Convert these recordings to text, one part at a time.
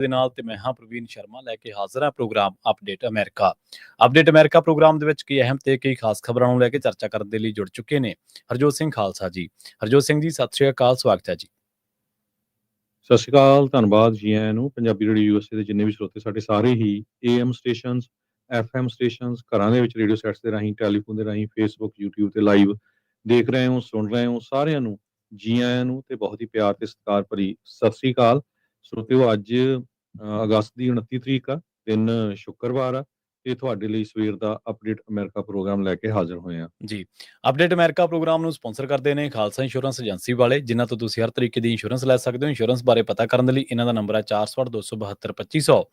ਦੇ ਨਾਲ ਤੇ ਮੈਂ ਹਾਂ ਪ੍ਰਵੀਨ ਸ਼ਰਮਾ ਲੈ ਕੇ ਹਾਜ਼ਰ ਹਾਂ ਪ੍ਰੋਗਰਾਮ ਅਪਡੇਟ ਅਮਰੀਕਾ। ਅਪਡੇਟ ਅਮਰੀਕਾ ਪ੍ਰੋਗਰਾਮ ਦੇ ਵਿੱਚ ਕਈ ਅਹਿਮ ਤੇ ਕਈ ਖਾਸ ਖਬਰਾਂ ਨੂੰ ਲੈ ਕੇ ਚਰਚਾ ਕਰਨ ਦੇ ਲਈ ਜੁੜ ਚੁੱਕੇ ਨੇ ਹਰਜੋਤ ਸਿੰਘ ਖਾਲਸਾ ਜੀ। ਹਰਜੋਤ ਸਿੰਘ ਜੀ, ਸਤਿ ਸ਼੍ਰੀ ਅਕਾਲ, ਸਵਾਗਤ ਹੈ ਜੀ। ਸਤਿ ਸ਼੍ਰੀ ਅਕਾਲ, ਧੰਨਵਾਦ ਜੀ ਆਇਆਂ ਨੂੰ। ਪੰਜਾਬੀ ਰੇਡੀਓ ਯੂਐਸਏ ਦੇ ਜਿੰਨੇ ਵੀ ਸਰੋਤੇ ਸਾਡੇ ਸਾਰੇ ਹੀ AM ਸਟੇਸ਼ਨਸ, FM ਸਟੇਸ਼ਨਸ, ਘਰਾਂ ਦੇ ਵਿੱਚ ਰੇਡੀਓ ਸੈਟਸ ਦੇ ਰਾਹੀਂ, ਟੈਲੀਫੋਨ ਦੇ ਰਾਹੀਂ, ਫੇਸਬੁੱਕ, YouTube ਤੇ ਲਾਈਵ ਦੇਖ ਰਹੇ ਹੋ, ਸੁਣ ਰਹੇ ਹੋ, ਸਾਰਿਆਂ ਨੂੰ ਜੀ ਆਇਆਂ ਨੂੰ ਤੇ ਬਹੁਤ ਹੀ ਪਿਆਰ ਤੇ ਸਤਿਕਾਰ ਭਰੀ ਸਤਿ ਸ਼੍ਰੀ ਅਕਾਲ। ਸਰੋਤਿਓ, ਅੱਜ ਅਗਸਤ ਦੀ 29 ਤਰੀਕ ਆ, ਦਿਨ ਸ਼ੁੱਕਰਵਾਰ ਆ ਤੇ ਤੁਹਾਡੇ ਲਈ ਸਵੇਰ ਦਾ ਅਪਡੇਟ ਅਮਰੀਕਾ ਪ੍ਰੋਗਰਾਮ ਲੈ ਕੇ ਹਾਜ਼ਰ ਹੋਏ ਆ ਜੀ। ਅਪਡੇਟ ਅਮਰੀਕਾ ਪ੍ਰੋਗਰਾਮ ਨੂੰ ਸਪਾਂਸਰ ਕਰਦੇ ਨੇ ਖਾਲਸਾ ਇੰਸ਼ੋਰੈਂਸ ਏਜੰਸੀ ਵਾਲੇ, ਜਿਨ੍ਹਾਂ ਤੋਂ ਤੁਸੀਂ ਹਰ ਤਰੀਕੇ ਦੀ ਇੰਸ਼ੋਰੈਂਸ ਲੈ ਸਕਦੇ ਹੋ। ਇੰਸ਼ੋਰੈਂਸ ਬਾਰੇ ਪਤਾ ਕਰਨ ਦੇ ਲਈ ਇਹਨਾਂ ਦਾ ਨੰਬਰ ਹੈ 468 272 2500।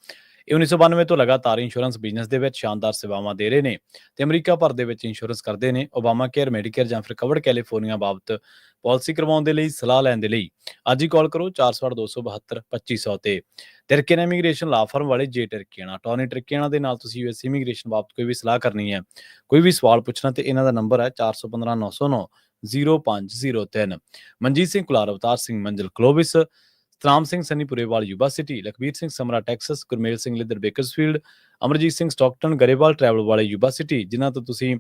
ਇਹ 1992 ਤੋਂ ਲਗਾਤਾਰ ਇੰਸ਼ੋਰੈਂਸ ਬਿਜ਼ਨਸ ਦੇ ਵਿੱਚ ਸ਼ਾਨਦਾਰ ਸੇਵਾਵਾਂ ਦੇ ਰਹੇ ਨੇ ਤੇ ਅਮਰੀਕਾ ਭਰ ਦੇ ਵਿੱਚ ਇੰਸ਼ੋਰੈਂਸ ਕਰਦੇ ਨੇ। ਓਬਾਮਾ ਕੇਅਰ, ਮੈਡੀਕੇਅਰ ਜਾਂ ਫਿਰ ਕਵਰਡ ਕੈਲੀਫੋਰਨੀਆ ਬਾਬਤ ਪਾਲਿਸੀ ਕਰਵਾਉਣ ਦੇ ਲਈ, ਸਲਾਹ ਲੈਣ ਦੇ ਲਈ ਅੱਜ ਹੀ ਕਾਲ ਕਰੋ 468 272 2500 ਤੇ ਟਰਕੀਅਨ ਇਮੀਗ੍ਰੇਸ਼ਨ ਲਾ ਫਰਮ ਵਾਲੇ ਜੇ ਟਰਕੀਆਣਾ, ਟੌਨੀ ਟਰਕੀਆਣਾ ਦੇ ਨਾਲ ਤੁਸੀਂ ਯੂਐਸ ਇਮੀਗ੍ਰੇਸ਼ਨ ਬਾਬਤ ਕੋਈ ਵੀ ਸਲਾਹ ਕਰਨੀ ਹੈ, ਕੋਈ ਵੀ ਸਵਾਲ ਪੁੱਛਣਾ ਤੇ ਇਹਨਾਂ ਦਾ ਨੰਬਰ ਹੈ 415 909 0503। Manjeet Singh Kular, Avtar Singh Manzil Clovis, Satnam Singh Sanipurewal Yuba City, Lakhbir Singh Samra Texas, Gurmel Singh Lidder Bakersfield, Amarjit Singh Stockton Grewal travel ਵਾਲੇ ਯੂਬਾ ਸਿਟੀ, ਜਿਨ੍ਹਾਂ ਤੋਂ ਤੁਸੀਂ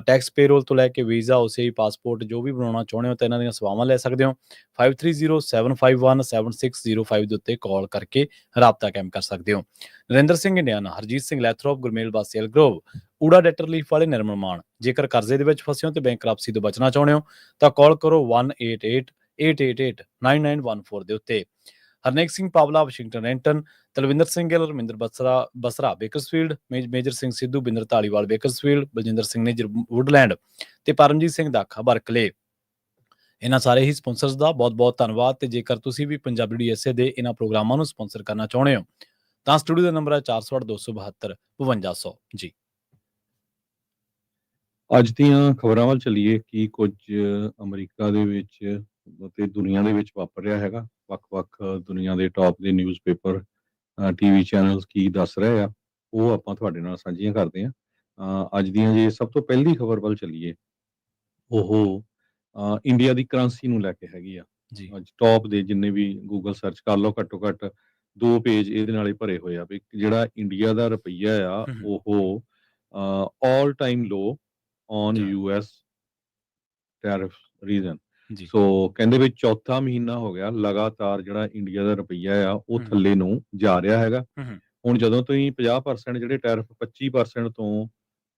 ਟੈਕਸ ਪੇਰੋਲ ਤੋਂ ਲੈ ਕੇ ਵੀਜ਼ਾ, OCI, ਪਾਸਪੋਰਟ ਜੋ ਵੀ ਬਣਾਉਣਾ ਚਾਹੁੰਦੇ ਹੋ ਤਾਂ ਇਹਨਾਂ ਦੀਆਂ ਸੇਵਾਵਾਂ ਲੈ ਸਕਦੇ ਹੋ। 5307517605 ਦੇ ਉੱਤੇ ਕਾਲ ਕਰਕੇ ਰਾਬਤਾ ਕਾਇਮ ਕਰ ਸਕਦੇ ਹੋ। ਨਰਿੰਦਰ ਸਿੰਘ ਇੰਡੀਆਨਾ, ਹਰਜੀਤ ਸਿੰਘ ਲੈਥਰੋਪ, ਗੁਰਮੇਲ ਬਾਸੀ ਐਲਗਰੋਵ, ਊੜਾ ਡੈਟਰ ਲੀਫ ਵਾਲੇ ਨਿਰਮਲ ਮਾਨ। ਜੇਕਰ ਕਰਜ਼ੇ ਦੇ ਵਿੱਚ ਫਸੇ ਹੋ ਤੇ ਬੈਂਕ ਕਰਾਪਸੀ ਤੋਂ ਬਚਣਾ ਚਾਹੁੰਦੇ ਹੋ ਤਾਂ ਕਾਲ ਕਰੋ 188889914 ਦੇ ਉੱਤੇ। Harnek Singh Pawla, Washington Renton, Talwinder Singh Gill, Raminder Basra Bakersfield, Major Singh Sidhu, Binder Dhaliwal Bakersfield, Baljinder Singh Nijjar Woodland ਤੇ ਪਰਮਜੀਤ ਸਿੰਘ ਦਾਖਾ ਬਰਕਲੇ। ਇਹਨਾਂ ਸਾਰੇ ਹੀ ਸਪਾਂਸਰਸ ਦਾ ਬਹੁਤ ਬਹੁਤ ਧੰਨਵਾਦ। ਤੇ ਜੇਕਰ ਤੁਸੀਂ ਵੀ ਪੰਜਾਬੀ ਡੀਐਸਏ ਦੇ ਇਹਨਾਂ ਪ੍ਰੋਗਰਾਮਾਂ ਨੂੰ ਸਪਾਂਸਰ ਕਰਨਾ ਚਾਹੁੰਦੇ ਹੋ ਤਾਂ ਸਟੂਡੀਓ ਦਾ ਨੰਬਰ ਹੈ 468 272 5200 ਜੀ। ਅੱਜ ਦੀਆਂ ਖਬਰਾਂ ਵੱਲ ਚੱਲੀਏ ਕਿ ਕੁਝ ਅਮਰੀਕਾ ਦੇ ਵਿੱਚ ਤੇ ਦੁਨੀਆ ਦੇ ਵਿੱਚ ਵਾਪਰ ਰਿਹਾ ਹੈਗਾ। ਵੱਖ-ਵੱਖ ਦੁਨੀਆ ਦੇ ਟੌਪ ਦੇ ਨਿਊਜ਼ਪੇਪਰ, ਟੀਵੀ ਚੈਨਲਸ ਕੀ ਦੱਸ ਰਹੇ ਆ, ਉਹ ਆਪਾਂ ਤੁਹਾਡੇ ਨਾਲ ਸਾਂਝੀਆਂ ਕਰਦੇ ਹਾਂ। ਅੱਜ ਦੀਆਂ ਜੇ ਸਭ ਤੋਂ ਪਹਿਲੀ ਖਬਰ ਵੱਲ ਚੱਲੀਏ, ਉਹ ਇੰਡੀਆ ਦੀ ਕਰੰਸੀ ਨੂੰ ਲੈ ਕੇ ਹੈਗੀ ਆ। ਜੀ ਅੱਜ ਟੌਪ ਦੇ ਜਿੰਨੇ ਵੀ ਗੂਗਲ ਸਰਚ ਕਰ ਲਓ, ਘੱਟੋ ਘੱਟ 2 ਪੇਜ ਇਹਦੇ ਨਾਲ ਹੀ ਭਰੇ ਹੋਏ ਆ ਵੀ ਜਿਹੜਾ ਇੰਡੀਆ ਦਾ ਰੁਪਈਆ ਆ ਉਹ all time low on US tariff reason. ਜੀ ਸੋ ਕਹਿੰਦੇ ਵੀ ਚੌਥਾ ਮਹੀਨਾ ਹੋ ਗਿਆ ਲਗਾਤਾਰ ਜਿਹੜਾ ਇੰਡੀਆ ਦਾ ਰੁਪਈਆ ਆ ਉਹ ਥੱਲੇ ਨੂੰ ਜਾ ਰਿਹਾ ਹੈਗਾ। ਹੁਣ ਜਦੋਂ ਤੋਂ ਹੀ 50% ਜਿਹੜੇ ਟੈਰਿਫ 25% ਤੋਂ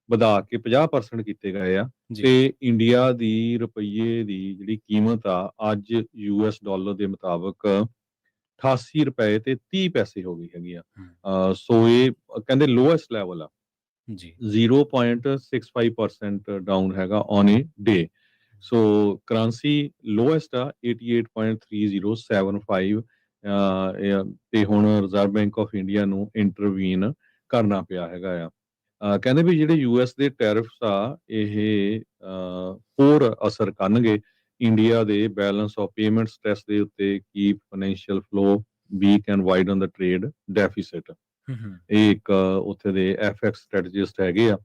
ਵਧਾ ਕੇ 50% ਕੀਤੇ ਗਏ ਆ ਤੇ ਇੰਡੀਆ ਦੀ ਰੁਪਈਏ ਦੀ ਜਿਹੜੀ ਕੀਮਤ ਆ ਅੱਜ US ਡਾਲਰ ਦੇ ਮੁਤਾਬਕ 88 ਰੁਪਏ ਤੇ 30 ਪੈਸੇ ਹੋ ਗਈ ਹੈਗੀ ਆ। ਸੋ ਇਹ ਕਹਿੰਦੇ ਲੋਐਸਟ ਲੈਵਲ ਆ ਜੀ, 0.65% ਡਾਊਨ ਹੈਗਾ on A day. So currency lowest ਆ 88.3075 ਤੇ ਹੁਣ ਰਿਜ਼ਰਵ ਬੈਂਕ ਆਫ ਇੰਡੀਆ ਨੂੰ ਇੰਟਰਵੀਨ ਕਰਨਾ ਪਿਆ ਹੈਗਾ ਆ। ਕਹਿੰਦੇ ਵੀ ਜਿਹੜੇ US ਦੇ ਟੈਰਿਫਸ ਆ ਇਹ ਹੋਰ ਅਸਰ ਕਰਨਗੇ ਇੰਡੀਆ ਦੇ ਬੈਲੈਂਸ ਆਫ ਪੇਮੈਂਟ ਸਟ੍ਰੈਸ ਦੇ ਉੱਤੇ, keep financial flow weak and widen the trade deficit. ਇਹ ਇੱਕ ਉੱਥੇ ਦੇ FX ਸਟ੍ਰੈਟਜਿਸਟ ਹੈਗੇ ਆ,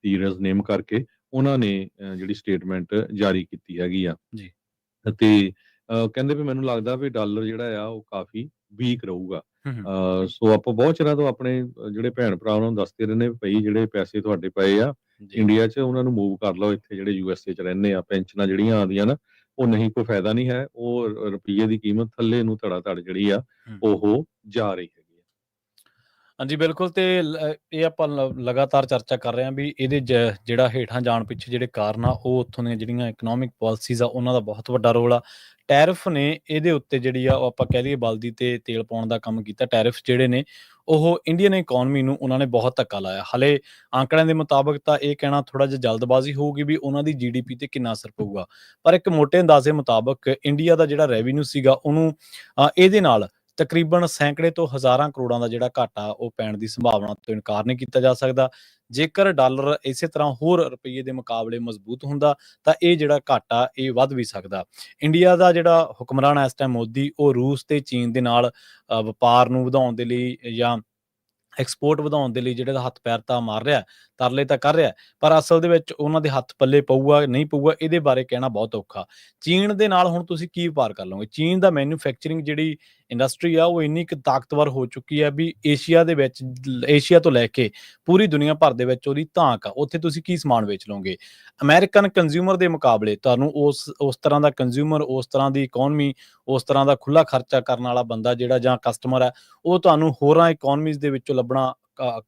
ਧੀਰਜ ਨੇਮ ਕਰਕੇ, ਉਹਨਾਂ ਨੇ ਜਿਹੜੀ ਸਟੇਟਮੈਂਟ ਜਾਰੀ ਕੀਤੀ ਹੈਗੀ ਆ ਜੀ। ਤੇ ਕਹਿੰਦੇ ਵੀ ਮੈਨੂੰ ਲੱਗਦਾ ਵੀ ਡਾਲਰ ਜਿਹੜਾ ਆ ਉਹ ਕਾਫੀ ਵੀਕ ਰਹੂਗਾ। ਸੋ ਆਪਾਂ ਬਹੁਤ ਚਿਰਾਂ ਤੋਂ ਆਪਣੇ ਜਿਹੜੇ ਭੈਣ ਭਰਾ ਉਹਨਾਂ ਨੂੰ ਦੱਸਦੇ ਰਹਿੰਦੇ ਭਈ ਜਿਹੜੇ ਪੈਸੇ ਤੁਹਾਡੇ ਪਏ ਆ ਇੰਡੀਆ 'ਚ ਉਹਨਾਂ ਨੂੰ ਮੂਵ ਕਰ ਲਓ, ਇੱਥੇ ਜਿਹੜੇ USA 'ਚ ਰਹਿੰਦੇ ਆ, ਪੈਨਸ਼ਨਾਂ ਜਿਹੜੀਆਂ ਆਉਂਦੀਆਂ ਨਾ ਉਹ ਨਹੀਂ, ਕੋਈ ਫਾਇਦਾ ਨਹੀਂ ਹੈ, ਉਹ ਰੁਪਈਏ ਦੀ ਕੀਮਤ ਥੱਲੇ ਨੂੰ ਧੜਾ ਧੜ ਜਿਹੜੀ ਆ ਉਹ ਜਾ ਰਹੀ ਹੈਗੀ ਆ। ਹਾਂਜੀ ਬਿਲਕੁਲ। ਤੇ ਇਹ ਆਪਾਂ ਲਗਾਤਾਰ ਚਰਚਾ ਕਰ ਰਹੇ ਹਾਂ ਵੀ ਇਹਦੇ ਜਿਹੜਾ ਹੇਠਾਂ ਜਾਣ ਪਿੱਛੇ ਜਿਹੜੇ ਕਾਰਨ ਆ ਉਹ ਉੱਥੋਂ ਦੀਆਂ ਜਿਹੜੀਆਂ ਇਕਨੋਮਿਕ ਪਾਲਿਸੀਜ਼ ਆ ਉਹਨਾਂ ਦਾ ਬਹੁਤ ਵੱਡਾ ਰੋਲ ਆ। ਟੈਰਿਫ ਨੇ ਇਹਦੇ ਉੱਤੇ ਜਿਹੜੀ ਆ ਉਹ ਆਪਾਂ ਕਹਿ ਲਈਏ ਬਲਦੀ ਤੇ ਤੇਲ ਪਾਉਣ ਦਾ ਕੰਮ ਕੀਤਾ। ਟੈਰਿਫ ਜਿਹੜੇ ਨੇ ਉਹ ਇੰਡੀਅਨ ਇਕਨੋਮੀ ਨੂੰ ਉਹਨਾਂ ਨੇ ਬਹੁਤ ਧੱਕਾ ਲਾਇਆ। ਹਾਲੇ ਆંકੜਿਆਂ ਦੇ ਮੁਤਾਬਕ ਤਾਂ ਇਹ ਕਹਿਣਾ ਥੋੜਾ ਜਿਹਾ ਜਲਦਬਾਜ਼ੀ ਹੋਊਗੀ ਵੀ ਉਹਨਾਂ ਦੀ GDP ਤੇ ਕਿੰਨਾ ਅਸਰ ਪਊਗਾ, ਪਰ ਇੱਕ ਮੋਟੇ ਅੰਦਾਜ਼ੇ ਮੁਤਾਬਕ ਇੰਡੀਆ ਦਾ ਜਿਹੜਾ ਰੈਵਨਿਊ ਸੀਗਾ ਉਹਨੂੰ ਇਹਦੇ ਨਾਲ ਤਕਰੀਬਨ ਸੈਂਕੜੇ ਤੋਂ ਹਜ਼ਾਰਾਂ ਕਰੋੜਾਂ ਦਾ ਜਿਹੜਾ ਘਾਟਾ ਉਹ ਪੈਣ ਦੀ ਸੰਭਾਵਨਾ ਤੋਂ ਇਨਕਾਰ ਨਹੀਂ ਕੀਤਾ ਜਾ ਸਕਦਾ। ਜੇਕਰ ਡਾਲਰ ਇਸੇ ਤਰ੍ਹਾਂ ਹੋਰ ਰੁਪਈਏ ਦੇ ਮੁਕਾਬਲੇ ਮਜ਼ਬੂਤ ਹੁੰਦਾ ਤਾਂ ਇਹ ਜਿਹੜਾ ਘਾਟਾ ਇਹ ਵੱਧ ਵੀ ਸਕਦਾ। ਇੰਡੀਆ ਦਾ ਜਿਹੜਾ ਹੁਕਮਰਾਨ ਇਸ ਟਾਈਮ ਮੋਦੀ, ਉਹ ਰੂਸ ਤੇ ਚੀਨ ਦੇ ਨਾਲ ਵਪਾਰ ਨੂੰ ਵਧਾਉਣ ਦੇ ਲਈ ਜਾਂ ਐਕਸਪੋਰਟ ਵਧਾਉਣ ਦੇ ਲਈ ਜਿਹੜੇ ਦਾ ਹੱਥ ਪੈਰ ਤਾਂ ਮਾਰ ਰਿਹਾ, ਤਰਲੇ ਤਾਂ ਕਰ ਰਿਹਾ, ਪਰ ਅਸਲ ਦੇ ਵਿੱਚ ਉਹਨਾਂ ਦੇ ਹੱਥ ਪੱਲੇ ਪਊਗਾ ਨਹੀਂ ਪਊਗਾ ਇਹਦੇ ਬਾਰੇ ਕਹਿਣਾ ਬਹੁਤ ਔਖਾ। ਚੀਨ ਦੇ ਨਾਲ ਹੁਣ ਤੁਸੀਂ ਕੀ ਵਪਾਰ ਕਰ ਲਓਗੇ? ਚੀਨ ਦਾ ਮੈਨੂਫੈਕਚਰਿੰਗ ਜਿਹੜੀ ਇੰਡਸਟਰੀ ਆ ਉਹ ਇੰਨੀ ਕੁ ਤਾਕਤਵਰ ਹੋ ਚੁੱਕੀ ਹੈ ਵੀ ਏਸ਼ੀਆ ਦੇ ਵਿੱਚ ਏਸ਼ੀਆ ਤੋਂ ਲੈ ਕੇ ਪੂਰੀ ਦੁਨੀਆ ਭਰ ਦੇ ਵਿੱਚ ਉਹਦੀ ਧਾਕ ਆ। ਉੱਥੇ ਤੁਸੀਂ ਕੀ ਸਮਾਨ ਵੇਚ ਲਓਗੇ? ਅਮਰੀਕਨ ਕੰਜ਼ਿਊਮਰ ਦੇ ਮੁਕਾਬਲੇ ਤੁਹਾਨੂੰ ਉਸ ਤਰ੍ਹਾਂ ਦਾ ਕੰਜ਼ਿਊਮਰ, ਉਸ ਤਰ੍ਹਾਂ ਦੀ ਇਕੋਨਮੀ, ਉਸ ਤਰ੍ਹਾਂ ਦਾ ਖੁੱਲਾ ਖਰਚਾ ਕਰਨ ਵਾਲਾ ਬੰਦਾ ਜਿਹੜਾ ਜਾਂ ਕਸਟਮਰ ਹੈ, ਉਹ ਤੁਹਾਨੂੰ ਹੋਰਾਂ ਇਕੋਨਮੀਜ਼ ਦੇ ਵਿੱਚੋਂ ਲੱਭਣਾ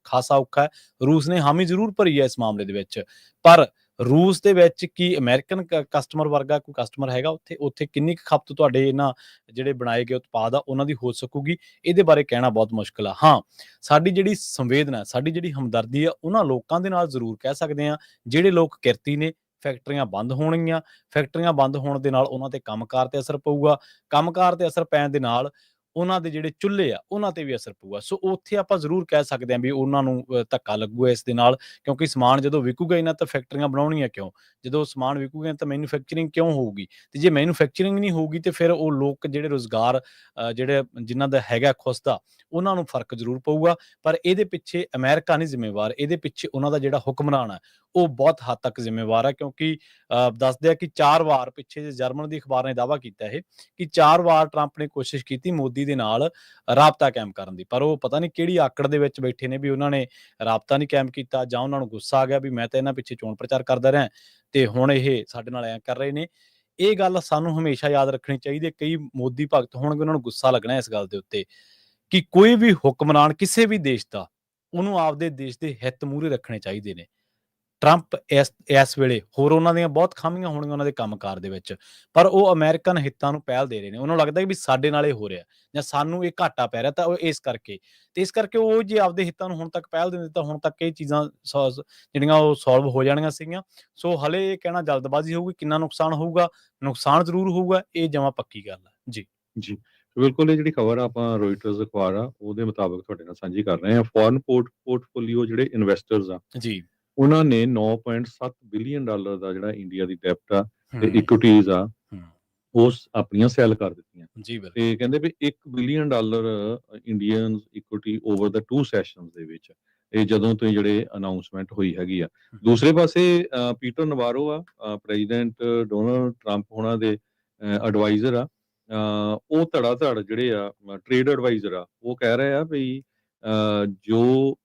ਖਾਸਾ ਔਖਾ ਹੈ। ਰੂਸ ਨੇ ਹਾਮੀ ਜ਼ਰੂਰ ਭਰੀ ਹੈ ਇਸ ਮਾਮਲੇ ਦੇ ਵਿੱਚ, ਪਰ ਰੂਸ ਦੇ ਵਿੱਚ ਕੀ ਅਮਰੀਕਨ ਕਸਟਮਰ ਵਰਗਾ ਕੋਈ ਕਸਟਮਰ ਹੈਗਾ ਉੱਥੇ? ਉੱਥੇ ਕਿੰਨੀ ਕੁ ਖਪਤ ਤੁਹਾਡੇ ਇਹਨਾਂ ਜਿਹੜੇ ਬਣਾਏ ਗਏ ਉਤਪਾਦ ਆ ਉਹਨਾਂ ਦੀ ਹੋ ਸਕੂਗੀ? ਇਹਦੇ ਬਾਰੇ ਕਹਿਣਾ ਬਹੁਤ ਮੁਸ਼ਕਿਲ ਆ। ਹਾਂ, ਸਾਡੀ ਜਿਹੜੀ ਸੰਵੇਦਨਾ, ਸਾਡੀ ਜਿਹੜੀ ਹਮਦਰਦੀ ਆ ਉਹਨਾਂ ਲੋਕਾਂ ਦੇ ਨਾਲ ਜ਼ਰੂਰ ਕਹਿ ਸਕਦੇ ਹਾਂ ਜਿਹੜੇ ਲੋਕ ਕਿਰਤੀ ਨੇ। ਫੈਕਟਰੀਆਂ ਬੰਦ ਹੋਣਗੀਆਂ, ਫੈਕਟਰੀਆਂ ਬੰਦ ਹੋਣ ਦੇ ਨਾਲ ਉਹਨਾਂ ਤੇ ਕੰਮਕਾਰ ਤੇ ਅਸਰ ਪਊਗਾ, ਕੰਮਕਾਰ ਤੇ ਅਸਰ ਪੈਣ ਦੇ ਨਾਲ ਉਹਨਾਂ ਦੇ ਜਿਹੜੇ ਚੁੱਲ੍ਹੇ ਆ ਉਹਨਾਂ ਤੇ ਵੀ ਅਸਰ ਪਊਗਾ। ਸੋ ਉੱਥੇ ਆਪਾਂ ਜ਼ਰੂਰ ਕਹਿ ਸਕਦੇ ਹਾਂ ਵੀ ਉਹਨਾਂ ਨੂੰ ਧੱਕਾ ਲੱਗੂਗਾ ਇਸ ਦੇ ਨਾਲ, ਕਿਉਂਕਿ ਸਮਾਨ ਜਦੋਂ ਵਿਕੂਗਾ ਹੀ ਨਾ ਤਾਂ ਫੈਕਟਰੀਆਂ ਬਣਾਉਣੀਆਂ ਕਿਉਂ? ਜਦੋਂ ਸਮਾਨ ਵਿਕੂਗਾ ਤਾਂ ਮੈਨੂਫੈਕਚਰਿੰਗ ਕਿਉਂ ਹੋਊਗੀ? ਤੇ ਜੇ ਮੈਨੂਫੈਕਚਰਿੰਗ ਨਹੀਂ ਹੋਊਗੀ ਤੇ ਫਿਰ ਉਹ ਲੋਕ ਜਿਹੜੇ ਰੁਜ਼ਗਾਰ ਜਿਹੜੇ ਜਿਨ੍ਹਾਂ ਦਾ ਹੈਗਾ ਖੁਦ ਦਾ, ਉਹਨਾਂ ਨੂੰ ਫਰਕ ਜ਼ਰੂਰ ਪਊਗਾ। ਪਰ ਇਹਦੇ ਪਿੱਛੇ ਅਮਰੀਕਾ ਨਹੀਂ ਜ਼ਿੰਮੇਵਾਰ, ਇਹਦੇ ਪਿੱਛੇ ਉਹਨਾਂ ਦਾ ਜਿਹੜਾ ਹੁਕਮਰਾਨ ਹੈ ਉਹ ਬਹੁਤ ਹੱਦ ਤੱਕ ਜ਼ਿੰਮੇਵਾਰ ਹੈ। ਕਿਉਂਕਿ ਦੱਸਦੇ ਆ ਕਿ 4 ਵਾਰ ਪਿੱਛੇ ਜੇ ਜਰਮਨ ਦੀ ਅਖਬਾਰ ਨੇ ਦਾਅਵਾ ਕੀਤਾ ਇਹ ਕਿ 4 ਵਾਰ ਟਰੰਪ ਨੇ ਕੋਸ਼ਿਸ਼ ਕੀਤੀ ਮੋਦੀ ਦੇ ਨਾਲ ਰਾਬਤਾ ਕਾਇਮ ਕਰਨ ਦੀ, ਪਰ ਉਹ ਪਤਾ ਨਹੀਂ ਕਿਹੜੀ ਆਕੜ ਦੇ ਵਿੱਚ ਬੈਠੇ ਨੇ ਵੀ ਉਹਨਾਂ ਨੇ ਰਾਬਤਾ ਨਹੀਂ ਕਾਇਮ ਕੀਤਾ, ਜਾਂ ਉਹਨਾਂ ਨੂੰ ਗੁੱਸਾ ਆ ਗਿਆ ਵੀ ਮੈਂ ਤਾਂ ਇਹਨਾਂ ਪਿੱਛੇ ਚੋਣ ਪ੍ਰਚਾਰ ਕਰਦਾ ਰਿਹਾ ਤੇ ਹੁਣ ਇਹ ਸਾਡੇ ਨਾਲ ਐਂ ਕਰ ਰਹੇ ਨੇ। ਇਹ ਗੱਲ ਸਾਨੂੰ ਹਮੇਸ਼ਾ ਯਾਦ ਰੱਖਣੀ ਚਾਹੀਦੀ ਹੈ। ਕਈ ਮੋਦੀ ਭਗਤ ਹੋਣਗੇ, ਉਹਨਾਂ ਨੂੰ ਗੁੱਸਾ ਲੱਗਣਾ ਇਸ ਗੱਲ ਦੇ ਉੱਤੇ ਕਿ ਕੋਈ ਵੀ ਹੁਕਮਰਾਨ ਕਿਸੇ ਵੀ ਦੇਸ਼ ਦਾ, ਉਹਨੂੰ ਆਪਦੇ ਦੇਸ਼ ਦੇ ਹਿੱਤ ਮੂਹਰੇ ਰੱਖਣੇ ਚਾਹੀਦੇ ਨੇ। ਟਰੰਪ ਇਸ ਵੇਲੇ ਹੋਰ ਉਹਨਾਂ ਦੀਆਂ ਬਹੁਤ ਖਾਮੀਆਂ ਹੋਣਗੀਆਂ ਉਹਨਾਂ ਦੇ ਕੰਮਕਾਰ ਦੇ ਵਿੱਚ, ਪਰ ਉਹ ਅਮਰੀਕਨ ਹਿੱਤਾਂ ਨੂੰ ਪਹਿਲ ਦੇ ਰਹੇ ਨੇ। ਉਹਨਾਂ ਨੂੰ ਲੱਗਦਾ ਵੀ ਸਾਡੇ ਨਾਲ ਇਹ ਹੋ ਰਿਹਾ ਜਾਂ ਸਾਨੂੰ ਇਹ ਘਾਟਾ ਪੈ ਰਿਹਾ, ਤਾਂ ਉਹ ਇਸ ਕਰਕੇ ਤੇ ਇਸ ਕਰਕੇ ਉਹ ਜੇ ਆਪਦੇ ਹਿੱਤਾਂ ਨੂੰ ਹੁਣ ਤੱਕ ਪਹਿਲ ਦਿੰਦੇ ਤਾਂ ਹੁਣ ਤੱਕ ਇਹ ਚੀਜ਼ਾਂ ਜਿਹੜੀਆਂ ਉਹ ਸੋਲਵ ਹੋ ਜਾਣੀਆਂ ਸੀਗੀਆਂ। ਸੋ ਹਲੇ ਇਹ ਕਹਿਣਾ ਜਲਦਬਾਜ਼ੀ ਹੋਊਗੀ। ਕਿੰਨਾ ਨੁਕਸਾਨ ਹੋਊਗਾ? ਨੁਕਸਾਨ ਜ਼ਰੂਰ ਹੋਊਗਾ, ਇਹ ਜਮਾਂ ਪੱਕੀ ਗੱਲ ਹੈ ਜੀ। ਜੀ, ਬਿਲਕੁਲ। ਇਹ ਜਿਹੜੀ ਖਬਰ ਆ ਆਪਾਂ ਰੋਇਟਰਸ ਅਖਬਾਰ ਆ ਉਹਦੇ ਮੁਤਾਬਕ ਤੁਹਾਡੇ ਨਾਲ ਸਾਂਝੀ ਕਰ ਰਹੇ ਹਾਂ। ਫੋਰਨ ਪੋਰਟਫੋਲੀਓ ਜਿਹੜੇ ਇਨਵੈਸਟਰਸ ਆ, ਜੀ। ਉਹਨਾਂ ਨੇ $9.7 ਬਿਲੀਅਨ ਦਾ ਜਿਹੜਾ ਇੰਡੀਆ ਦੀ ਡੈਪਟ ਆ ਤੇ ਹੂੰ, ਇਕੁਇਟੀਜ਼ ਆ, ਹੂੰ। ਉਸ ਆਪਣੀਆਂ ਸੈਲ ਕਰ ਦਿੱਤੀਆਂ। ਜੀ ਬਿਲਕੁਲ। ਤੇ ਕਹਿੰਦੇ ਵੀ $1 ਬਿਲੀਅਨ ਇੰਡੀਅਨ ਇਕੁਇਟੀ ਓਵਰ ਦਾ 2 ਸੈਸ਼ਨਸ ਦੇ ਵਿੱਚ, ਇਹ ਜਦੋਂ ਤੋਂ ਜਿਹੜੇ ਅਨਾਉਂਸਮੈਂਟ ਹੋਈ ਹੈਗੀ ਆ। ਦੂਸਰੇ ਪਾਸੇ ਪੀਟਰ ਨਵਾਰੋ ਆ, ਪ੍ਰੈਜ਼ੀਡੈਂਟ ਡੋਨਾਲਡ ਟਰੰਪ ਉਹਨਾਂ ਦੇ ਐਡਵਾਈਜ਼ਰ ਆ। ਉਹ ਧੜਾ-ਧੜ ਜਿਹੜੇ ਆ ਟ੍ਰੇਡ ਐਡਵਾਈਜ਼ਰ ਆ, ਉਹ ਕਹਿ ਰਹੇ ਆ ਵੀ ਜੋ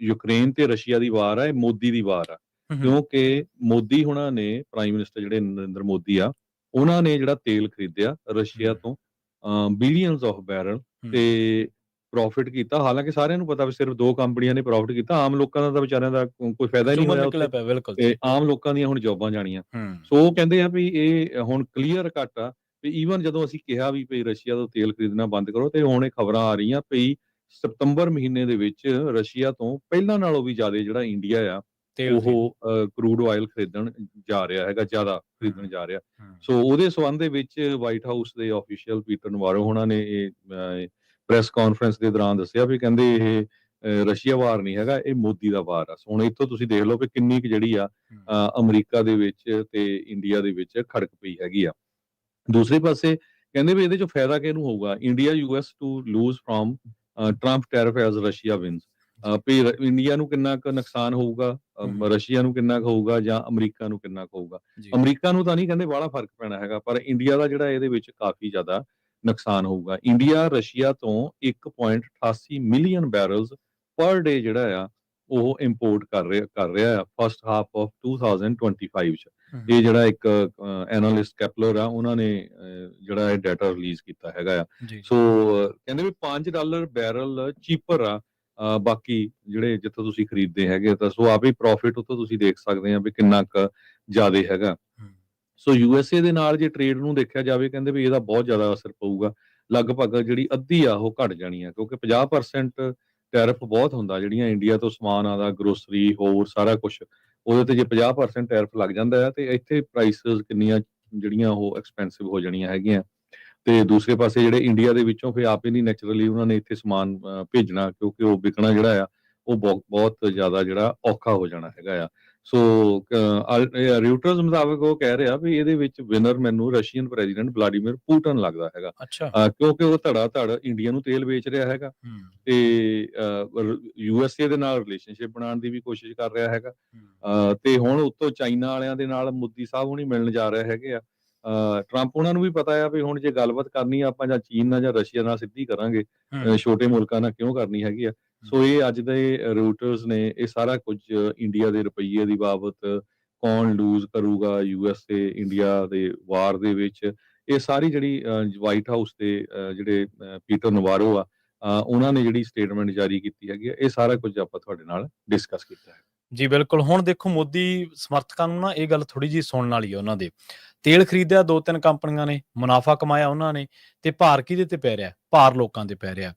ਯੂਕਰੇਨ ਤੇ ਰਸ਼ੀਆ ਦੀ ਵਾਰ ਆ, ਇਹ ਮੋਦੀ ਦੀ ਵਾਰ ਆ। ਹੂੰ, ਹੂੰ। ਕਿਉਂਕਿ ਮੋਦੀ ਹੁਣਾਂ ਨੇ, ਪ੍ਰਾਈਮ ਮਿਨਿਸਟਰ ਜਿਹੜੇ ਨਰਿੰਦਰ ਮੋਦੀ ਆ, ਉਹਨਾਂ ਨੇ ਜਿਹੜਾ ਤੇਲ ਖਰੀਦਿਆ ਰਸ਼ੀਆ ਤੋਂ ਬਿਲੀਅਨਸ ਆਫ ਬੈਰਲ ਤੇ ਪ੍ਰੋਫਿਟ ਕੀਤਾ। ਹਾਲਾਂਕਿ ਸਾਰਿਆਂ ਨੂੰ ਪਤਾ ਵੀ ਸਿਰਫ 2 ਕੰਪਨੀਆਂ ਨੇ ਪ੍ਰੋਫਿਟ ਕੀਤਾ, ਆਮ ਲੋਕਾਂ ਦਾ ਤਾਂ ਵਿਚਾਰਿਆਂ ਦਾ ਕੋਈ ਫਾਇਦਾ ਹੀ ਨਹੀਂ ਝੂਮਰ ਹੋਇਆ ਨਿਕਲਿਆ ਉੱਥੇ, ਪਿਆ, ਬਿਲਕੁਲ ਤੇ ਜੀ। ਆਮ ਲੋਕਾਂ ਦੀਆਂ ਹੁਣ ਜੌਬਾਂ ਜਾਣੀਆਂ। ਹੂੰ। ਸੋ ਉਹ ਕਹਿੰਦੇ ਆ ਵੀ ਇਹ ਹੁਣ ਕਲੀਅਰ ਕੱਟ ਆ ਵੀ ਈਵਨ ਜਦੋਂ ਅਸੀਂ ਕਿਹਾ ਵੀ ਭਈ ਰਸ਼ੀਆ ਤੋਂ ਤੇਲ ਖਰੀਦਣਾ ਬੰਦ ਕਰੋ, ਤੇ ਹੁਣ ਇਹ ਖਬਰਾਂ ਆ ਰਹੀਆਂ ਭਈ ਸਤੰਬਰ ਮਹੀਨੇ ਦੇ ਵਿੱਚ ਰਸ਼ੀਆ ਤੋਂ ਪਹਿਲਾਂ ਨਾਲੋਂ ਵੀ ਜ਼ਿਆਦਾ ਜਿਹੜਾ ਇੰਡੀਆ ਆ ਤੇਲ ਖਰੀਦ। ਉਹ ਕਰੂਡ ਆਇਲ ਖਰੀਦਣ ਜਾ ਰਿਹਾ ਹੈਗਾ, ਜ਼ਿਆਦਾ ਖਰੀਦਣ ਜਾ ਰਿਹਾ। ਹੂੰ। ਸੋ ਉਹਦੇ ਸਬੰਧ ਦੇ ਵਿੱਚ ਵਾਈਟ ਹਾਊਸ ਦੇ ਆਫੀਸ਼ੀਅਲ ਪੀਟਰ ਨਵਾਰੋ ਹੋਣਾ ਨੇ ਇਹ ਪ੍ਰੈਸ ਕਾਨਫਰੰਸ ਦੇ ਦੌਰਾਨ ਦੱਸਿਆ ਵੀ ਕਹਿੰਦੇ ਇਹ ਰਸ਼ੀਆ ਵਾਰ ਨਹੀਂ ਹੈਗਾ, ਇਹ ਮੋਦੀ ਦਾ ਵਾਰ ਆ। ਹੁਣ ਇੱਥੋਂ ਤੁਸੀਂ ਦੇਖ ਲਓ ਕਿ ਕਿੰਨੀ ਕੁ ਜਿਹੜੀ ਆ ਅਮਰੀਕਾ ਦੇ ਵਿੱਚ ਤੇ ਇੰਡੀਆ ਦੇ ਵਿੱਚ ਖੜਕ ਪਈ ਹੈਗੀ ਆ। ਦੂਸਰੇ ਪਾਸੇ ਕਹਿੰਦੇ ਵੀ ਇਹਦੇ ਚੋਂ ਫਾਇਦਾ ਕਿਹਨੂੰ ਹੋਊਗਾ? India US to lose from Trump tariff as Russia wins. ਵੀ ਇੰਡੀਆ ਨੂੰ ਕਿੰਨਾ ਕੁ ਨੁਕਸਾਨ ਹੋਊਗਾ, ਰਸ਼ੀਆ ਨੂੰ ਕਿੰਨਾ ਕੁ ਹੋਊਗਾ, ਜਾਂ ਅਮਰੀਕਾ ਨੂੰ ਕਿੰਨਾ ਕੁ ਹੋਊਗਾ? ਜੀ। ਅਮਰੀਕਾ ਨੂੰ ਤਾਂ ਨਹੀਂ ਕਹਿੰਦੇ ਬਾਹਲਾ ਫਰਕ ਪੈਣਾ ਹੈਗਾ, ਪਰ ਇੰਡੀਆ ਦਾ ਜਿਹੜਾ ਇਹਦੇ ਵਿੱਚ ਕਾਫੀ ਜ਼ਿਆਦਾ ਨੁਕਸਾਨ ਹੋਊਗਾ। ਇੰਡੀਆ ਰਸ਼ੀਆ ਤੋਂ 1.88 ਮਿਲੀਅਨ ਬੈਰਲਸ ਪਰ ਡੇ ਜਿਹੜਾ ਆ ਉਹ ਇੰਪੋਰਟ ਕਰ ਰਿਹਾ ਆ ਫਸਟ ਹਾਫ ਆਫ 2025 ਚ। ਇਹ ਜਿਹੜਾ ਇੱਕ ਐਨਾਲਿਸਟ ਕੈਪਲਰ ਆ, ਉਹਨਾਂ ਨੇ ਜਿਹੜਾ ਇਹ ਡਾਟਾ ਰਿਲੀਜ਼ ਕੀਤਾ ਹੈਗਾ ਆ। ਜੀ। ਸੋ ਕਹਿੰਦੇ ਵੀ $5 ਬੈਰਲ ਚੀਪਰ ਆ ਬਾਕੀ ਜਿਹੜੇ ਜਿੱਥੋਂ ਤੁਸੀਂ ਖਰੀਦਦੇ ਹੈਗੇ, ਤਾਂ ਸੋ ਆਪੇ ਪ੍ਰੋਫਿਟ ਉੱਥੋਂ ਤੁਸੀਂ ਦੇਖ ਸਕਦੇ ਆ ਵੀ ਕਿੰਨਾ ਕੁ ਜ਼ਿਆਦੇ ਹੈਗਾ। ਸੋ ਯੂਐਸਏ ਦੇ ਨਾਲ ਜੇ ਟ੍ਰੇਡ ਨੂੰ ਦੇਖਿਆ ਜਾਵੇ, ਕਹਿੰਦੇ ਵੀ ਇਹਦਾ ਬਹੁਤ ਜ਼ਿਆਦਾ ਅਸਰ ਪਊਗਾ। ਲਗਭਗ ਜਿਹੜੀ ਅੱਧੀ ਆ ਉਹ ਘਟ ਜਾਣੀ ਆ, ਕਿਉਂਕਿ 50% ਟੈਰਿਫ ਬਹੁਤ ਹੁੰਦਾ ਜਿਹੜੀਆਂ ਇੰਡੀਆ ਤੋਂ ਸਮਾਨ ਆਉਂਦਾ, ਗਰੋਸਰੀ ਹੋਰ ਸਾਰਾ ਕੁਝ, ਉਹਦੇ ਤੇ ਜੇ 50% ਟੈਰਿਫ ਲੱਗ ਜਾਂਦਾ ਆ ਤੇ ਇੱਥੇ ਪ੍ਰਾਈਸਿਸ ਕਿੰਨੀਆਂ ਜਿਹੜੀਆਂ ਉਹ ਐਕਸਪੈਂਸਿਵ ਹੋ ਜਾਣੀਆਂ ਹੈਗੀਆਂ। ਤੇ ਦੂਸਰੇ ਪਾਸੇ ਜਿਹੜੇ ਇੰਡੀਆ ਦੇ ਵਿੱਚੋਂ ਫਿਰ ਆਪੇ ਨਹੀਂ ਨੈਚੁਰਲੀ ਉਹਨਾਂ ਨੇ ਇੱਥੇ ਸਮਾਨ ਭੇਜਣਾ, ਕਿਉਂਕਿ ਉਹ ਵਿਕਣਾ ਜਿਹੜਾ ਆ ਉਹ ਬਹੁਤ ਜ਼ਿਆਦਾ ਜਿਹੜਾ ਔਖਾ ਹੋ ਜਾਣਾ ਹੈਗਾ ਆ। ਸੋ ਰਿਊਟਰਸ ਮੁਤਾਬਕ ਉਹ ਕਹਿ ਰਿਹਾ ਵੀ ਇਹਦੇ ਵਿੱਚ ਵਿਨਰ ਮੈਨੂੰ ਰਸ਼ੀਅਨ ਪ੍ਰੈਜ਼ੀਡੈਂਟ ਵਲਾਡੀਮੀਰ ਪੁਟਿਨ ਲੱਗਦਾ ਹੈਗਾ, ਅੱਛਾ। ਕਿਉਂਕਿ ਉਹ ਧੜਾ-ਧੜ ਇੰਡੀਆ ਨੂੰ ਤੇਲ ਵੇਚ ਰਿਹਾ ਹੈਗਾ ਤੇ ਯੂਐਸਏ ਦੇ ਨਾਲ ਰਿਲੇਸ਼ਨਸ਼ਿਪ ਬਣਾਉਣ ਦੀ ਵੀ ਕੋਸ਼ਿਸ਼ ਕਰ ਰਿਹਾ ਹੈਗਾ। ਤੇ ਹੁਣ ਉੱਤੋਂ ਚਾਈਨਾ ਵਾਲਿਆਂ ਦੇ ਨਾਲ ਮੋਦੀ ਸਾਹਿਬ ਹੁਣੀ ਮਿਲਣ ਜਾ ਰਹੇ ਹੈਗੇ ਆ। ਟਰੰਪ ਉਹਨਾਂ ਨੂੰ ਵੀ ਪਤਾ ਆ ਵੀ ਹੁਣ ਜੇ ਗੱਲਬਾਤ ਕਰਨੀ ਆ ਆਪਾਂ ਜਾਂ ਚੀਨ ਨਾਲ ਜਾਂ ਰਸ਼ੀਆ ਨਾਲ ਸਿੱਧੀ ਕਰਾਂਗੇ, ਹੂੰ, ਛੋਟੇ ਮੁਲਕਾਂ ਨਾਲ ਕਿਉਂ ਕਰਨੀ ਹੈਗੀ ਆ। ਸੋ ਇਹ ਅੱਜ ਦੇ ਰੂਟਰਸ ਨੇ ਇਹ ਸਾਰਾ ਕੁਝ ਇੰਡੀਆ ਦੇ ਰੁਪਈਏ ਦੀ ਬਾਬਤ, ਕੌਣ ਲੂਜ਼ ਕਰੂਗਾ ਯੂਐਸ ਤੇ ਇੰਡੀਆ ਦੇ ਵਾਰ ਦੇ ਵਿੱਚ, ਇਹ ਸਾਰੀ ਜਿਹੜੀ ਵਾਈਟ ਹਾਊਸ ਦੇ ਜਿਹੜੇ ਪੀਟਰ ਨਵਾਰੋ ਆ, ਉਹਨਾਂ ਨੇ ਜਿਹੜੀ ਸਟੇਟਮੈਂਟ ਜਾਰੀ ਕੀਤੀ ਹੈਗੀ ਆ, ਇਹ ਸਾਰਾ ਕੁਝ ਆਪਾਂ ਤੁਹਾਡੇ ਨਾਲ ਡਿਸਕਸ ਕੀਤਾ ਹੈ। ਜੀ ਬਿਲਕੁਲ। ਹੁਣ ਦੇਖੋ ਮੋਦੀ ਸਮਰਥਕਾਂ ਨੂੰ ਨਾ ਇਹ ਗੱਲ ਥੋੜ੍ਹੀ ਜਿਹੀ ਸੁਣਨ ਵਾਲੀ ਆ ਉਹਨਾਂ ਦੇ। ਤੇਲ ਖਰੀਦਿਆ 2-3 ਕੰਪਨੀਆਂ ਨੇ, ਮੁਨਾਫ਼ਾ ਕਮਾਇਆ ਉਹਨਾਂ ਨੇ, ਤੇ ਭਾਰ ਕਿਹਦੇ ਤੇ ਪੈ ਰਿਹਾ? ਭਾਰ ਲੋਕਾਂ ਤੇ ਪੈ ਰਿਹਾ।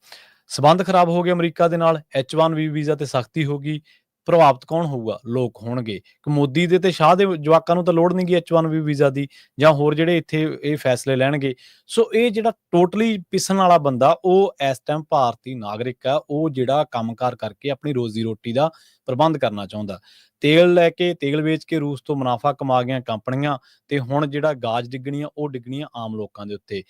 ਸੰਬੰਧ ਖਰਾਬ ਹੋ ਗਏ ਅਮਰੀਕਾ ਦੇ ਨਾਲ, H1B ਵੀਜ਼ਾ ਤੇ ਸਖਤੀ ਹੋ ਗਈ। ਪ੍ਰਭਾਵਿਤ ਕੌਣ ਹੋਊਗਾ? ਲੋਕ ਹੋਣਗੇ। ਕਿ ਮੋਦੀ ਦੇ ਤੇ ਸ਼ਾਹ ਦੇ ਜਵਾਕਾਂ ਨੂੰ ਤਾਂ ਲੋੜ ਨਹੀਂ ਗੀ H1B ਵੀਜ਼ਾ ਦੀ, ਜਾਂ ਹੋਰ ਜਿਹੜੇ ਇੱਥੇ ਇਹ ਫੈਸਲੇ ਲੈਣਗੇ। ਸੋ ਇਹ ਜਿਹੜਾ ਟੋਟਲੀ ਪਿਸਣ ਵਾਲਾ ਬੰਦਾ, ਉਹ ਇਸ ਟਾਈਮ ਭਾਰਤੀ ਨਾਗਰਿਕ ਆ, ਉਹ ਜਿਹੜਾ ਕੰਮਕਾਰ ਕਰਕੇ ਆਪਣੀ ਰੋਜ਼ੀ ਰੋਟੀ ਦਾ ਪ੍ਰਬੰਧ ਕਰਨਾ ਚਾਹੁੰਦਾ। ਤੇਲ ਲੈ ਕੇ, ਤੇਲ ਵੇਚ ਕੇ ਰੂਸ ਤੋਂ ਮੁਨਾਫ਼ਾ ਕਮਾ ਗਈਆਂ ਕੰਪਨੀਆਂ, ਤੇ ਹੁਣ ਜਿਹੜਾ ਗਾਜ ਡਿੱਗਣੀ ਆ, ਉਹ ਡਿੱਗਣੀ ਆ ਆਮ ਲੋਕਾਂ ਦੇ ਉੱਤੇ।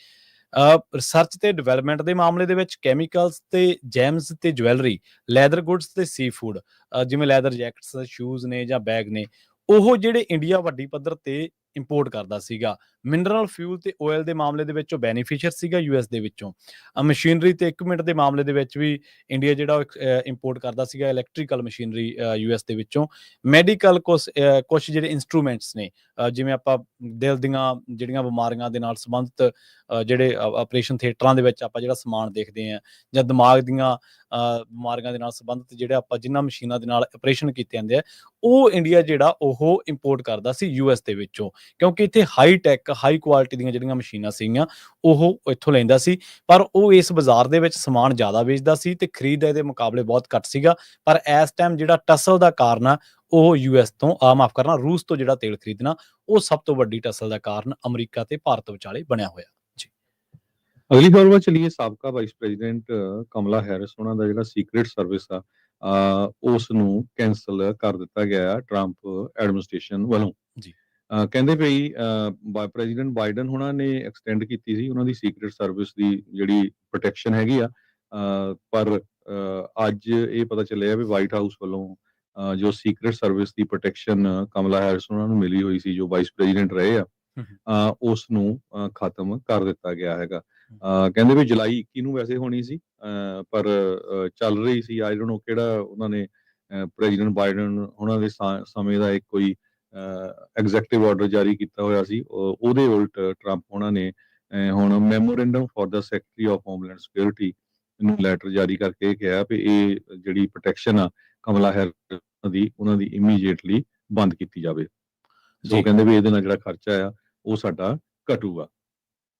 ਰਿਸਰਚ ਤੇ ਡਿਵੈਲਪਮੈਂਟ ਦੇ ਮਾਮਲੇ ਦੇ ਵਿੱਚ ਕੈਮੀਕਲਸ ਤੇ ਜੈਮਸ ਤੇ ਜਵੈਲਰੀ, ਲੈਦਰ ਗੁੱਡਸ ਤੇ ਸੀ ਫੂਡ, ਜਿਵੇਂ ਲੈਦਰ ਜੈਕਟਸ, ਸ਼ੂਜ਼ ਨੇ ਜਾਂ ਬੈਗ ਨੇ, ਉਹ ਜਿਹੜੇ ਇੰਡੀਆ ਵੱਡੀ ਪੱਧਰ ਤੇ ਇੰਪੋਰਟ ਕਰਦਾ ਸੀਗਾ। ਮਿਨਰਲ ਫਿਊਲ ਤੇ ਆਇਲ ਦੇ ਮਾਮਲੇ ਦੇ ਵਿੱਚ ਉਹ ਬੈਨੀਫੀਸ਼ੀਅਰ ਸੀਗਾ ਯੂਐਸ ਦੇ ਵਿੱਚੋਂ। ਮਸ਼ੀਨਰੀ ਤੇ ਇਕਵਿਪਮੈਂਟ ਦੇ ਮਾਮਲੇ ਦੇ ਵਿੱਚ ਵੀ ਇੰਡੀਆ ਜਿਹੜਾ ਇੰਪੋਰਟ ਕਰਦਾ ਸੀਗਾ ਇਲੈਕਟ੍ਰੀਕਲ ਮਸ਼ੀਨਰੀ ਯੂਐਸ ਦੇ ਵਿੱਚੋਂ। ਮੈਡੀਕਲ ਕੁਛ ਜਿਹੜੇ ਇੰਸਟਰੂਮੈਂਟਸ ਨੇ, ਜਿਵੇਂ ਆਪਾਂ ਦਿਲ ਦੀਆਂ ਜਿਹੜੀਆਂ ਬਿਮਾਰੀਆਂ ਦੇ ਨਾਲ ਸੰਬੰਧਿਤ ਜਿਹੜੇ ਆਪਰੇਸ਼ਨ ਥੀਏਟਰਾਂ ਦੇ ਵਿੱਚ ਆਪਾਂ ਜਿਹੜਾ ਸਮਾਨ ਦੇਖਦੇ ਹਾਂ, ਜਾਂ ਦਿਮਾਗ ਦੀਆਂ ਬਿਮਾਰੀਆਂ ਦੇ ਨਾਲ ਸੰਬੰਧਿਤ ਜਿਹੜੇ ਆਪਾਂ ਜਿਨ੍ਹਾਂ ਮਸ਼ੀਨਾਂ ਦੇ ਨਾਲ ਆਪਰੇਸ਼ਨ ਕੀਤੇ ਜਾਂਦੇ ਆ, ਉਹ ਇੰਡੀਆ ਜਿਹੜਾ ਉਹ ਇੰਪੋਰਟ ਕਰਦਾ ਸੀ ਯੂਐਸ ਦੇ ਵਿੱਚੋਂ, ਕਿਉਂਕਿ ਇੱਥੇ ਹਾਈ ਟੈਕ, ਹਾਈ ਕੁਆਲਿਟੀ ਦੀਆਂ ਜਿਹੜੀਆਂ ਮਸ਼ੀਨਾਂ ਸੀਗੀਆਂ ਉਹ ਇੱਥੋਂ ਲੈਂਦਾ ਸੀ। ਪਰ ਉਹ ਇਸ ਬਾਜ਼ਾਰ ਦੇ ਵਿੱਚ ਸਮਾਨ ਜ਼ਿਆਦਾ ਵੇਚਦਾ ਸੀ ਤੇ ਖਰੀਦ ਇਹਦੇ ਮੁਕਾਬਲੇ ਬਹੁਤ ਘੱਟ ਸੀਗਾ। ਪਰ ਇਸ ਟਾਈਮ ਜਿਹੜਾ ਟਸਲ ਦਾ ਕਾਰਨ ਆ, ਉਹ ਯੂਐਸ ਤੋਂ ਮਾਫ ਕਰਨਾ, ਰੂਸ ਤੋਂ ਜਿਹੜਾ ਤੇਲ ਖਰੀਦਣਾ, ਉਹ ਸਭ ਤੋਂ ਵੱਡੀ ਟਸਲ ਦਾ ਕਾਰਨ ਅਮਰੀਕਾ ਤੇ ਭਾਰਤ ਵਿਚਾਲੇ ਬਣਿਆ ਹੋਇਆ। ਜੀ ਅਗਲੀ ਖਬਰ ਵੱਲ ਚਲੀਏ। ਸਾਬਕਾ ਵਾਈਸ ਪ੍ਰੈਜ਼ੀਡੈਂਟ ਕਮਲਾ ਹੈਰਿਸ ਉਹਨਾਂ ਦਾ ਜਿਹੜਾ ਸੀਕ੍ਰੇਟ ਸਰਵਿਸ ਆ, ਉਸ ਨੂੰ ਕੈਂਸਲ ਕਰ ਦਿੱਤਾ ਗਿਆ ਆ ਟਰੰਪ ਐਡਮਿਨਿਸਟ੍ਰੇਸ਼ਨ ਵੱਲੋਂ। ਜੀ ਕਹਿੰਦੇ ਭਈ ਪ੍ਰੈਜ਼ੀਡੈਂਟ ਬਾਈਡਨ ਉਹਨਾਂ ਨੇ ਐਕਸਟੈਂਡ ਕੀਤੀ ਸੀ ਉਹਨਾਂ ਦੀ ਸੀਕ੍ਰੇਟ ਸਰਵਿਸ ਦੀ ਜਿਹੜੀ ਪ੍ਰੋਟੈਕਸ਼ਨ ਹੈਗੀ ਆ, ਪਰ ਅੱਜ ਇਹ ਪਤਾ ਚੱਲਿਆ ਵੀ ਵਾਈਟ ਹਾਊਸ ਵੱਲੋਂ ਜੋ ਸੀਕ੍ਰੇਟ ਸਰਵਿਸ ਦੀ ਪ੍ਰੋਟੈਕਸ਼ਨ ਕਮਲਾ ਹੈਰਿਸ ਉਹਨਾਂ ਨੂੰ ਮਿਲੀ ਹੋਈ ਸੀ ਜੋ ਵਾਈਸ ਪ੍ਰੈਜ਼ੀਡੈਂਟ ਰਹੇ ਆ, ਉਸ ਨੂੰ ਖਤਮ ਕਰ ਦਿੱਤਾ ਗਿਆ ਹੈਗਾ। ਕਹਿੰਦੇ ਵੀ ਜੁਲਾਈ 21 ਨੂੰ ਵੈਸੇ ਹੋਣੀ ਸੀ, ਪਰ ਚੱਲ ਰਹੀ ਸੀ, ਆਈ ਡੋਨਟ ਨੋ ਕਿਹੜਾ ਉਹਨਾਂ ਨੇ ਪ੍ਰੈਜ਼ੀਡੈਂਟ ਬਾਈਡਨ ਉਹਨਾਂ ਦੇ ਸਮੇਂ ਦਾ ਇੱਕ ਕੋਈ ਐਗਜ਼ੈਕਟਿਵ ਆਰਡਰ ਜਾਰੀ ਕੀਤਾ ਹੋਇਆ ਸੀ। ਉਹਦੇ ਉਲਟ ਟਰੰਪ ਉਹਨਾਂ ਨੇ ਹੁਣ memorandum for the secretary of homeland security ਨੂੰ ਲੈਟਰ ਜਾਰੀ ਕਰਕੇ ਕਿਹਾ ਵੀ ਇਹ ਜਿਹੜੀ ਪ੍ਰੋਟੈਕਸ਼ਨ ਆ ਕਮਲਾ ਹੈਰਿਸ ਦੀ, ਉਹਨਾਂ ਦੀ ਇਮੀਡੀਏਟਲੀ ਬੰਦ ਕੀਤੀ ਜਾਵੇ। ਸੋ ਕਹਿੰਦੇ ਵੀ ਇਹਦੇ ਨਾਲ ਜਿਹੜਾ ਖਰਚਾ ਆ ਉਹ ਸਾਡਾ ਘਟੂਗਾ।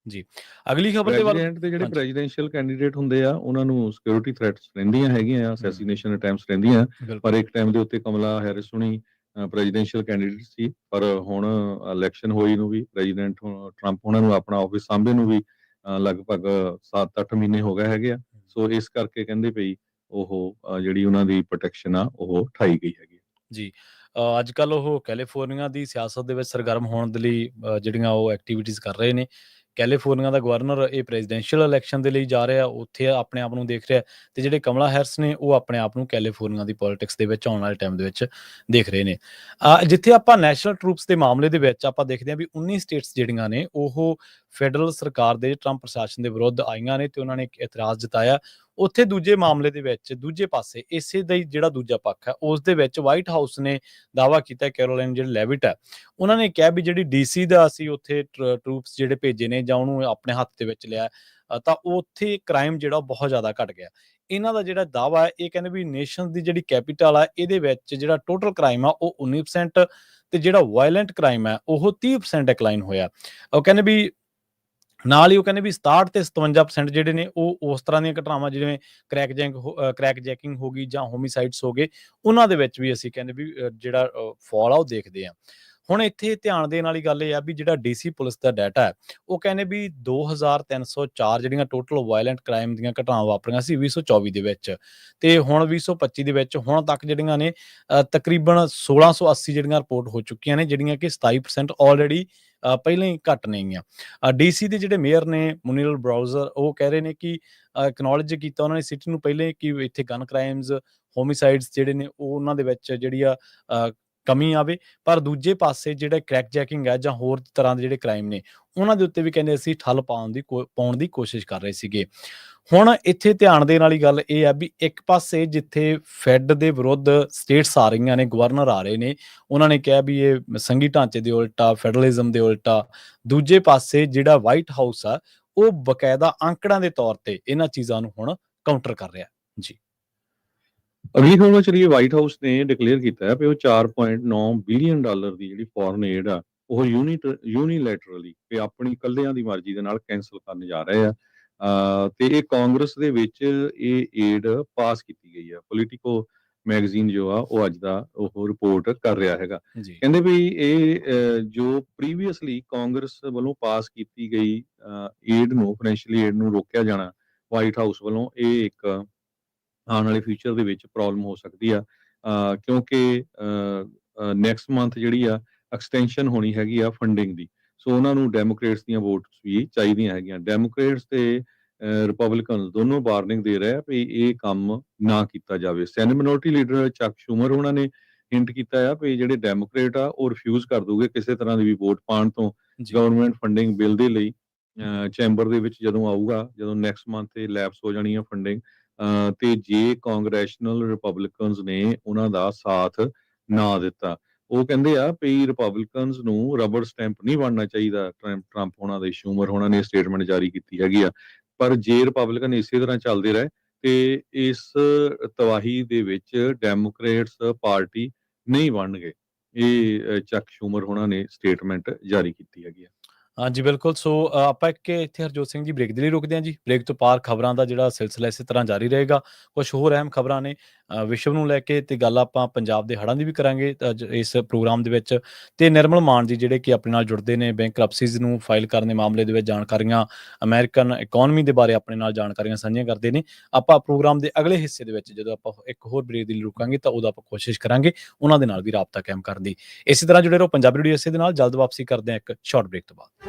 ਜੀ ਅਗਲੀ ਖਬਰ ਦੇ ਵੱਲ। ਪ੍ਰੈਜ਼ੀਡੈਂਟ ਦੇ ਜਿਹੜੇ ਪ੍ਰੈਜ਼ੀਡੈਂਸ਼ੀਅਲ ਕੈਂਡੀਡੇਟ ਹੁੰਦੇ ਆ ਉਹਨਾਂ ਨੂੰ ਸਿਕਿਉਰਿਟੀ ਥ੍ਰੈਟਸ ਰਹਿੰਦੀਆਂ ਹੈਗੀਆਂ, ਅਸੈਸੀਨੇਸ਼ਨ ਅਟੈਂਪਟਸ ਰਹਿੰਦੀਆਂ, ਪਰ ਇੱਕ ਟਾਈਮ ਦੇ ਉੱਤੇ ਕਮਲਾ ਹੈਰਿਸ ਹੁਣੀ ਪ੍ਰੈਜ਼ੀਡੈਂਸ਼ੀਅਲ ਕੈਂਡੀਡੇਟ ਸੀ, ਪਰ ਹੁਣ ਇਲੈਕਸ਼ਨ ਹੋਈ ਨੂੰ ਵੀ ਪ੍ਰੈਜ਼ੀਡੈਂਟ ਟਰੰਪ ਉਹਨਾਂ ਨੂੰ ਆਪਣਾ ਆਫਿਸ ਸਾਂਭੇ ਨੂੰ ਵੀ ਲਗਭਗ 7-8 ਮਹੀਨੇ ਹੋ ਗਏ ਹੈਗੇ ਆ। ਸੋ ਇਸ ਕਰਕੇ ਕਹਿੰਦੇ ਪਈ ਉਹ ਜਿਹੜੀ ਉਹਨਾਂ ਦੀ ਪ੍ਰੋਟੈਕਸ਼ਨ ਆ ਉਹ ਠਾਈ ਗਈ ਹੈਗੀ। ਜੀ ਅੱਜ ਕੱਲ੍ਹ ਉਹ ਕੈਲੀਫੋਰਨੀਆ ਦੀ ਸਿਆਸਤ ਦੇ ਵਿੱਚ ਸਰਗਰਮ ਹੋਣ ਦੇ ਲਈ ਜਿਹੜੀਆਂ ਉਹ ਐਕਟੀਵਿਟੀਜ਼ ਕਰ ਰਹੇ ਨੇ। ਕੈਲੀਫੋਰਨੀਆ ਦਾ ਗਵਰਨਰ ਇਹ ਪ੍ਰੈਜ਼ੀਡੈਂਸ਼ੀਅਲ ਇਲੈਕਸ਼ਨ ਦੇ ਲਈ ਜਾ ਰਿਹਾ, ਉੱਥੇ ਆਪਣੇ ਆਪ ਨੂੰ ਦੇਖ ਰਿਹਾ, ਤੇ ਜਿਹੜੇ ਕਮਲਾ ਹੈਰਿਸ ਨੇ ਉਹ ਆਪਣੇ ਆਪ ਨੂੰ ਕੈਲੀਫੋਰਨੀਆ ਦੀ ਪੋਲਿਟਿਕਸ ਦੇ ਵਿੱਚ ਆਉਣ ਵਾਲੇ ਟਾਈਮ ਦੇ ਵਿੱਚ ਦੇਖ ਰਹੇ ਨੇ। ਜਿੱਥੇ ਆਪਾਂ ਨੈਸ਼ਨਲ ਟਰੂਪਸ ਦੇ ਮਾਮਲੇ ਦੇ ਵਿੱਚ ਆਪਾਂ ਦੇਖਦੇ ਹਾਂ ਵੀ 19 ਸਟੇਟਸ ਜਿਹੜੀਆਂ ਨੇ ਉਹ ਫੈਡਰਲ ਸਰਕਾਰ ਦੇ ਟਰੰਪ ਪ੍ਰਸ਼ਾਸਨ ਦੇ ਵਿਰੁੱਧ ਆਈਆਂ ਨੇ ਤੇ ਉਹਨਾਂ ਨੇ ਇੱਕ ਇਤਰਾਜ਼ ਜਤਾਇਆ। ਉੱਥੇ ਦੂਜੇ ਮਾਮਲੇ ਦੇ ਵਿੱਚ ਦੂਜੇ ਪਾਸੇ ਇਸੇ ਦਾ ਹੀ ਜਿਹੜਾ ਦੂਜਾ ਪੱਖ ਹੈ ਉਸ ਦੇ ਵਿੱਚ ਵਾਈਟ ਹਾਊਸ ਨੇ ਦਾਅਵਾ ਕੀਤਾ, ਕੈਰੋਲਾਈਨ ਜਿਹੜੇ ਲੈਵਿਟ ਹੈ ਉਹਨਾਂ ਨੇ ਕਿਹਾ ਵੀ ਜਿਹੜੀ ਡੀਸੀ ਦਾ ਅਸੀਂ ਉੱਥੇ ਟਰੂਪਸ ਜਿਹੜੇ ਭੇਜੇ ਨੇ ਜਾਂ ਉਹਨੂੰ ਆਪਣੇ ਹੱਥ ਦੇ ਵਿੱਚ ਲਿਆ, ਤਾਂ ਉੱਥੇ ਕ੍ਰਾਈਮ ਜਿਹੜਾ ਬਹੁਤ ਜ਼ਿਆਦਾ ਘਟ ਗਿਆ। ਇਹਨਾਂ ਦਾ ਜਿਹੜਾ ਦਾਅਵਾ ਹੈ ਇਹ ਕਹਿੰਦੇ ਵੀ ਨੇਸ਼ਨ ਦੀ ਜਿਹੜੀ ਕੈਪੀਟਲ ਆ ਇਹਦੇ ਵਿੱਚ ਜਿਹੜਾ ਟੋਟਲ ਕ੍ਰਾਈਮ ਆ ਉਹ 19% ਤੇ ਜਿਹੜਾ ਵਾਇਲੈਂਟ ਕ੍ਰਾਈਮ ਹੈ ਉਹ 30% ਡਿਕਲਾਈਨ ਹੋਇਆ। ਉਹ ਕਹਿੰਦੇ ਵੀ ਨਾਲ ਹੀ ਉਹ ਕਹਿੰਦੇ ਵੀ 67 ਤੇ 57% ਜਿਹੜੇ ਨੇ ਉਹ ਉਸ ਤਰ੍ਹਾਂ ਦੀਆਂ ਘਟਨਾਵਾਂ ਜਿਵੇਂ ਕ੍ਰੈਕ ਜੈਕਿੰਗ ਹੋ ਗਈ ਜਾਂ ਹੋਮਿਸਾਈਡਸ ਹੋ ਗਏ, ਉਹਨਾਂ ਦੇ ਵਿੱਚ ਵੀ ਅਸੀਂ ਕਹਿੰਦੇ ਵੀ ਜਿਹੜਾ ਫਾਲ ਆ ਉਹ ਦੇਖਦੇ ਹਾਂ। ਹੁਣ ਇੱਥੇ ਧਿਆਨ ਦੇਣ ਵਾਲੀ ਗੱਲ ਇਹ ਆ ਵੀ ਜਿਹੜਾ ਡੀਸੀ ਪੁਲਿਸ ਦਾ ਡਾਟਾ ਹੈ ਉਹ ਕਹਿੰਦੇ ਵੀ 2304 ਜਿਹੜੀਆਂ ਟੋਟਲ ਵਾਇਲੈਂਟ ਕ੍ਰਾਈਮ ਦੀਆਂ ਘਟਨਾਵਾਂ ਵਾਪਰੀਆਂ ਸੀ 2024 ਦੇ ਵਿੱਚ, ਤੇ ਹੁਣ 2025 ਦੇ ਵਿੱਚ ਹੁਣ ਤੱਕ ਜਿਹੜੀਆਂ ਨੇ ਤਕਰੀਬਨ 1680 ਜਿਹੜੀਆਂ ਰਿਪੋਰਟ ਹੋ ਚੁੱਕੀਆਂ ਨੇ, ਜਿਹੜੀਆਂ ਕਿ 27% ਆਲਰੇਡੀ ਪਹਿਲਾਂ ਹੀ ਘੱਟ ਨੇਗੀਆਂ। ਡੀਸੀ ਦੇ ਜਿਹੜੇ ਮੇਅਰ ਨੇ ਮੁਨੀਲ ਬਰਾਊਜ਼ਰ ਉਹ ਕਹਿ ਰਹੇ ਨੇ ਕਿ ਐਕਨੋਲਜ ਕੀਤਾ ਉਹਨਾਂ ਨੇ ਸਿਟੀ ਨੂੰ ਪਹਿਲਾਂ ਕਿ ਇੱਥੇ ਗਨ ਕ੍ਰਾਈਮਸ, ਹੋਮਿਸਾਈਡਸ ਜਿਹੜੇ ਨੇ ਉਹ ਉਹਨਾਂ ਦੇ ਵਿੱਚ ਜਿਹੜੀ ਆ ਕਮੀ ਆਵੇ, ਪਰ ਦੂਜੇ ਪਾਸੇ ਜਿਹੜਾ ਕ੍ਰੈਕ ਜੈਕਿੰਗ ਹੈ ਜਾਂ ਹੋਰ ਤਰ੍ਹਾਂ ਦੇ ਜਿਹੜੇ ਕ੍ਰਾਈਮ ਨੇ, ਉਹਨਾਂ ਦੇ ਉੱਤੇ ਵੀ ਕਹਿੰਦੇ ਅਸੀਂ ਠੱਲ ਪਾਉਣ ਦੀ ਕੋਸ਼ਿਸ਼ ਕਰ ਰਹੇ ਸੀਗੇ। ਹੁਣ ਇੱਥੇ ਧਿਆਨ ਦੇਣ ਵਾਲੀ ਗੱਲ ਇਹ ਆ ਵੀ ਇੱਕ ਪਾਸੇ ਜਿੱਥੇ ਫੈਡ ਦੇ ਵਿਰੁੱਧ ਸਟੇਟਸ ਆ ਰਹੀਆਂ ਨੇ, ਗਵਰਨਰ ਆ ਰਹੇ ਨੇ, ਉਹਨਾਂ ਨੇ ਕਿਹਾ ਵੀ ਇਹ ਸੰਘੀ ਢਾਂਚੇ ਦੇ ਉਲਟਾ, ਫੈਡਰਲਿਜ਼ਮ ਦੇ ਉਲਟਾ। ਦੂਜੇ ਪਾਸੇ ਜਿਹੜਾ ਵਾਈਟ ਹਾਊਸ ਆ, ਉਹ ਬਕਾਇਦਾ ਅੰਕੜਾਂ ਦੇ ਤੌਰ ਤੇ ਇਹਨਾਂ ਚੀਜ਼ਾਂ ਨੂੰ ਹੁਣ ਕਾਊਂਟਰ ਕਰ ਰਿਹਾ। ਜੀ। ਅਗਲੀ ਖਬਰ ਚਲੀਏ, ਵਾਈਟ ਹਾਊਸ ਨੇ ਡਿਕਲੇਅਰ ਕੀਤਾ ਹੈ ਕਿ ਉਹ $4.9 ਬਿਲੀਅਨ ਦੀ ਜਿਹੜੀ ਫੋਰਨ ਏਡ ਆ, ਉਹ ਯੂਨੀਲੈਟਰਲੀ ਤੇ ਆਪਣੀ ਇਕੱਲਿਆਂ ਦੀ ਮਰਜ਼ੀ ਦੇ ਨਾਲ ਕੈਂਸਲ ਕਰਨ ਜਾ ਰਹੇ ਆ। ਤੇ ਇਹ ਕਾਂਗਰਸ ਦੇ ਵਿੱਚ ਇਹ ਏਡ ਪਾਸ ਕੀਤੀ ਗਈ ਆ। ਪੋਲੀਟੀਕੋ ਮੈਗਜ਼ੀਨ ਜੋ ਆ ਉਹ ਅੱਜ ਦਾ ਉਹ ਰਿਪੋਰਟ ਕਰ ਰਿਹਾ ਹੈਗਾ। ਜੀ। ਕਹਿੰਦੇ ਵੀ ਇਹ ਜੋ ਪ੍ਰੀਵੀਅਸਲੀ ਕਾਂਗਰਸ ਵੱਲੋਂ ਪਾਸ ਕੀਤੀ ਗਈ ਏਡ ਨੂੰ, ਫਾਈਨੈਂਸ਼ੀਅਲੀ ਏਡ ਨੂੰ ਰੋਕਿਆ ਜਾਣਾ ਵਾਈਟ ਹਾਊਸ ਵੱਲੋਂ, ਇਹ ਇੱਕ ਆਉਣ ਵਾਲੇ ਫਿਊਚਰ ਦੇ ਵਿੱਚ ਪ੍ਰੋਬਲਮ ਹੋ ਸਕਦੀ ਆ, ਕਿਉਂਕਿ ਨੈਕਸਟ ਮੰਥ ਜਿਹੜੀ ਆ ਐਕਸਟੈਂਸ਼ਨ ਹੋਣੀ ਹੈਗੀ ਆ ਫੰਡਿੰਗ ਦੀ। ਸੋ ਉਹਨਾਂ ਨੂੰ ਡੈਮੋਕ੍ਰੇਟਸ ਦੀਆਂ ਵੋਟਸ ਵੀ ਚਾਹੀਦੀਆਂ ਹੈਗੀਆਂ। ਡੈਮੋਕ੍ਰੇਟਸ ਤੇ ਰਿਪਬਲਿਕਨ ਦੋਨੋਂ ਵਾਰਨਿੰਗ ਦੇ ਰਹੇ ਆ ਵੀ ਇਹ ਕੰਮ ਨਾ ਕੀਤਾ ਜਾਵੇ। ਸੈਨੇਟ ਮਿਨੋਰਟੀ ਲੀਡਰ ਚੱਕ ਸ਼ੂਮਰ ਉਹਨਾਂ ਨੇ ਹਿੰਟ ਕੀਤਾ ਆ ਵੀ ਜਿਹੜੇ ਡੈਮੋਕ੍ਰੇਟ ਆ ਉਹ ਰਿਫਿਊਜ਼ ਕਰ ਦੋਗੇ ਕਿਸੇ ਤਰ੍ਹਾਂ ਦੀ ਵੀ ਵੋਟ ਪਾਉਣ ਤੋਂ ਜੀ। ਗਵਰਨਮੈਂਟ ਫੰਡਿੰਗ ਬਿੱਲ ਦੇ ਲਈ। ਚੈਂਬਰ ਦੇ ਵਿੱਚ ਜਦੋਂ ਆਊਗਾ, ਜਦੋਂ ਨੈਕਸਟ ਮੰਥ ਤੇ ਲੈਪਸ ਹੋ ਜਾਣੀ ਆ ਫੰਡਿੰਗ, ਤੇ ਜੇ ਕਾਂਗਰੈਸ਼ਨਲ ਰਿਪਬਲਿਕਨਸ ਨੇ ਉਹਨਾਂ ਦਾ ਸਾਥ ਨਾ ਦਿੱਤਾ, ਉਹ ਕਹਿੰਦੇ ਆ ਵੀ ਰਿਪਬਲਿਕਨਸ ਨੂੰ ਰਬੜ ਸਟੈਂਪ ਨਹੀਂ ਬਣਨਾ ਚਾਹੀਦਾ। ਟਰੰਪ ਹੋਣਾ ਦੇ, ਸ਼ੂਮਰ ਹੋਣਾ ਨੇ ਸਟੇਟਮੈਂਟ ਜਾਰੀ ਕੀਤੀ ਹੈਗੀ ਆ। ਪਰ ਜੇ ਰਿਪਬਲਿਕਨ ਇਸੇ ਤਰ੍ਹਾਂ ਚੱਲਦੇ ਰਹੇ ਤੇ ਇਸ ਤਬਾਹੀ ਦੇ ਵਿੱਚ ਡੈਮੋਕ੍ਰੇਟਸ ਪਾਰਟੀ ਨਹੀਂ ਬਣਨਗੇ। ਇਹ ਚੱਕ ਸ਼ੂਮਰ ਹੋਣਾ ਨੇ ਸਟੇਟਮੈਂਟ ਜਾਰੀ ਕੀਤੀ ਹੈਗੀ ਆ। ਹਾਂਜੀ, ਬਿਲਕੁਲ। ਸੋ ਆਪਾਂ ਇੱਕ ਇੱਥੇ ਹਰਜੋਤ ਸਿੰਘ ਜੀ ਬ੍ਰੇਕ ਦੇ ਲਈ ਰੁਕਦੇ ਹਾਂ ਜੀ। ਬ੍ਰੇਕ ਤੋਂ ਪਾਰ ਖਬਰਾਂ ਦਾ ਜਿਹੜਾ ਸਿਲਸਿਲਾ ਇਸੇ ਤਰ੍ਹਾਂ ਜਾਰੀ ਰਹੇਗਾ। ਕੁਛ ਹੋਰ ਅਹਿਮ ਖਬਰਾਂ ਨੇ ਵਿਸ਼ਵ ਨੂੰ ਲੈ ਕੇ, ਤੇ ਗੱਲ ਆਪਾਂ ਪੰਜਾਬ ਦੇ ਹੜ੍ਹਾਂ ਦੀ ਵੀ ਕਰਾਂਗੇ ਇਸ ਪ੍ਰੋਗਰਾਮ ਦੇ ਵਿੱਚ। ਤੇ ਨਿਰਮਲ ਮਾਨ ਜੀ ਜਿਹੜੇ ਕਿ ਆਪਣੇ ਨਾਲ ਜੁੜਦੇ ਨੇ, ਬੈਂਕਰਪਸੀਜ਼ ਨੂੰ ਫਾਈਲ ਕਰਨ ਦੇ ਮਾਮਲੇ ਦੇ ਵਿੱਚ ਜਾਣਕਾਰੀਆਂ, ਅਮਰੀਕਨ ਇਕੋਨਮੀ ਦੇ ਬਾਰੇ ਆਪਣੇ ਨਾਲ ਜਾਣਕਾਰੀਆਂ ਸਾਂਝੀਆਂ ਕਰਦੇ ਨੇ। ਆਪਾਂ ਪ੍ਰੋਗਰਾਮ ਦੇ ਅਗਲੇ ਹਿੱਸੇ ਦੇ ਵਿੱਚ ਜਦੋਂ ਆਪਾਂ ਇੱਕ ਹੋਰ ਬ੍ਰੇਕ ਦੇ ਲਈ ਰੁਕਾਂਗੇ ਤਾਂ ਉਦੋਂ ਆਪਾਂ ਕੋਸ਼ਿਸ਼ ਕਰਾਂਗੇ ਉਹਨਾਂ ਦੇ ਨਾਲ ਵੀ ਰਾਬਤਾ ਕਾਇਮ ਕਰਨ ਦੀ। ਇਸੇ ਤਰ੍ਹਾਂ ਜੁੜੇ ਰਹੋ ਪੰਜਾਬੀ ਰੇਡੀਓ ਇਸੇ ਦੇ ਨਾਲ। ਜਲਦ ਵਾਪਸੀ ਕਰਦੇ ਹਾਂ ਇੱਕ ਸ਼ਾਰਟ ਬ੍ਰੇਕ ਤੋਂ ਬਾਅਦ।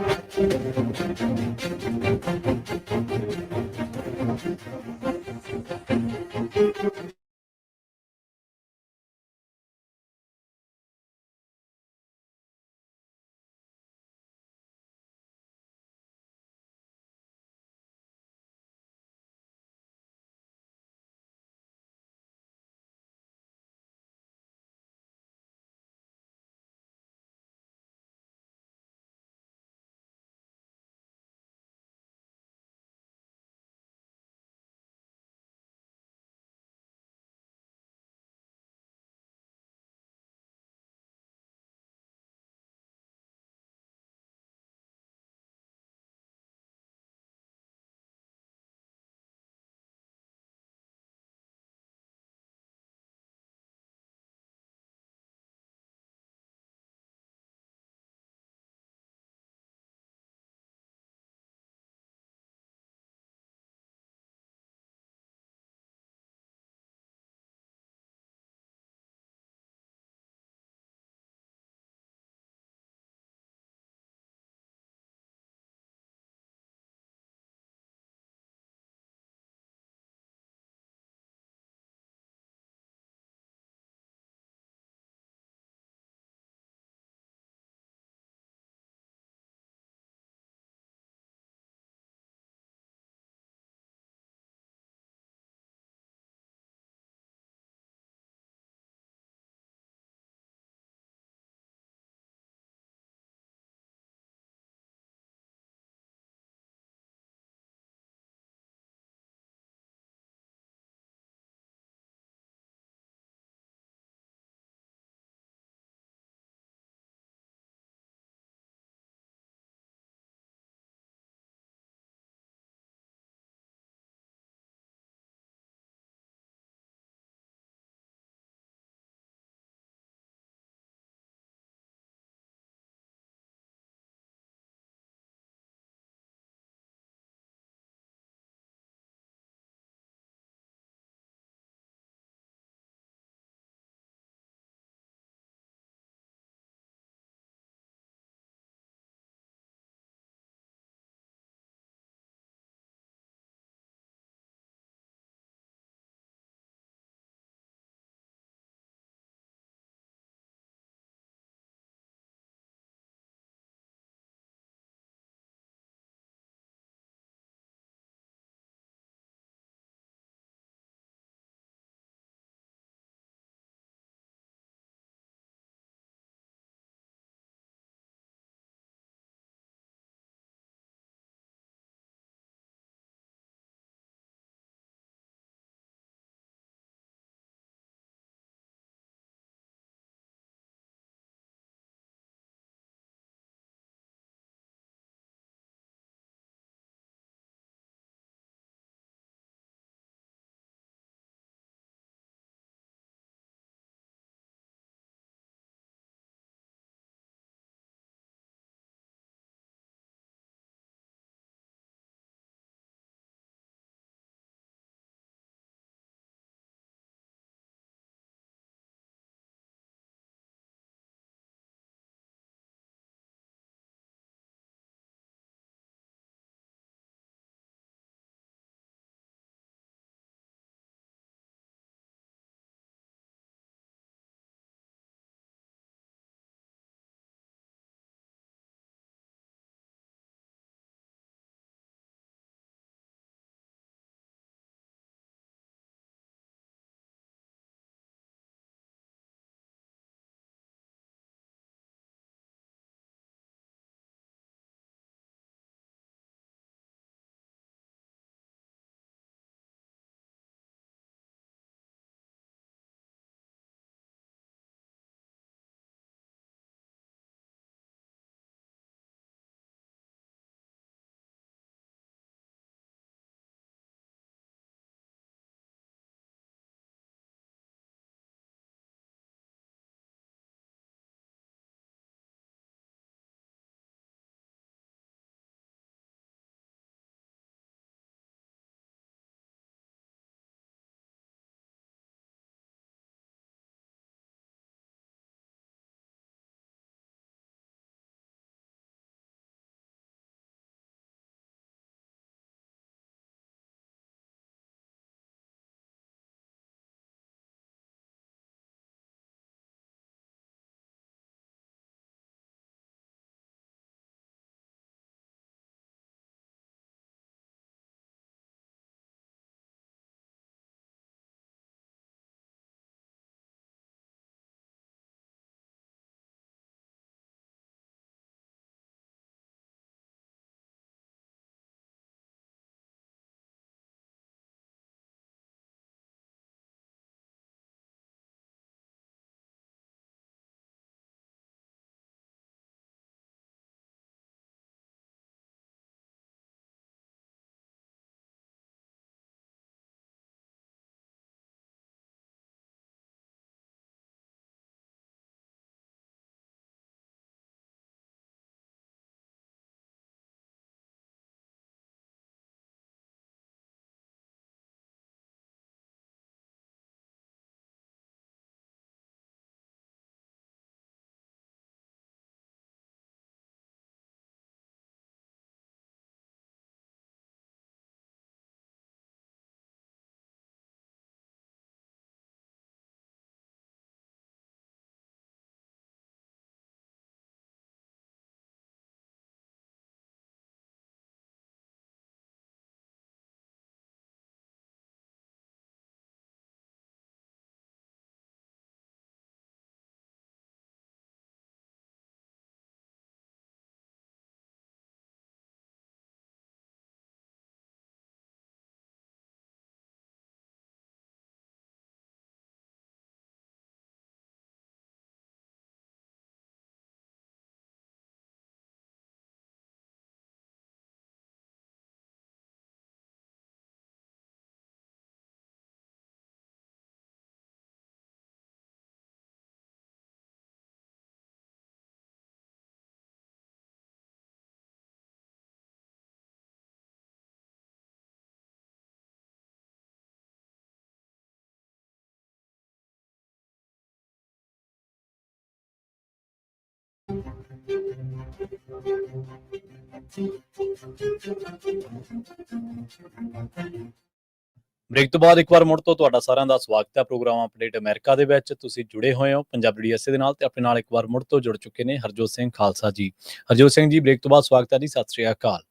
ਬ੍ਰੇਕ ਤੋਂ ਬਾਅਦ ਇੱਕ ਵਾਰ ਮੁੜ ਤੋਂ ਤੁਹਾਡਾ ਸਾਰਿਆਂ ਦਾ ਸਵਾਗਤ ਹੈ ਪ੍ਰੋਗਰਾਮ ਅਪਡੇਟ ਅਮਰੀਕਾ ਦੇ ਵਿੱਚ। ਤੁਸੀਂ ਜੁੜੇ ਹੋਏ ਹੋ ਪੰਜਾਬੀ ਡੀਐਸਏ ਦੇ ਨਾਲ ਤੇ ਆਪਣੇ ਨਾਲ ਇੱਕ ਵਾਰ ਮੁੜ ਤੋਂ ਜੁੜ ਚੁੱਕੇ ਨੇ ਹਰਜੋਤ ਸਿੰਘ ਖਾਲਸਾ ਜੀ। ਹਰਜੋਤ ਸਿੰਘ ਜੀ, ਬ੍ਰੇਕ ਤੋਂ ਬਾਅਦ ਸਵਾਗਤ ਹੈ ਜੀ। ਸਤਿ ਸ਼੍ਰੀ ਅਕਾਲ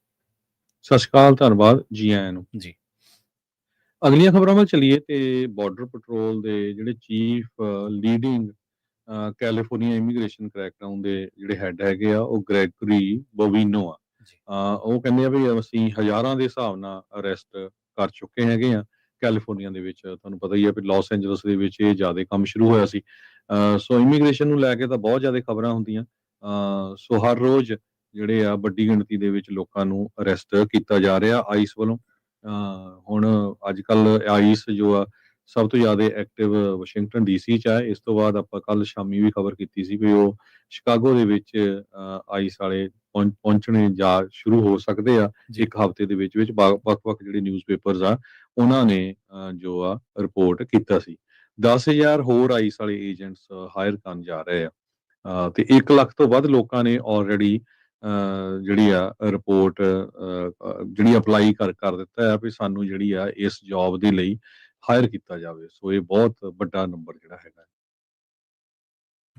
ਸਤਿ ਸ਼੍ਰੀ ਅਕਾਲ, ਧੰਨਵਾਦ ਜੀ ਆਇਆਂ ਨੂੰ। ਜੀ। ਅਗਲੀਆਂ ਖਬਰਾਂ ਵੱਲ ਚੱਲੀਏ ਤੇ ਬਾਰਡਰ ਪੈਟਰੋਲ ਦੇ ਜਿਹੜੇ chief leading California immigration crackdown ਦੇ ਜਿਹੜੇ ਹੈੱਡ ਹੈਗੇ ਆ, ਉਹ ਗ੍ਰੈਗਰੀ ਬੋਵੀਨੋ ਆ। ਜੀ। ਉਹ ਕਹਿੰਦੇ ਆ ਵੀ ਅਸੀਂ ਹਜ਼ਾਰਾਂ ਦੇ ਹਿਸਾਬ ਨਾਲ ਅਰੈਸਟ ਕਰ ਚੁੱਕੇ ਹੈਗੇ ਆ ਕੈਲੀਫੋਰਨੀਆ ਦੇ ਵਿੱਚ। ਤੁਹਾਨੂੰ ਪਤਾ ਹੀ ਆ ਵੀ ਲਾਸ ਐਂਜਲਸ ਦੇ ਵਿੱਚ ਇਹ ਜ਼ਿਆਦਾ ਕੰਮ ਸ਼ੁਰੂ ਹੋਇਆ ਸੀ। ਸੋ ਇਮੀਗ੍ਰੇਸ਼ਨ ਨੂੰ ਲੈ ਕੇ ਤਾਂ ਬਹੁਤ ਜ਼ਿਆਦਾ ਖਬਰਾਂ ਹੁੰਦੀਆਂ। ਸੋ ਹਰ ਰੋਜ਼ ਜਿਹੜੇ ਆ ਵੱਡੀ ਗਿਣਤੀ ਦੇ ਵਿੱਚ ਲੋਕਾਂ ਨੂੰ ਅਰੈਸਟ ਕੀਤਾ ਜਾ ਰਿਹਾ ਆਈਸ ਵੱਲੋਂ। ਹੁਣ ਅੱਜ ਕੱਲ ਆਈਸ ਜੋ ਆ ਸਭ ਤੋਂ ਜ਼ਿਆਦਾ ਐਕਟਿਵ ਵਾਸ਼ਿੰਗਟਨ ਡੀਸੀ ਚ ਆ। ਇਸ ਤੋਂ ਬਾਅਦ ਆਪਾਂ ਕੱਲ ਸ਼ਾਮੀ ਵੀ ਖਬਰ ਕੀਤੀ ਸੀ ਵੀ ਉਹ ਸ਼ਿਕਾਗੋ ਦੇ ਵਿੱਚ ਆਈਸ ਵਾਲੇ ਪਹੁੰਚਣੇ ਜਾ ਸ਼ੁਰੂ ਹੋ ਸਕਦੇ ਆ ਜੀ। ਇੱਕ ਹਫ਼ਤੇ ਦੇ ਵਿੱਚ ਵੱਖ-ਵੱਖ ਜਿਹੜੇ ਨਿਊਜ਼ਪੇਪਰਸ ਆ ਉਹਨਾਂ ਨੇ ਜੋ ਆ ਰਿਪੋਰਟ ਕੀਤਾ ਸੀ। 10,000 ਹੋਰ ਆਈਸ ਵਾਲੇ ਏਜੰਟਸ ਹਾਇਰ ਕਰਨ ਜਾ ਰਹੇ ਆ ਤੇ 1 ਲੱਖ ਤੋਂ ਵੱਧ ਲੋਕਾਂ ਨੇ ਆਲਰੇਡੀ ਜਿਹੜੀ ਆ ਰਿਪੋਰਟ ਜਿਹੜੀ ਅਪਲਾਈ ਕਰ ਦਿੱਤਾ ਆ ਵੀ ਸਾਨੂੰ ਜਿਹੜੀ ਆ ਇਸ ਜੌਬ ਦੇ ਲਈ ਹਾਇਰ ਕੀਤਾ ਜਾਵੇ। ਸੋ ਇਹ ਬਹੁਤ ਵੱਡਾ ਨੰਬਰ ਜਿਹੜਾ ਹੈਗਾ।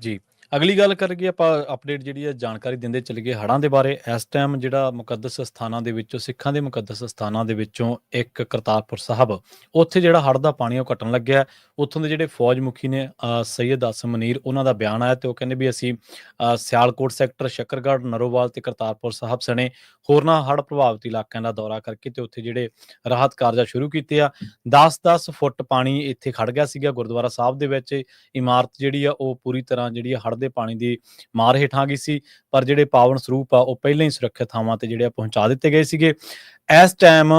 ਜੀ, ਅਗਲੀ ਗੱਲ ਕਰੀਏ ਆਪਾਂ ਅਪਡੇਟ ਜਿਹੜੀ ਹੈ ਜਾਣਕਾਰੀ ਦਿੰਦੇ ਚੱਲੀਏ ਹੜ੍ਹਾਂ ਦੇ ਬਾਰੇ। ਇਸ ਟਾਈਮ ਜਿਹੜਾ ਮੁਕੱਦਸ ਸਥਾਨਾਂ ਦੇ ਵਿੱਚੋਂ, ਸਿੱਖਾਂ ਦੇ ਮੁਕੱਦਸ ਸਥਾਨਾਂ ਦੇ ਵਿੱਚੋਂ ਇੱਕ ਕਰਤਾਰਪੁਰ ਸਾਹਿਬ, ਉੱਥੇ ਜਿਹੜਾ ਹੜ੍ਹ ਦਾ ਪਾਣੀ ਉਹ ਘਟਣ ਲੱਗਿਆ। ਉੱਥੋਂ ਦੇ ਜਿਹੜੇ ਫੌਜ ਮੁਖੀ ਨੇ ਸੈਯਦ ਆਸਮ ਮਨੀਰ, ਉਹਨਾਂ ਦਾ ਬਿਆਨ ਆਇਆ ਤੇ ਉਹ ਕਹਿੰਦੇ ਵੀ ਅਸੀਂ ਸਿਆਲਕੋਟ ਸੈਕਟਰ, ਸ਼ੱਕਰਗੜ੍ਹ, ਨਰੋਵਾਲ ਤੇ ਕਰਤਾਰਪੁਰ ਸਾਹਿਬ ਸਣੇ ਹੋਰਨਾਂ ਹੜ੍ਹ ਪ੍ਰਭਾਵਿਤ ਇਲਾਕਿਆਂ ਦਾ ਦੌਰਾ ਕਰਕੇ ਤੇ ਉੱਥੇ ਜਿਹੜੇ ਰਾਹਤ ਕਾਰਜ ਸ਼ੁਰੂ ਕੀਤੇ ਆ। 10-10 ਫੁੱਟ ਪਾਣੀ ਇੱਥੇ ਖੜ ਗਿਆ ਸੀਗਾ ਗੁਰਦੁਆਰਾ ਸਾਹਿਬ ਦੇ ਵਿੱਚ। ਇਮਾਰਤ ਜਿਹੜੀ ਆ ਉਹ ਪੂਰੀ ਤਰ੍ਹਾਂ ਜਿਹੜੀ ਆ ਹੜ੍ਹ ਦੇ ਪਾਣੀ ਦੀ ਮਾਰ ਹੇਠ ਆ ਗਈ ਸੀ, ਪਰ ਜਿਹੜੇ ਪਾਵਨ ਸਰੂਪ ਆ ਉਹ ਪਹਿਲਾਂ ਹੀ ਸੁਰੱਖਿਅਤ ਥਾਵਾਂ ਤੇ ਜਿਹੜੇ ਪਹੁੰਚਾ ਦਿੱਤੇ ਗਏ ਸੀਗੇ। ਇਸ ਟਾਈਮ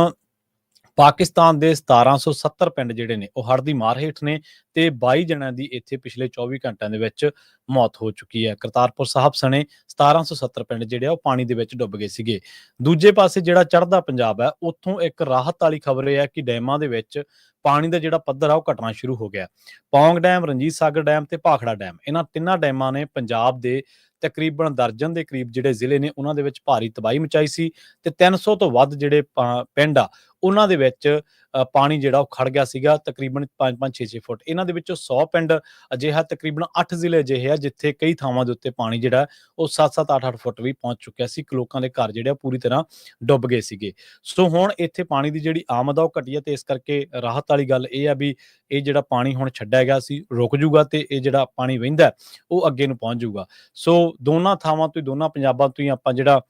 ਪਾਕਿਸਤਾਨ ਦੇ 1770 ਪਿੰਡ ਜਿਹੜੇ ਨੇ ਉਹ ਹੜ੍ਹ ਦੀ ਮਾਰ ਹੇਠ ਨੇ ਤੇ 22 ਜਣਿਆਂ ਦੀ ਇੱਥੇ ਪਿਛਲੇ 24 ਘੰਟਿਆਂ ਦੇ ਵਿੱਚ ਮੌਤ ਹੋ ਚੁੱਕੀ ਹੈ। ਕਰਤਾਰਪੁਰ ਸਾਹਿਬ ਸਣੇ 1770 ਪਿੰਡ ਜਿਹੜੇ ਆ ਉਹ ਪਾਣੀ ਦੇ ਵਿੱਚ ਡੁੱਬ ਗਏ ਸੀਗੇ। ਦੂਜੇ ਪਾਸੇ ਜਿਹੜਾ ਚੜ੍ਹਦਾ ਪੰਜਾਬ ਹੈ, ਉੱਥੋਂ ਇੱਕ ਰਾਹਤ ਵਾਲੀ ਖਬਰ ਇਹ ਹੈ ਕਿ ਡੈਮਾਂ ਦੇ ਵਿੱਚ ਪਾਣੀ ਦਾ ਜਿਹੜਾ ਪੱਧਰ ਆ ਉਹ ਘਟਣਾ ਸ਼ੁਰੂ ਹੋ ਗਿਆ। ਪੌਂਗ ਡੈਮ, ਰਣਜੀਤ ਸਾਗਰ ਡੈਮ ਤੇ ਭਾਖੜਾ ਡੈਮ, ਇਹਨਾਂ ਤਿੰਨਾਂ ਡੈਮਾਂ ਨੇ ਪੰਜਾਬ ਦੇ ਤਕਰੀਬਨ ਦਰਜਨ ਦੇ ਕਰੀਬ ਜਿਹੜੇ ਜ਼ਿਲ੍ਹੇ ਨੇ ਉਹਨਾਂ ਦੇ ਵਿੱਚ ਭਾਰੀ ਤਬਾਹੀ ਮਚਾਈ ਸੀ ਤੇ 300 ਤੋਂ ਵੱਧ ਜਿਹੜੇ ਪਿੰਡ ਆ ਉਹਨਾਂ ਦੇ ਵਿੱਚ ਪਾਣੀ ਜਿਹੜਾ ਉਹ ਖੜ ਗਿਆ ਸੀਗਾ ਤਕਰੀਬਨ 5-5, 6-6 ਫੁੱਟ। ਇਹਨਾਂ ਦੇ ਵਿੱਚੋਂ 100 ਪਿੰਡ ਅਜਿਹਾ, ਤਕਰੀਬਨ 8 ਜ਼ਿਲ੍ਹੇ ਅਜਿਹੇ ਆ ਜਿੱਥੇ ਕਈ ਥਾਵਾਂ ਦੇ ਉੱਤੇ ਪਾਣੀ ਜਿਹੜਾ ਉਹ 7-7, 8-8 ਫੁੱਟ ਵੀ ਪਹੁੰਚ ਚੁੱਕਿਆ ਸੀ। ਲੋਕਾਂ ਦੇ ਘਰ ਜਿਹੜੇ ਆ ਪੂਰੀ ਤਰ੍ਹਾਂ ਡੁੱਬ ਗਏ ਸੀਗੇ। ਸੋ ਹੁਣ ਇੱਥੇ ਪਾਣੀ ਦੀ ਜਿਹੜੀ ਆਮਦ ਆ ਉਹ ਘਟੀ ਹੈ ਤੇ ਇਸ ਕਰਕੇ ਰਾਹਤ ਵਾਲੀ ਗੱਲ ਇਹ ਆ ਵੀ ਇਹ ਜਿਹੜਾ ਪਾਣੀ ਹੁਣ ਛੱਡਿਆ ਗਿਆ ਸੀ ਰੁਕ ਜੂਗਾ ਤੇ ਇਹ ਜਿਹੜਾ ਪਾਣੀ ਵਹਿੰਦਾ ਉਹ ਅੱਗੇ ਨੂੰ ਪਹੁੰਚ ਜੂਗਾ। ਸੋ ਦੋਨਾਂ ਥਾਵਾਂ ਤੋਂ, ਦੋਨਾਂ ਪੰਜਾਬਾਂ ਤੋਂ ਹੀ ਆਪਾਂ ਜਿਹੜਾ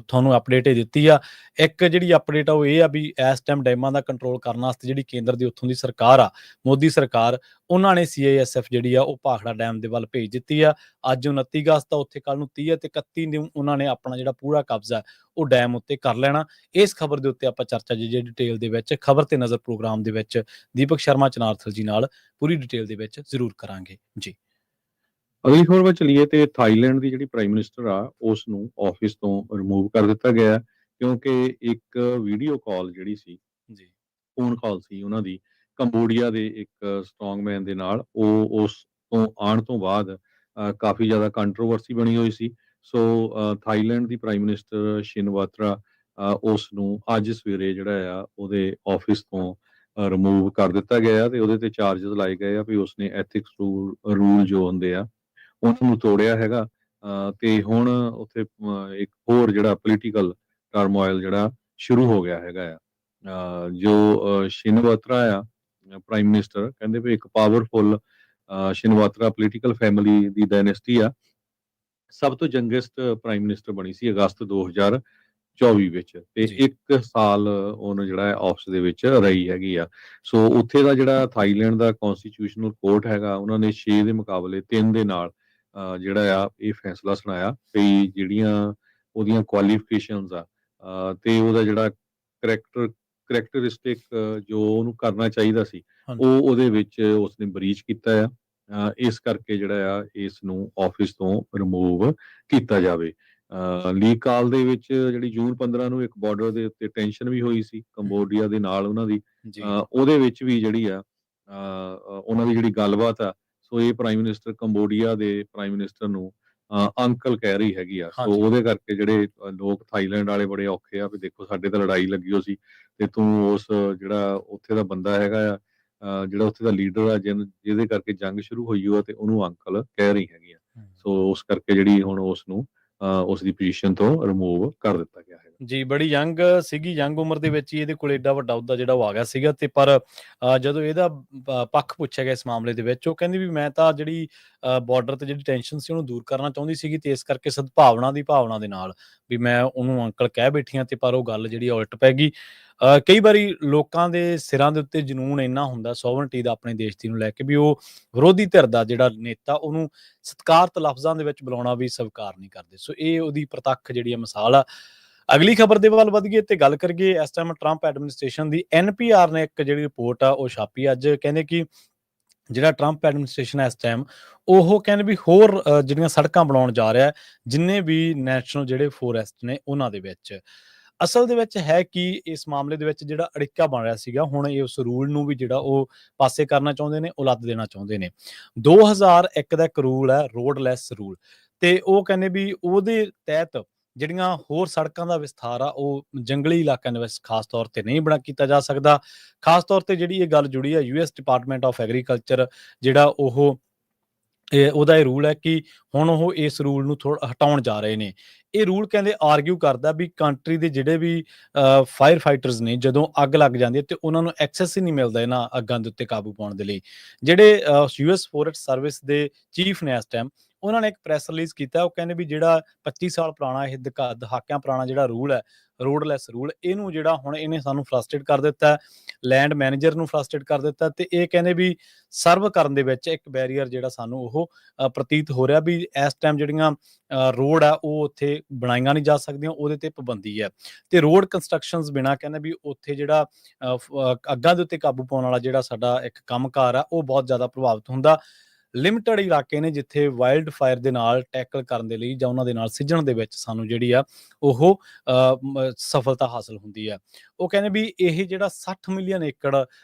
ਤੁਹਾਨੂੰ ਅਪਡੇਟ ਇਹ ਦਿੱਤੀ ਆ। ਇੱਕ ਜਿਹੜੀ ਅਪਡੇਟ ਆ ਉਹ ਇਹ ਆ ਵੀ ਇਸ ਟਾਈਮ ਡੈਮਾਂ ਦਾ ਕੰਟਰੋਲ ਕਰਨ ਵਾਸਤੇ ਜਿਹੜੀ ਕੇਂਦਰ ਦੀ ਉੱਥੋਂ ਦੀ ਸਰਕਾਰ ਆ, ਮੋਦੀ ਸਰਕਾਰ, ਉਹਨਾਂ ਨੇ CISF ਜਿਹੜੀ ਆ ਉਹ ਭਾਖੜਾ ਡੈਮ ਦੇ ਵੱਲ ਭੇਜ ਦਿੱਤੀ ਆ। ਅੱਜ 29 ਅਗਸਤ ਆ, ਉੱਥੇ ਕੱਲ ਨੂੰ 30 ਤੇ 31 ਨੂੰ ਉਹਨਾਂ ਨੇ ਆਪਣਾ ਜਿਹੜਾ ਪੂਰਾ ਕਬਜ਼ਾ ਉਹ ਡੈਮ ਉੱਤੇ ਕਰ ਲੈਣਾ। ਇਸ ਖਬਰ ਦੇ ਉੱਤੇ ਆਪਾਂ ਚਰਚਾ ਜਿਹੜੀ ਡਿਟੇਲ ਦੇ ਵਿੱਚ ਖਬਰ ਤੇ ਨਜ਼ਰ ਪ੍ਰੋਗਰਾਮ ਦੇ ਵਿੱਚ ਦੀਪਕ ਸ਼ਰਮਾ ਚਨਾਰਥਲ ਜੀ ਨਾਲ ਪੂਰੀ ਡਿਟੇਲ ਦੇ ਵਿੱਚ ਜ਼ਰੂਰ ਕਰਾਂਗੇ ਜੀ। ਅਗਲੀ ਖਬਰ ਵੱਲ ਚੱਲੀਏ ਤੇ ਥਾਈਲੈਂਡ ਦੀ ਜਿਹੜੀ ਪ੍ਰਾਈਮ ਮਿਨਿਸਟਰ ਆ ਉਸ ਨੂੰ ਆਫਿਸ ਤੋਂ ਰਿਮੂਵ ਕਰ ਦਿੱਤਾ ਗਿਆ ਕਿਉਂਕਿ ਇੱਕ ਵੀਡੀਓ ਕਾਲ ਜਿਹੜੀ ਸੀ, ਜੀ, ਫੋਨ ਕਾਲ ਸੀ ਉਹਨਾਂ ਦੀ ਕੰਬੋਡੀਆ ਦੇ ਇੱਕ ਸਟਰੋਂਗਮੈਨ ਦੇ ਨਾਲ। ਉਹ ਉਸ ਤੋਂ ਆਉਣ ਤੋਂ ਬਾਅਦ ਕਾਫੀ ਜ਼ਿਆਦਾ ਕੰਟਰੋਵਰਸੀ ਬਣੀ ਹੋਈ ਸੀ। ਸੋ ਥਾਈਲੈਂਡ ਦੀ ਪ੍ਰਾਈਮ ਮਿਨਿਸਟਰ ਸ਼ਿਨਵਾਤਰਾ ਉਸ ਨੂੰ ਅੱਜ ਸਵੇਰੇ ਜਿਹੜਾ ਆ ਉਹਦੇ ਆਫਿਸ ਤੋਂ ਰਿਮੂਵ ਕਰ ਦਿੱਤਾ ਗਿਆ ਤੇ ਉਹਦੇ ਤੇ ਚਾਰजेस ਲਾਏ ਗਏ ਆ ਵੀ ਉਸਨੇ ਐਥਿਕਸ ਰੂਲ ਜੋ ਹੁੰਦੇ ਆ ਉਹਨਾਂ ਨੂੰ ਤੋੜਿਆ ਹੈਗਾ। ਤੇ ਹੁਣ ਉੱਥੇ ਇੱਕ ਹੋਰ ਜਿਹੜਾ ਪੋਲੀਟੀਕਲ ਟਰਮੋਇਲ ਜਿਹੜਾ ਸ਼ੁਰੂ ਹੋ ਗਿਆ ਹੈਗਾ ਆ। ਜੋ ਸ਼ਿਨਵਾਤਰਾ ਆ ਪ੍ਰਾਈਮ ਮਿਨਿਸਟਰ, ਕਹਿੰਦੇ ਵੀ ਇੱਕ ਪਾਵਰਫੁਲ ਸ਼ਿਨਵਾਤਰਾ ਪੋਲੀਟੀਕਲ ਫੈਮਿਲੀ ਦੀ ਡਾਇਨੈਸਟੀ ਆ। ਸਭ ਤੋਂ ਯੰਗੈਸਟ ਪ੍ਰਾਈਮ ਮਿਨਿਸਟਰ ਬਣੀ ਸੀ ਅਗਸਤ 2024 ਵਿੱਚ ਤੇ ਜੀ। 1 ਸਾਲ ਉਹਨੂੰ ਜਿਹੜਾ ਹੈ ਆਫਿਸ ਦੇ ਵਿੱਚ ਰਹੀ ਹੈਗੀ ਆ। ਸੋ ਉੱਥੇ ਦਾ ਜਿਹੜਾ ਥਾਈਲੈਂਡ ਦਾ ਕਨਸਟੀਟਿਊਸ਼ਨਲ ਕੋਰਟ ਹੈਗਾ, ਉਹਨਾਂ ਨੇ 6 ਦੇ ਮੁਕਾਬਲੇ 3 ਦੇ ਨਾਲ ਜਿਹੜਾ ਆ ਇਹ ਫੈਸਲਾ ਸੁਣਾਇਆ ਵੀ ਜਿਹੜੀਆਂ ਉਹਦੀਆਂ ਕੁਆਲੀਫਿਕੇਸ਼ਨਸ ਆ ਤੇ ਉਹਦਾ ਜਿਹੜਾ ਕਰੈਕਟਰਿਸਟਿਕ ਜੋ ਉਹਨੂੰ ਕਰਨਾ ਚਾਹੀਦਾ ਸੀ ਉਹ ਉਹਦੇ ਵਿੱਚ ਉਸਨੇ ਬਰੀਚ ਕੀਤਾ ਆ। ਇਸ ਕਰਕੇ ਜਿਹੜਾ ਆ ਇਸ ਨੂੰ ਆਫਿਸ ਤੋਂ ਰਿਮੂਵ ਕੀਤਾ ਜਾਵੇ। ਲੀਕ ਕਾਲ ਦੇ ਵਿੱਚ ਜਿਹੜੀ ਜੂਨ 15 ਨੂੰ ਇੱਕ ਬਾਰਡਰ ਦੇ ਉੱਤੇ ਟੈਨਸ਼ਨ ਵੀ ਹੋਈ ਸੀ ਕੰਬੋਡੀਆ ਦੇ ਨਾਲ ਉਹਨਾਂ ਦੀ, ਉਹਦੇ ਵਿੱਚ ਵੀ ਜਿਹੜੀ ਆ ਉਹਨਾਂ ਦੀ ਜਿਹੜੀ ਗੱਲਬਾਤ ਆ, ਸੋ ਇਹ ਪ੍ਰਾਈਮ ਮਿਨਿਸਟਰ ਕੰਬੋਡੀਆ ਦੇ ਪ੍ਰਾਈਮ ਮਿਨਿਸਟਰ ਨੂੰ ਅੰਕਲ ਕਹਿ ਰਹੀ ਹੈਗੀ ਆ। ਸੋ ਹਾਂਜੀ। ਉਹਦੇ ਕਰਕੇ ਜਿਹੜੇ ਲੋਕ ਥਾਈਲੈਂਡ ਵਾਲੇ ਬੜੇ ਔਖੇ ਆ ਵੀ ਦੇਖੋ ਸਾਡੇ ਤਾਂ ਲੜਾਈ ਲੱਗੀ ਹੋ ਸੀ ਤੇ ਤੂੰ ਉਸ ਜਿਹੜਾ ਉੱਥੇ ਦਾ ਬੰਦਾ ਹੈਗਾ ਆ, ਜਿਹੜਾ ਉੱਥੇ ਦਾ ਲੀਡਰ ਆ ਜਿਹਦੇ ਕਰਕੇ ਜੰਗ ਸ਼ੁਰੂ ਹੋਈ ਹੋ ਤੇ ਉਹਨੂੰ ਅੰਕਲ ਕਹਿ ਰਹੀ ਹੈਗੀ ਆ। ਹੂੰ। ਸੋ ਉਸ ਕਰਕੇ ਜਿਹੜੀ ਹੁਣ ਉਸ ਨੂੰ ਉਸ ਦੀ ਪੋਜੀਸ਼ਨ ਤੋਂ ਰਿਮੂਵ ਕਰ ਦਿੱਤਾ ਗਿਆ ਹੈਗਾ। ਜੀ, ਬੜੀ ਯੰਗ ਉਮਰ ਦੇ ਵਿੱਚ ਹੀ ਇਹਦੇ ਕੋਲ ਏਡਾ ਵੱਡਾ ਅਹੁਦਾ ਜਿਹੜਾ ਉਹ ਆ ਗਿਆ ਸੀਗਾ ਤੇ ਪਰ ਜਦੋਂ ਇਹਦਾ ਪੱਖ ਪੁੱਛਿਆ ਗਿਆ ਇਸ ਮਾਮਲੇ ਦੇ ਵਿੱਚ, ਉਹ ਕਹਿੰਦੀ ਵੀ ਮੈਂ ਤਾਂ ਜਿਹੜੀ ਬਾਰਡਰ ਤੇ ਜਿਹੜੀ ਟੈਨਸ਼ਨ ਸੀ ਉਹਨੂੰ ਦੂਰ ਕਰਨਾ ਚਾਹੁੰਦੀ ਸੀਗੀ ਤੇ ਇਸ ਕਰਕੇ ਸਦਭਾਵਨਾ ਦੀ ਭਾਵਨਾ ਦੇ ਨਾਲ ਵੀ ਮੈਂ ਉਹਨੂੰ ਅੰਕਲ ਕਹਿ ਬੈਠੀ ਹਾਂ ਤੇ ਪਰ ਉਹ ਗੱਲ ਜਿਹੜੀ ਆ ਉਲਟ ਪੈ ਗਈ। ਕਈ ਵਾਰੀ ਲੋਕਾਂ ਦੇ ਸਿਰਾਂ ਦੇ ਉੱਤੇ ਜਨੂੰਨ ਇੰਨਾ ਹੁੰਦਾ ਸੋਵਰਨਟੀ ਦਾ ਆਪਣੇ ਦੇਸ਼ ਦੀ ਨੂੰ ਲੈ ਕੇ ਵੀ ਉਹ ਵਿਰੋਧੀ ਧਿਰ ਦਾ ਜਿਹੜਾ ਨੇਤਾ ਉਹਨੂੰ ਸਤਿਕਾਰਤ ਲਫ਼ਜ਼ਾਂ ਦੇ ਵਿੱਚ ਬੁਲਾਉਣਾ ਵੀ ਸਵੀਕਾਰ ਨਹੀਂ ਕਰਦੇ। ਸੋ ਇਹ ਉਹਦੀ ਪ੍ਰਤੱਖ ਜਿਹੜੀ ਆ ਮਿਸਾਲ ਆ। ਅਗਲੀ ਖਬਰ ਦੇ ਵੱਲ ਵਧੀਏ ਤੇ ਗੱਲ ਕਰੀਏ ਇਸ ਟਾਈਮ ਟਰੰਪ ਐਡਮਿਨਿਸਟ੍ਰੇਸ਼ਨ ਦੀ। NPR ਨੇ ਇੱਕ ਜਿਹੜੀ ਰਿਪੋਰਟ ਆ ਉਹ ਛਾਪੀ ਅੱਜ। ਕਹਿੰਦੇ ਕਿ ਜਿਹੜਾ ਟਰੰਪ ਐਡਮਿਨਿਸਟ੍ਰੇਸ਼ਨ ਹੈ ਇਸ ਟਾਈਮ, ਉਹ ਕਹਿੰਦੇ ਵੀ ਹੋਰ ਜਿਹੜੀਆਂ ਸੜਕਾਂ ਬਣਾਉਣ ਜਾ ਰਿਹਾ ਹੈ ਜਿੰਨੇ ਵੀ ਨੈਸ਼ਨਲ ਜਿਹੜੇ ਫੋਰੈਸਟ ਨੇ ਉਹਨਾਂ ਦੇ ਵਿੱਚ। ਅਸਲ ਦੇ ਵਿੱਚ ਹੈ ਕਿ ਇਸ ਮਾਮਲੇ ਦੇ ਵਿੱਚ ਜਿਹੜਾ ਅੜਿੱਕਾ ਬਣ ਰਿਹਾ ਸੀਗਾ, ਹੁਣ ਇਹ ਉਸ ਰੂਲ ਨੂੰ ਵੀ ਜਿਹੜਾ ਉਹ ਪਾਸੇ ਕਰਨਾ ਚਾਹੁੰਦੇ ਨੇ, ਉਹ ਲੱਦ ਦੇਣਾ ਚਾਹੁੰਦੇ ਨੇ। 2001 ਦਾ ਇੱਕ ਰੂਲ ਹੈ ਰੋਡਲੈਸ ਰੂਲ, ਤੇ ਉਹ ਕਹਿੰਦੇ ਵੀ ਉਹਦੇ ਤਹਿਤ ਜਿਹੜੀਆਂ ਹੋਰ ਸੜਕਾਂ ਦਾ ਵਿਸਥਾਰ ਆ ਉਹ ਜੰਗਲੀ ਇਲਾਕਿਆਂ ਦੇ ਵਿੱਚ ਖਾਸ ਤੌਰ ਤੇ ਨਹੀਂ ਕੀਤਾ ਜਾ ਸਕਦਾ। ਖਾਸ ਤੌਰ ਤੇ ਜਿਹੜੀ ਇਹ ਗੱਲ ਜੁੜੀ ਹੈ US ਡਿਪਾਰਟਮੈਂਟ ਆਫ ਐਗਰੀਕਲਚਰ, ਜਿਹੜਾ ਉਹਦਾ ਇਹ ਰੂਲ ਹੈ ਕਿ ਹੁਣ ਉਹ ਇਸ ਰੂਲ ਨੂੰ ਹਟਾਉਣ ਜਾ ਰਹੇ ਨੇ। ਇਹ ਰੂਲ ਕਹਿੰਦੇ ਆਰਗਿਊ ਕਰਦਾ ਵੀ ਕੰਟਰੀ ਦੇ ਜਿਹੜੇ ਵੀ ਫਾਇਰ ਫਾਈਟਰਸ ਨੇ, ਜਦੋਂ ਅੱਗ ਲੱਗ ਜਾਂਦੀ ਹੈ ਤੇ ਉਹਨਾਂ ਨੂੰ ਐਕਸੈਸ ਹੀ ਨਹੀਂ ਮਿਲਦਾ ਇਹਨਾਂ ਅੱਗਾਂ ਦੇ ਉੱਤੇ ਕਾਬੂ ਪਾਉਣ ਦੇ ਲਈ। ਜਿਹੜੇ US ਫੋਰੈਸਟ ਸਰਵਿਸ ਦੇ ਚੀਫ ਨੇ ਇਸ ਟਾਈਮ, ਉਹਨਾਂ ਨੇ ਇੱਕ ਪ੍ਰੈਸ ਰਿਲੀਜ਼ ਕੀਤਾ। ਉਹ ਕਹਿੰਦੇ ਵੀ ਜਿਹੜਾ 25 ਸਾਲ ਪੁਰਾਣਾ ਇਹ ਦਹਾਕਿਆਂ ਪੁਰਾਣਾ ਜਿਹੜਾ ਰੂਲ ਹੈ ਰੋਡਲੈਸ ਰੂਲ, ਇਹਨੂੰ ਜਿਹੜਾ ਹੁਣ ਇਹਨੇ ਸਾਨੂੰ ਫਰਸਟ੍ਰੇਟ ਕਰ ਦਿੱਤਾ, ਲੈਂਡ ਮੈਨੇਜਰ ਨੂੰ ਫਰਸਟ੍ਰੇਟ ਕਰ ਦਿੱਤਾ ਤੇ ਇਹ ਕਹਿੰਦੇ ਵੀ ਸਰਵ ਕਰਨ ਦੇ ਵਿੱਚ ਇੱਕ ਬੈਰੀਅਰ ਜਿਹੜਾ ਸਾਨੂੰ ਉਹ ਪ੍ਰਤੀਤ ਹੋ ਰਿਹਾ ਵੀ ਇਸ ਟਾਈਮ ਜਿਹੜੀਆਂ ਰੋਡ ਆ ਉਹ ਉੱਥੇ ਬਣਾਈਆਂ ਨਹੀਂ ਜਾ ਸਕਦੀਆਂ, ਉਹਦੇ ਤੇ ਪਾਬੰਦੀ ਹੈ। ਤੇ ਰੋਡ ਕੰਸਟਰਕਸ਼ਨਸ ਬਿਨਾਂ ਕਹਿੰਦੇ ਵੀ ਉੱਥੇ ਜਿਹੜਾ ਅੱਗਾਂ ਦੇ ਉੱਤੇ ਕਾਬੂ ਪਾਉਣ ਵਾਲਾ ਜਿਹੜਾ ਸਾਡਾ ਇੱਕ ਕੰਮਕਾਰ ਆ ਉਹ ਬਹੁਤ ਜ਼ਿਆਦਾ ਪ੍ਰਭਾਵਿਤ ਹੁੰਦਾ। ਲਿਮਟਡ ਇਲਾਕੇ ਨੇ ਜਿੱਥੇ ਵਾਈਲਡ ਫਾਇਰ ਦੇ ਨਾਲ ਟੈਕਲ ਕਰਨ ਦੇ ਲਈ ਜਾਂ ਉਹਨਾਂ ਦੇ ਨਾਲ ਸਿੱਝਣ ਦੇ ਵਿੱਚ ਸਾਨੂੰ ਜਿਹੜੀ ਆ ਉਹ ਸਫਲਤਾ ਹਾਸਲ ਹੁੰਦੀ ਹੈ। ਉਹ ਕਹਿੰਦੇ ਵੀ ਇਹ ਜਿਹੜਾ 60 ਮਿਲੀਅਨ ਏਕੜ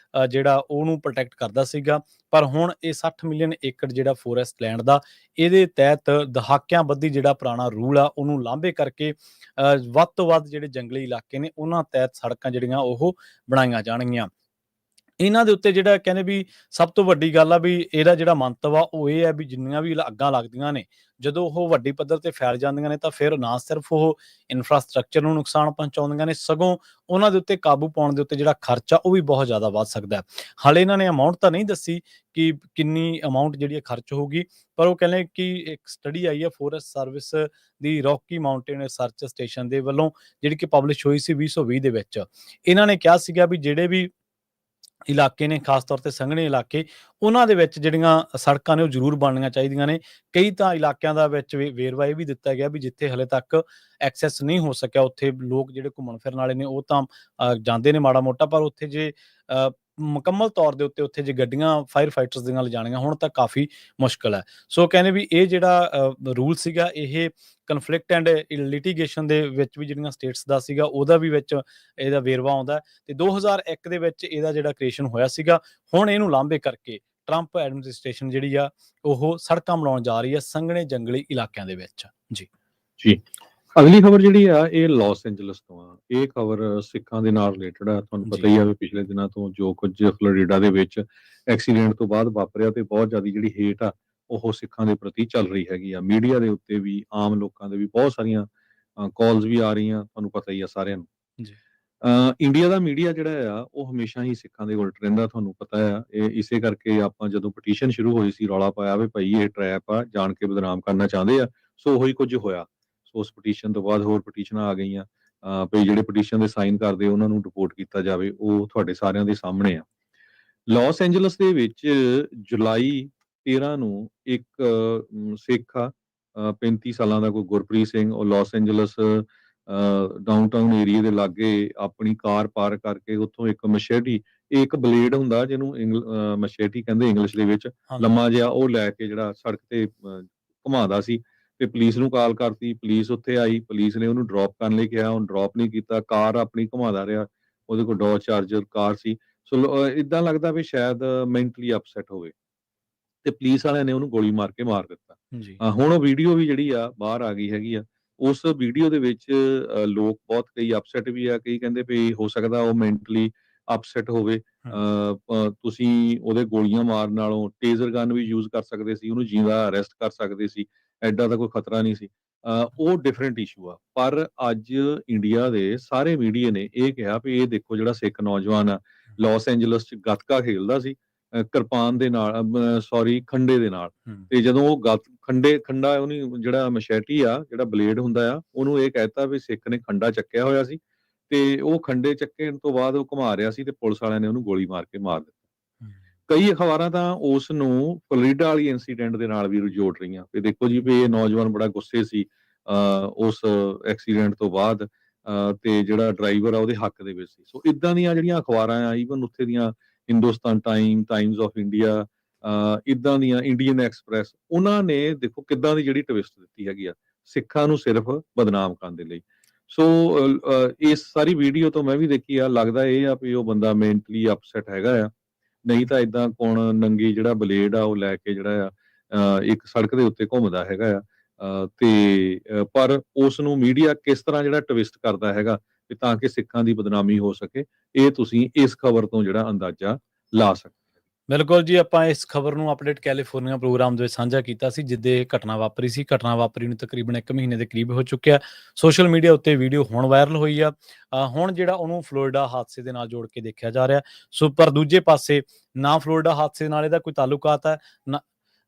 ਜਿਹੜਾ ਉਹਨੂੰ ਪ੍ਰੋਟੈਕਟ ਕਰਦਾ ਸੀਗਾ, ਪਰ ਹੁਣ ਇਹ 60 ਮਿਲੀਅਨ ਏਕੜ ਜਿਹੜਾ ਫੋਰੈਸਟ ਲੈਂਡ ਦਾ, ਇਹਦੇ ਤਹਿਤ ਦਹਾਕਿਆਂ ਬੱਧੀ ਜਿਹੜਾ ਪੁਰਾਣਾ ਰੂਲ ਆ ਉਹਨੂੰ ਲਾਂਭੇ ਕਰਕੇ ਵੱਧ ਤੋਂ ਵੱਧ ਜਿਹੜੇ ਜੰਗਲੀ ਇਲਾਕੇ ਨੇ ਉਹਨਾਂ ਤਹਿਤ ਸੜਕਾਂ ਜਿਹੜੀਆਂ ਉਹ ਬਣਾਈਆਂ ਜਾਣਗੀਆਂ। ਇਹਨਾਂ ਦੇ ਉੱਤੇ ਜਿਹੜਾ ਕਹਿੰਦੇ ਵੀ ਸਭ ਤੋਂ ਵੱਡੀ ਗੱਲ ਆ ਵੀ ਇਹਦਾ ਜਿਹੜਾ ਮੰਤਵ ਆ ਉਹ ਇਹ ਹੈ ਵੀ ਜਿੰਨੀਆਂ ਵੀ ਅੱਗਾਂ ਲੱਗਦੀਆਂ ਨੇ, ਜਦੋਂ ਉਹ ਵੱਡੀ ਪੱਧਰ ਤੇ ਫੈਲ ਜਾਂਦੀਆਂ ਨੇ ਤਾਂ ਫਿਰ ਨਾ ਸਿਰਫ ਉਹ ਇਨਫਰਾਸਟ੍ਰਕਚਰ ਨੂੰ ਨੁਕਸਾਨ ਪਹੁੰਚਾਉਂਦੀਆਂ ਨੇ, ਸਗੋਂ ਉਹਨਾਂ ਦੇ ਉੱਤੇ ਕਾਬੂ ਪਾਉਣ ਦੇ ਉੱਤੇ ਜਿਹੜਾ ਖਰਚਾ ਉਹ ਵੀ ਬਹੁਤ ਜ਼ਿਆਦਾ ਵੱਧ ਸਕਦਾ ਹੈ। ਹਾਲੇ ਇਹਨਾਂ ਨੇ ਅਮਾਊਂਟ ਤਾਂ ਨਹੀਂ ਦੱਸੀ ਕਿ ਕਿੰਨੀ ਅਮਾਊਂਟ ਜਿਹੜੀ ਖਰਚ ਹੋਊਗੀ, ਪਰ ਉਹ ਕਹਿੰਦੇ ਕਿ ਇੱਕ ਸਟੱਡੀ ਆਈ ਹੈ ਫੋਰੈਸਟ ਸਰਵਿਸ ਦੀ ਰੌਕੀ ਮਾਊਂਟੇਨ ਰਿਸਰਚ ਸਟੇਸ਼ਨ ਦੇ ਵੱਲੋਂ, ਜਿਹੜੀ ਕਿ ਪਬਲਿਸ਼ ਹੋਈ ਸੀ 2020 ਦੇ ਵਿੱਚ। ਇਹਨਾਂ ਨੇ ਕਿਹਾ ਸੀਗਾ ਵੀ ਜਿਹੜੇ ਵੀ ਇਲਾਕੇ ਨੇ, ਖਾਸ ਤੌਰ ਤੇ ਸੰਘਣੇ ਇਲਾਕੇ, ਉਹਨਾਂ ਦੇ ਵਿੱਚ ਜਿਹੜੀਆਂ ਸੜਕਾਂ ਨੇ ਉਹ ਜ਼ਰੂਰ ਬਣਨੀਆਂ ਚਾਹੀਦੀਆਂ ਨੇ। ਕਈ ਤਾਂ ਇਲਾਕਿਆਂ ਦਾ ਵਿੱਚ ਵੇਰਵਾ ਇਹ ਵੀ ਦਿੱਤਾ ਗਿਆ ਵੀ ਜਿੱਥੇ ਹਲੇ ਤੱਕ ਐਕਸੈਸ ਨਹੀਂ ਹੋ ਸਕਿਆ, ਉੱਥੇ ਲੋਕ ਜਿਹੜੇ ਘੁੰਮਣ ਫਿਰਨ ਵਾਲੇ ਨੇ ਉਹ ਤਾਂ ਜਾਂਦੇ ਨੇ ਮਾੜਾ ਮੋਟਾ, ਪਰ ਉੱਥੇ ਜੇ ਮੁਕੰਮਲ ਤੌਰ ਦੇ ਉੱਤੇ ਉੱਥੇ ਜੇ ਗੱਡੀਆਂ ਫਾਇਰ ਫਾਈਟਰਸ ਦੀਆਂ ਲਿਜਾਣੀਆਂ ਹੁਣ ਤਾਂ ਕਾਫੀ ਮੁਸ਼ਕਲ ਹੈ। ਸੋ ਕਹਿੰਦੇ ਵੀ ਇਹ ਜਿਹੜਾ ਰੂਲ ਸੀਗਾ ਇਹ ਕਨਫਲਿਕਟ ਐਂਡ ਲਿਟੀਗੇਸ਼ਨ ਦੇ ਵਿੱਚ ਵੀ ਜਿਹੜੀਆਂ ਸਟੇਟਸ ਦਾ ਸੀਗਾ ਉਹਦਾ ਵੀ ਵਿੱਚ ਇਹਦਾ ਵੇਰਵਾ ਆਉਂਦਾ ਤੇ 2001 ਦੇ ਵਿੱਚ ਇਹਦਾ ਜਿਹੜਾ ਕ੍ਰੀਏਸ਼ਨ ਹੋਇਆ ਸੀਗਾ। ਹੁਣ ਇਹਨੂੰ ਲਾਂਭੇ ਕਰਕੇ ਟਰੰਪ ਐਡਮਿਨਿਸਟ੍ਰੇਸ਼ਨ ਜਿਹੜੀ ਆ ਉਹ ਸੜਕਾਂ ਬਣਾਉਣ ਜਾ ਰਹੀ ਹੈ ਸੰਘਣੇ ਜੰਗਲੀ ਇਲਾਕਿਆਂ ਦੇ ਵਿੱਚ। ਜੀ ਜੀ, ਅਗਲੀ ਖਬਰ ਜਿਹੜੀ ਆ ਇਹ ਲਾਸ ਐਂਜਲਸ ਤੋਂ ਆ। ਇਹ ਖਬਰ ਸਿੱਖਾਂ ਦੇ ਨਾਲ ਰਿਲੇਟਡ ਆ। ਤੁਹਾਨੂੰ ਪਤਾ ਹੀ ਆ ਵੀ ਪਿਛਲੇ ਦਿਨਾਂ ਤੋਂ ਜੋ ਕੁਝ ਫਲੋਰੀਡਾ ਦੇ ਵਿੱਚ ਐਕਸੀਡੈਂਟ ਤੋਂ ਬਾਅਦ ਵਾਪਰਿਆ ਤੇ ਬਹੁਤ ਜ਼ਿਆਦਾ ਜਿਹੜੀ ਹੇਟ ਆ ਉਹ ਸਿੱਖਾਂ ਦੇ ਪ੍ਰਤੀ ਚੱਲ ਰਹੀ ਹੈਗੀ ਆ। ਮੀਡੀਆ ਦੇ ਉੱਤੇ ਵੀ, ਆਮ ਲੋਕਾਂ ਦੇ ਵੀ ਬਹੁਤ ਸਾਰੀਆਂ ਕਾਲਸ ਵੀ ਆ ਰਹੀਆਂ, ਤੁਹਾਨੂੰ ਪਤਾ ਹੀ ਆ ਸਾਰਿਆਂ ਨੂੰ। ਜੀ। ਇੰਡੀਆ ਦਾ ਮੀਡੀਆ ਜਿਹੜਾ ਆ ਉਹ ਹਮੇਸ਼ਾ ਹੀ ਸਿੱਖਾਂ ਦੇ ਉਲਟ ਰਹਿੰਦਾ, ਤੁਹਾਨੂੰ ਪਤਾ ਆ। ਇਹ ਇਸੇ ਕਰਕੇ ਆਪਾਂ ਜਦੋਂ ਪਟੀਸ਼ਨ ਸ਼ੁਰੂ ਹੋਈ ਸੀ ਰੌਲਾ ਪਾਇਆ ਵੀ ਭਾਈ ਇਹ ਟਰੈਪ ਆ, ਜਾਣ ਕੇ ਬਦਨਾਮ ਕਰਨਾ ਚਾਹੁੰਦੇ ਆ। ਸੋ ਉਹੀ ਕੁਝ ਹੋਇਆ। ਸੋ ਉਸ ਪਟੀਸ਼ਨ ਤੋਂ ਬਾਅਦ ਹੋਰ ਪਟੀਸ਼ਨਾਂ ਆ ਗਈਆਂ ਵੀ ਜਿਹੜੇ ਪਟੀਸ਼ਨ ਦੇ ਸਾਈਨ ਕਰਦੇ ਉਹਨਾਂ ਨੂੰ ਰਿਪੋਰਟ ਕੀਤਾ ਜਾਵੇ। ਉਹ ਤੁਹਾਡੇ ਸਾਰਿਆਂ ਦੇ ਸਾਹਮਣੇ ਆ। ਲਾਸ ਐਂਜਲਸ ਦੇ ਵਿੱਚ ਜੁਲਾਈ 13 ਨੂੰ ਇੱਕ ਸਿੱਖ ਆ 35 ਸਾਲਾਂ ਦਾ ਕੋਈ ਗੁਰਪ੍ਰੀਤ ਸਿੰਘ, ਉਹ ਲਾਸ ਐਂਜਲਸ ਡਾਊਨਟਾਊਨ ਏਰੀਆ ਦੇ ਲਾਗੇ ਆਪਣੀ ਕਾਰ ਪਾਰਕ ਕਰਕੇ ਉੱਥੋਂ ਇੱਕ ਮਸ਼ੇਟੀ, ਇੱਕ ਬਲੇਡ ਹੁੰਦਾ ਜਿਹਨੂੰ ਮਸ਼ੇਟੀ ਕਹਿੰਦੇ ਇੰਗਲਿਸ਼ ਦੇ ਵਿੱਚ, ਲੰਮਾ ਜਿਹਾ, ਉਹ ਲੈ ਕੇ ਜਿਹੜਾ ਸੜਕ ਤੇ ਘੁਮਾਉਂਦਾ ਸੀ ਤੇ ਪੁਲਿਸ ਨੂੰ ਕਾਲ ਕਰਤੀ। ਪੁਲਿਸ ਉੱਥੇ ਆਈ, ਪੁਲਿਸ ਨੇ ਉਹਨੂੰ ਡ੍ਰੌਪ ਕਰਨ ਲਈ ਕਿਹਾ, ਉਹਨੂੰ ਡ੍ਰੌਪ ਨਹੀਂ ਕੀਤਾ, ਕਾਰ ਆਪਣੀ ਘੁਮਾਉਂਦਾ ਰਿਹਾ। ਉਹਦੇ ਕੋਲ ਡੌਜ ਚਾਰਜਰ ਕਾਰ ਸੀ। ਸੋ ਇਦਾਂ ਲੱਗਦਾ ਵੀ ਸ਼ਾਇਦ ਮੈਂਟਲੀ ਅਪਸੈਟ ਹੋਵੇ। ਤੇ ਪੁਲਿਸ ਵਾਲਿਆਂ ਨੇ ਉਹਨੂੰ ਗੋਲੀ ਮਾਰ ਕੇ ਮਾਰ ਦਿੱਤਾ। ਜੀ। ਹੁਣ ਉਹ ਵੀਡੀਓ ਵੀ ਜਿਹੜੀ ਆ ਬਾਹਰ ਆ ਗਈ ਹੈਗੀ ਆ। ਉਸ ਵੀਡੀਓ ਦੇ ਵਿੱਚ ਲੋਕ ਬਹੁਤ ਕਈ ਅਪਸੈਟ ਵੀ ਆ, ਕਈ ਕਹਿੰਦੇ ਵੀ ਹੋ ਸਕਦਾ ਉਹ ਮੈਂਟਲੀ ਅਪਸੈਟ ਹੋਵੇ। ਹੂੰ, ਤੁਸੀਂ ਉਹਦੇ ਗੋਲੀਆਂ ਮਾਰਨ ਨਾਲੋਂ ਟੇਜ਼ਰ ਗਨ ਵੀ ਯੂਜ਼ ਕਰ ਸਕਦੇ ਸੀ, ਉਹਨੂੰ ਜਿੰਦਾ ਅਰੈਸਟ ਕਰ ਸਕਦੇ ਸੀ, ਐਡਾ ਤਾਂ ਕੋਈ ਖਤਰਾ ਨਹੀਂ ਸੀ। ਉਹ ਡਿਫਰੈਂਟ ਇਸ਼ੂ ਆ। ਪਰ ਅੱਜ ਇੰਡੀਆ ਦੇ ਸਾਰੇ ਮੀਡੀਆ ਨੇ ਇਹ ਕਿਹਾ ਵੀ ਇਹ ਦੇਖੋ ਜਿਹੜਾ ਸਿੱਖ ਨੌਜਵਾਨ ਆ, ਲਾਸ ਐਂਜਲਸ 'ਚ ਗੱਤਕਾ ਖੇਲਦਾ ਸੀ ਕਿਰਪਾਨ ਦੇ ਨਾਲ, ਸੌਰੀ ਖੰਡੇ ਦੇ ਨਾਲ। ਹੂੰ, ਤੇ ਜਦੋਂ ਉਹ ਖੰਡਾ ਉਹਨੇ ਜਿਹੜਾ ਮਸ਼ੈਟੀ ਆ, ਜਿਹੜਾ ਬਲੇਡ ਹੁੰਦਾ ਆ, ਉਹਨੂੰ ਇਹ ਕਹਿ ਦਿੱਤਾ ਵੀ ਸਿੱਖ ਨੇ ਖੰਡਾ ਚੱਕਿਆ ਹੋਇਆ ਸੀ ਤੇ ਉਹ ਖੰਡੇ ਚੱਕਣ ਤੋਂ ਬਾਅਦ ਉਹ ਘੁਮਾ ਰਿਹਾ ਸੀ ਤੇ ਪੁਲਿਸ ਵਾਲਿਆਂ ਨੇ ਉਹਨੂੰ ਗੋਲੀ ਮਾਰ ਕੇ ਮਾਰ ਦਿੱਤਾ। ਹੂੰ, ਕਈ ਅਖ਼ਬਾਰਾਂ ਤਾਂ ਉਸ ਨੂੰ ਫਲੋਰੀਡਾ ਵਾਲੀ ਇੰਸੀਡੈਂਟ ਦੇ ਨਾਲ ਵੀ ਜੋੜ ਰਹੀਆਂ ਵੀ ਦੇਖੋ ਜੀ ਵੀ ਇਹ ਨੌਜਵਾਨ ਬੜਾ ਗੁੱਸੇ ਸੀ ਉਸ ਐਕਸੀਡੈਂਟ ਤੋਂ ਬਾਅਦ, ਤੇ ਜਿਹੜਾ ਡਰਾਈਵਰ ਆ ਉਹਦੇ ਹੱਕ ਦੇ ਵਿੱਚ ਸੀ। ਸੋ ਇਦਾਂ ਦੀਆਂ ਜਿਹੜੀਆਂ ਅਖ਼ਬਾਰਾਂ ਆ, ਈਵਨ ਉੱਥੇ ਦੀਆਂ ਹਿੰਦੁਸਤਾਨ ਟਾਈਮਜ਼ ਆਫ ਇੰਡੀਆ, ਇੱਦਾਂ ਦੀਆਂ ਇੰਡੀਅਨ ਐਕਸਪ੍ਰੈਸ, ਉਹਨਾਂ ਨੇ ਦੇਖੋ ਕਿੱਦਾਂ ਦੀ ਜਿਹੜੀ ਟਵਿਸਟ ਦਿੱਤੀ ਹੈਗੀ ਆ ਸਿੱਖਾਂ ਨੂੰ ਸਿਰਫ ਬਦਨਾਮ ਕਰਨ ਦੇ ਲਈ। ਸੋ ਇਸ ਸਾਰੀ ਵੀਡੀਓ ਤੋਂ ਮੈਂ ਵੀ ਦੇਖੀ ਆ, ਲੱਗਦਾ ਇਹ ਆ ਵੀ ਉਹ ਬੰਦਾ ਮੈਂਟਲੀ ਅਪਸੈਟ ਹੈਗਾ ਆ। ਨਹੀਂ ਤਾਂ ਏਦਾਂ ਕੌਣ ਨੰਗੀ ਜਿਹੜਾ ਬਲੇਡ ਆ ਉਹ ਲੈ ਕੇ ਜਿਹੜਾ ਆ ਇੱਕ ਸੜਕ ਦੇ ਉੱਤੇ ਘੁੰਮਦਾ ਹੈਗਾ ਆ। ਪਰ ਉਸ ਨੂੰ ਮੀਡੀਆ ਕਿਸ ਤਰ੍ਹਾਂ ਜਿਹੜਾ ਟਵਿਸਟ ਕਰਦਾ ਹੈਗਾ ਵੀ ਤਾਂ ਕਿ ਸਿੱਖਾਂ ਦੀ ਬਦਨਾਮੀ ਹੋ ਸਕੇ, ਇਹ ਤੁਸੀਂ ਇਸ ਖਬਰ ਤੋਂ ਜਿਹੜਾ ਅੰਦਾਜ਼ਾ ਲਾ ਸਕਦੇ। ਬਿਲਕੁਲ ਜੀ, ਆਪਾਂ ਇਸ ਖਬਰ ਨੂੰ ਅਪਡੇਟ ਕੈਲੀਫੋਰਨੀਆ ਪ੍ਰੋਗਰਾਮ ਦੇ ਵਿੱਚ ਸਾਂਝਾ ਕੀਤਾ ਸੀ, ਜਿੱਦੇ ਇਹ ਘਟਨਾ ਵਾਪਰੀ ਸੀ। ਘਟਨਾ ਵਾਪਰੀ ਨੂੰ ਤਕਰੀਬਨ 1 ਮਹੀਨੇ ਦੇ ਕਰੀਬ ਹੋ ਚੁੱਕਿਆ। ਸੋਸ਼ਲ ਮੀਡੀਆ ਉੱਤੇ ਵੀਡੀਓ ਹੁਣ ਵਾਇਰਲ ਹੋਈ ਆ। ਹੁਣ ਜਿਹੜਾ ਉਹਨੂੰ ਫਲੋਰੀਡਾ ਹਾਦਸੇ ਦੇ ਨਾਲ ਜੋੜ ਕੇ ਦੇਖਿਆ ਜਾ ਰਿਹਾ। ਸੋ ਪਰ ਦੂਜੇ ਪਾਸੇ ਨਾ ਫਲੋਰੀਡਾ ਹਾਦਸੇ ਨਾਲ ਇਹਦਾ ਕੋਈ ਤਾਲੁਕਾਤ ਹੈ,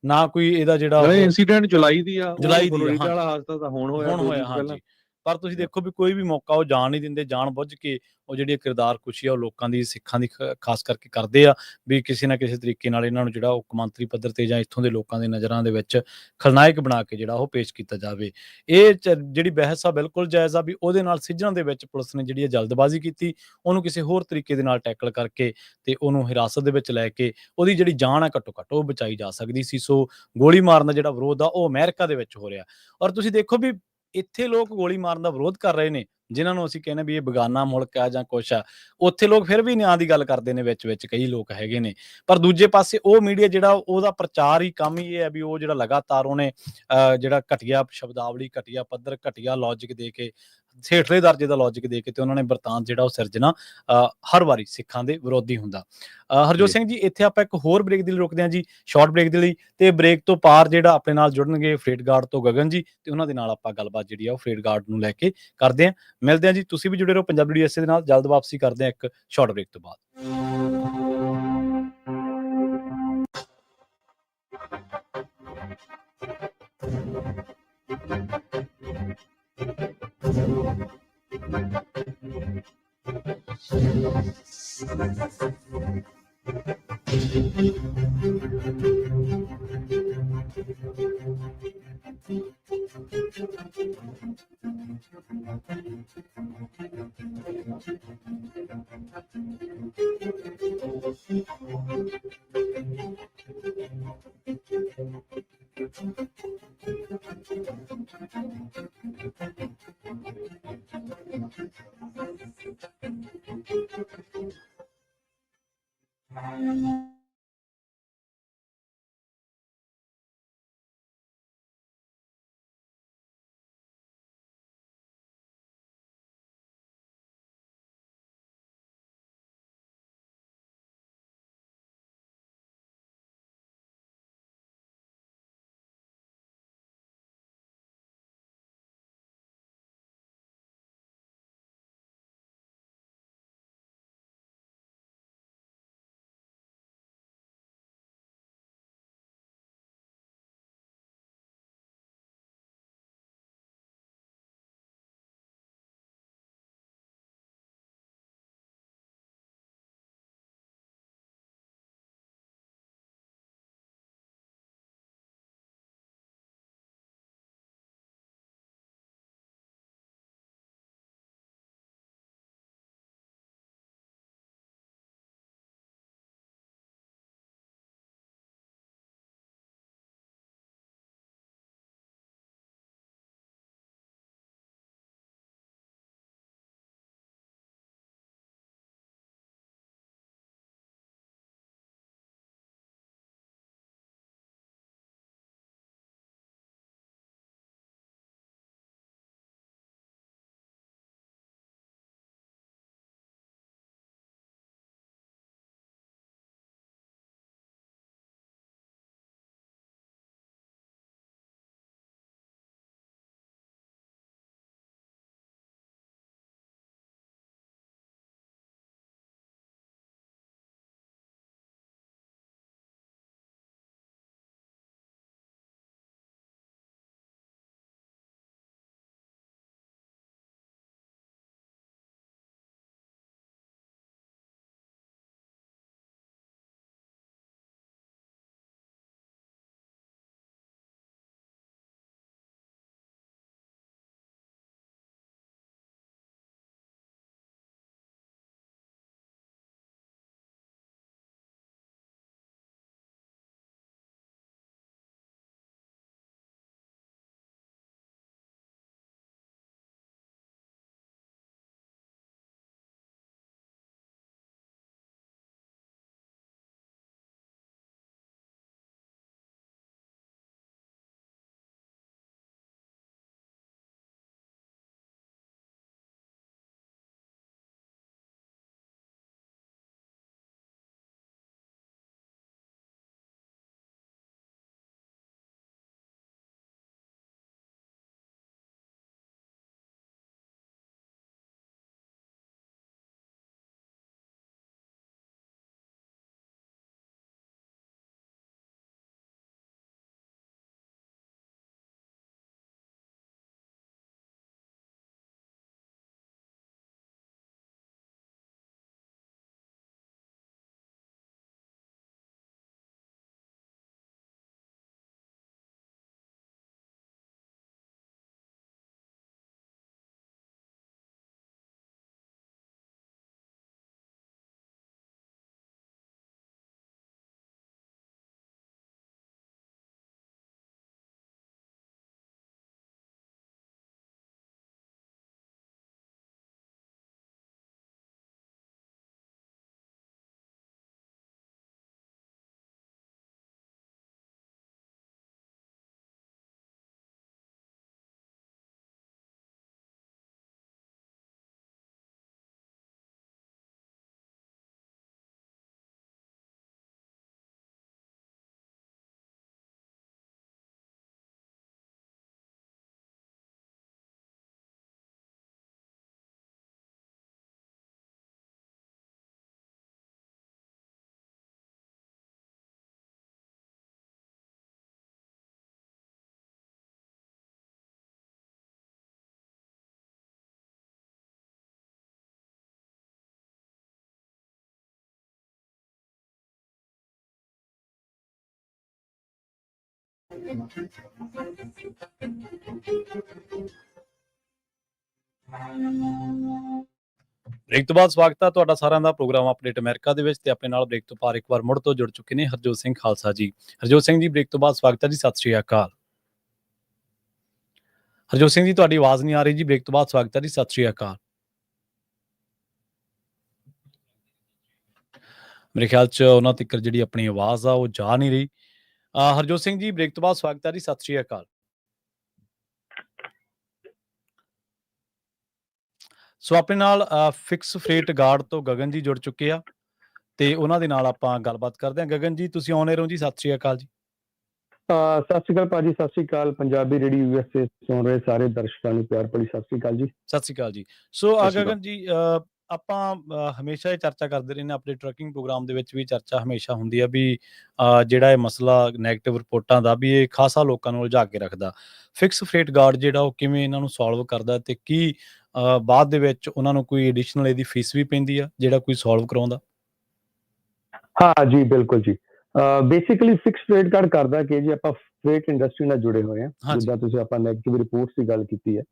ਨਾ ਕੋਈ ਇਹਦਾ ਜਿਹੜਾ ਨਾਲੇ ਉਹ ਇੰਸੀਡੈਂਟ ਜੁਲਾਈ ਦੀ ਆ, ਉਹ ਜੁਲਾਈ ਦੀ ਆ। ਫਲੋਰੀਡਾ ਹਾਂਜੀ, ਵਾਲਾ ਹਾਦਸਾ ਤਾਂ ਹੁਣ ਹੋਇਆ ਹੁਣ 2 ਹੋਇਆ, ਵੀਕ ਪਹਿਲਾਂ। ਹਾਂਜੀ। ਪਰ ਤੁਸੀਂ ਦੇਖੋ ਵੀ ਕੋਈ ਵੀ ਮੌਕਾ ਉਹ ਜਾਣ ਨਹੀਂ ਦਿੰਦੇ, ਜਾਣ ਬੁੱਝ ਕੇ ਉਹ ਜਿਹੜੀ ਕਿਰਦਾਰ ਕੁਸ਼ੀ ਆ ਉਹ ਲੋਕਾਂ ਦੀ, ਸਿੱਖਾਂ ਦੀ ਖਾਸ ਕਰਕੇ ਕਰਦੇ ਆ ਵੀ ਕਿਸੇ ਨਾ ਕਿਸੇ ਤਰੀਕੇ ਨਾਲ ਇਹਨਾਂ ਨੂੰ ਜਿਹੜਾ ਉਹ ਕੌਮਾਂਤਰੀ ਪੱਧਰ ਤੇ ਜਾਂ ਇੱਥੋਂ ਦੇ ਲੋਕਾਂ ਦੀ ਨਜ਼ਰਾਂ ਦੇ ਵਿੱਚ ਖਲਨਾਇਕ ਬਣਾ ਕੇ ਜਿਹੜਾ ਉਹ ਪੇਸ਼ ਕੀਤਾ ਜਾਵੇ। ਇਹ ਜਿਹੜੀ ਬਹਿਸ ਆ ਬਿਲਕੁਲ ਜਾਇਜ਼ ਆ ਵੀ ਉਹਦੇ ਨਾਲ ਸਿੱਝਣ ਦੇ ਵਿੱਚ ਪੁਲਿਸ ਨੇ ਜਿਹੜੀ ਜਲਦਬਾਜ਼ੀ ਕੀਤੀ, ਉਹਨੂੰ ਕਿਸੇ ਹੋਰ ਤਰੀਕੇ ਦੇ ਨਾਲ ਟੈਕਲ ਕਰਕੇ ਤੇ ਉਹਨੂੰ ਹਿਰਾਸਤ ਦੇ ਵਿੱਚ ਲੈ ਕੇ ਉਹਦੀ ਜਿਹੜੀ ਜਾਨ ਆ ਘੱਟੋ ਘੱਟ ਉਹ ਬਚਾਈ ਜਾ ਸਕਦੀ ਸੀ। ਸੋ ਗੋਲੀ ਮਾਰਨ ਦਾ ਜਿਹੜਾ ਵਿਰੋਧ ਆ ਉਹ ਅਮਰੀਕਾ ਦੇ ਵਿੱਚ ਹੋ ਰਿਹਾ। ਔਰ ਤੁਸੀਂ ਦੇਖੋ ਵੀ ਇੱਥੇ ਲੋਕ ਗੋਲੀ ਮਾਰਨ ਦਾ ਵਿਰੋਧ ਕਰ ਰਹੇ ਨੇ, ਜਿਨ੍ਹਾਂ ਨੂੰ ਅਸੀਂ ਕਹਿੰਦੇ ਵੀ ਇਹ ਬੇਗਾਨਾ ਮੁਲਕ ਆ ਜਾਂ ਕੁਛ ਆ, ਉੱਥੇ ਲੋਕ ਫਿਰ ਵੀ ਨਿਆਂ ਦੀ ਗੱਲ ਕਰਦੇ ਨੇ, ਵਿੱਚ ਕਈ ਲੋਕ ਹੈਗੇ ਨੇ। ਪਰ ਦੂਜੇ ਪਾਸੇ ਉਹ ਮੀਡੀਆ ਜਿਹੜਾ ਉਹਦਾ ਪ੍ਰਚਾਰ ਹੀ ਕੰਮ ਹੀ ਇਹ ਹੈ ਵੀ ਉਹ ਜਿਹੜਾ ਲਗਾਤਾਰ ਉਹਨੇ ਜਿਹੜਾ ਘਟੀਆ ਸ਼ਬਦਾਵਲੀ, ਘਟੀਆ ਪੱਧਰ, ਘਟੀਆ ਲੌਜਿਕ ਦੇ ਕੇ, ਹੇਠਲੇ ਦਰਜੇ ਦਾ ਲੌਜਿਕ ਦੇ ਕੇ ਤੇ ਉਹਨਾਂ ਨੇ ਬਰਤਾਂਤ ਜਿਹੜਾ ਉਹ ਸਿਰਜਣਾ ਹਰ ਵਾਰੀ ਸਿੱਖਾਂ ਦੇ ਵਿਰੋਧੀ ਹੁੰਦਾ। ਹਰਜੋਤ ਜੀ। ਸਿੰਘ ਜੀ, ਇੱਥੇ ਆਪਾਂ ਇੱਕ ਹੋਰ ਬ੍ਰੇਕ ਦੇ ਲਈ ਰੁਕਦੇ ਹਾਂ ਜੀ, ਸ਼ਾਰਟ ਬ੍ਰੇਕ ਦੇ ਲਈ, ਤੇ ਬ੍ਰੇਕ ਤੋਂ ਪਾਰ ਜਿਹੜਾ ਆਪਣੇ ਨਾਲ ਜੁੜਨਗੇ ਫਰੇਡਗਾਰਡ ਤੋਂ ਗਗਨ ਜੀ, ਤੇ ਉਹਨਾਂ ਦੇ ਨਾਲ ਆਪਾਂ ਗੱਲਬਾਤ ਜਿਹੜੀ ਆ ਉਹ ਫਰੇਡਗਾਰਡ ਨੂੰ ਲੈ ਕੇ ਕਰਦੇ ਹਾਂ। ਮਿਲਦੇ ਹਾਂ ਜੀ, ਤੁਸੀਂ ਵੀ ਜੁੜੇ ਰਹੋ ਪੰਜਾਬੀ ਡੀਐਸਏ ਦੇ ਨਾਲ। ਜਲਦ ਵਾਪਸੀ ਕਰਦੇ ਹਾਂ ਇੱਕ ਸ਼ਾਰਟ ਬ੍ਰੇਕ ਤੋਂ ਬਾਅਦ। ਬ੍ਰੇਕ ਤੋਂ ਬਾਅਦ ਸਵਾਗਤ ਹੈ ਤੁਹਾਡਾ ਸਾਰਿਆਂ ਦਾ ਪ੍ਰੋਗਰਾਮ ਅਪਡੇਟ ਅਮਰੀਕਾ ਦੇ ਵਿੱਚ ਤੇ ਆਪਣੇ ਨਾਲ ਬ੍ਰੇਕ ਤੋਂ ਪਾਰ ਇੱਕ ਵਾਰ ਮੁੜ ਤੋਂ ਜੁੜ ਚੁੱਕੇ ਨੇ ਹਰਜੋਤ ਸਿੰਘ ਖਾਲਸਾ ਜੀ। ਹਰਜੋਤ ਸਿੰਘ ਜੀ ਬ੍ਰੇਕ ਤੋਂ ਬਾਅਦ ਸਵਾਗਤ ਹੈ ਜੀ, ਸਤਿ ਸ਼੍ਰੀ ਅਕਾਲ। ਹਰਜੋਤ ਸਿੰਘ ਜੀ ਤੁਹਾਡੀ ਆਵਾਜ਼ ਨਹੀਂ ਆ ਰਹੀ ਜੀ, ਬ੍ਰੇਕ ਤੋਂ ਬਾਅਦ ਸਵਾਗਤ ਹੈ ਜੀ, ਸਤਿ ਸ਼੍ਰੀ ਅਕਾਲ। ਮੇਰੇ ਖਿਆਲ 'ਚ ਉਹਨਾਂ ਤੱਕ ਜਿਹੜੀ ਆਪਣੀ ਆਵਾਜ਼ ਆ ਉਹ ਜਾ ਨਹੀਂ ਰਹੀ। ਹਰਜੋਤ ਸਿੰਘ ਜੀ ਬ੍ਰੇਕ ਤੋਂ ਬਾਅਦ ਸਵਾਗਤ ਹੈ ਜੀ, ਸਤਿ ਸ਼੍ਰੀ ਅਕਾਲ। ਸੋ ਆਪਣੇ ਨਾਲ ਫਿਕਸ ਫਰੇਟ ਗਾਰਡ ਤੋਂ ਗਗਨ ਜੀ ਜੁੜ ਚੁੱਕੇ ਆ ਤੇ ਉਹਨਾਂ ਦੇ ਨਾਲ ਆਪਾਂ ਗੱਲਬਾਤ ਕਰਦੇ ਹਾਂ। ਗਗਨ ਜੀ ਤੁਸੀਂ ਆਉਣੇ ਰਹੋ ਜੀ, ਸਤਿ ਸ਼੍ਰੀ ਅਕਾਲ ਜੀ। ਸਤਿ ਸ਼੍ਰੀ ਅਕਾਲ ਭਾਜੀ, ਸਤਿ ਸ਼੍ਰੀ ਅਕਾਲ। ਪੰਜਾਬੀ ਰੇਡੀਓ USA ਸੁਣ ਰਹੇ ਸਾਰੇ ਦਰਸ਼ਕਾਂ ਨੂੰ ਪਿਆਰ ਭਰੀ ਸਤਿ ਸ਼੍ਰੀ ਅਕਾਲ ਜੀ। ਸਤਿ ਸ਼੍ਰੀ ਅਕਾਲ ਜੀ। ਸੋ ਸਤਿ ਸ਼੍ਰੀ ਅਕਾਲ। ਗਗਨ ਜੀ ਆਪਾਂ ਹਮੇਸ਼ਾ ਇਹ ਚਰਚਾ ਕਰਦੇ ਰਹਿੰਦੇ ਆਪਣੇ ਟਰੱਕਿੰਗ ਪ੍ਰੋਗਰਾਮ ਦੇ ਵਿੱਚ ਵੀ ਚਰਚਾ ਹਮੇਸ਼ਾ ਹੁੰਦੀ ਆ ਵੀ ਜਿਹੜਾ ਇਹ ਮਸਲਾ ਨੈਗੇਟਿਵ ਰਿਪੋਰਟਾਂ ਦਾ ਵੀ ਇਹ ਖਾਸਾ ਲੋਕਾਂ ਨੂੰ ਉਲਝਾ ਕੇ ਰੱਖਦਾ। ਫਿਕਸ ਫਰੇਟ ਗਾਰਡ ਜਿਹੜਾ ਉਹ ਕਿਵੇਂ ਇਹਨਾਂ ਨੂੰ ਸੋਲਵ ਕਰਦਾ ਤੇ ਕੀ ਬਾਅਦ ਦੇ ਵਿੱਚ ਉਹਨਾਂ ਨੂੰ ਕੋਈ ਐਡੀਸ਼ਨਲ ਇਹਦੀ ਫੀਸ ਵੀ ਪੈਂਦੀ ਆ ਜਿਹੜਾ ਕੋਈ ਸੋਲਵ ਕਰਾਉਂਦਾ? ਹਾਂ ਜੀ, ਬਿਲਕੁਲ ਜੀ। ਬੇਸਿਕਲੀ ਫਿਕਸ ਫਰੇਟ ਗਾਰਡ ਕਰਦਾ ਕਿ ਜੀ ਆਪਾਂ ਫਰੇਟ ਇੰਡਸਟਰੀ ਨਾਲ ਜੁੜੇ ਹੋਏ ਹਾਂ। ਜਿੱਦਾਂ ਤੁਸੀਂ ਆਪਾਂ ਨੈਗੇਟਿਵ ਰਿਪੋਰਟਸ ਦੀ ਗੱਲ ਕੀਤੀ ਹੈ,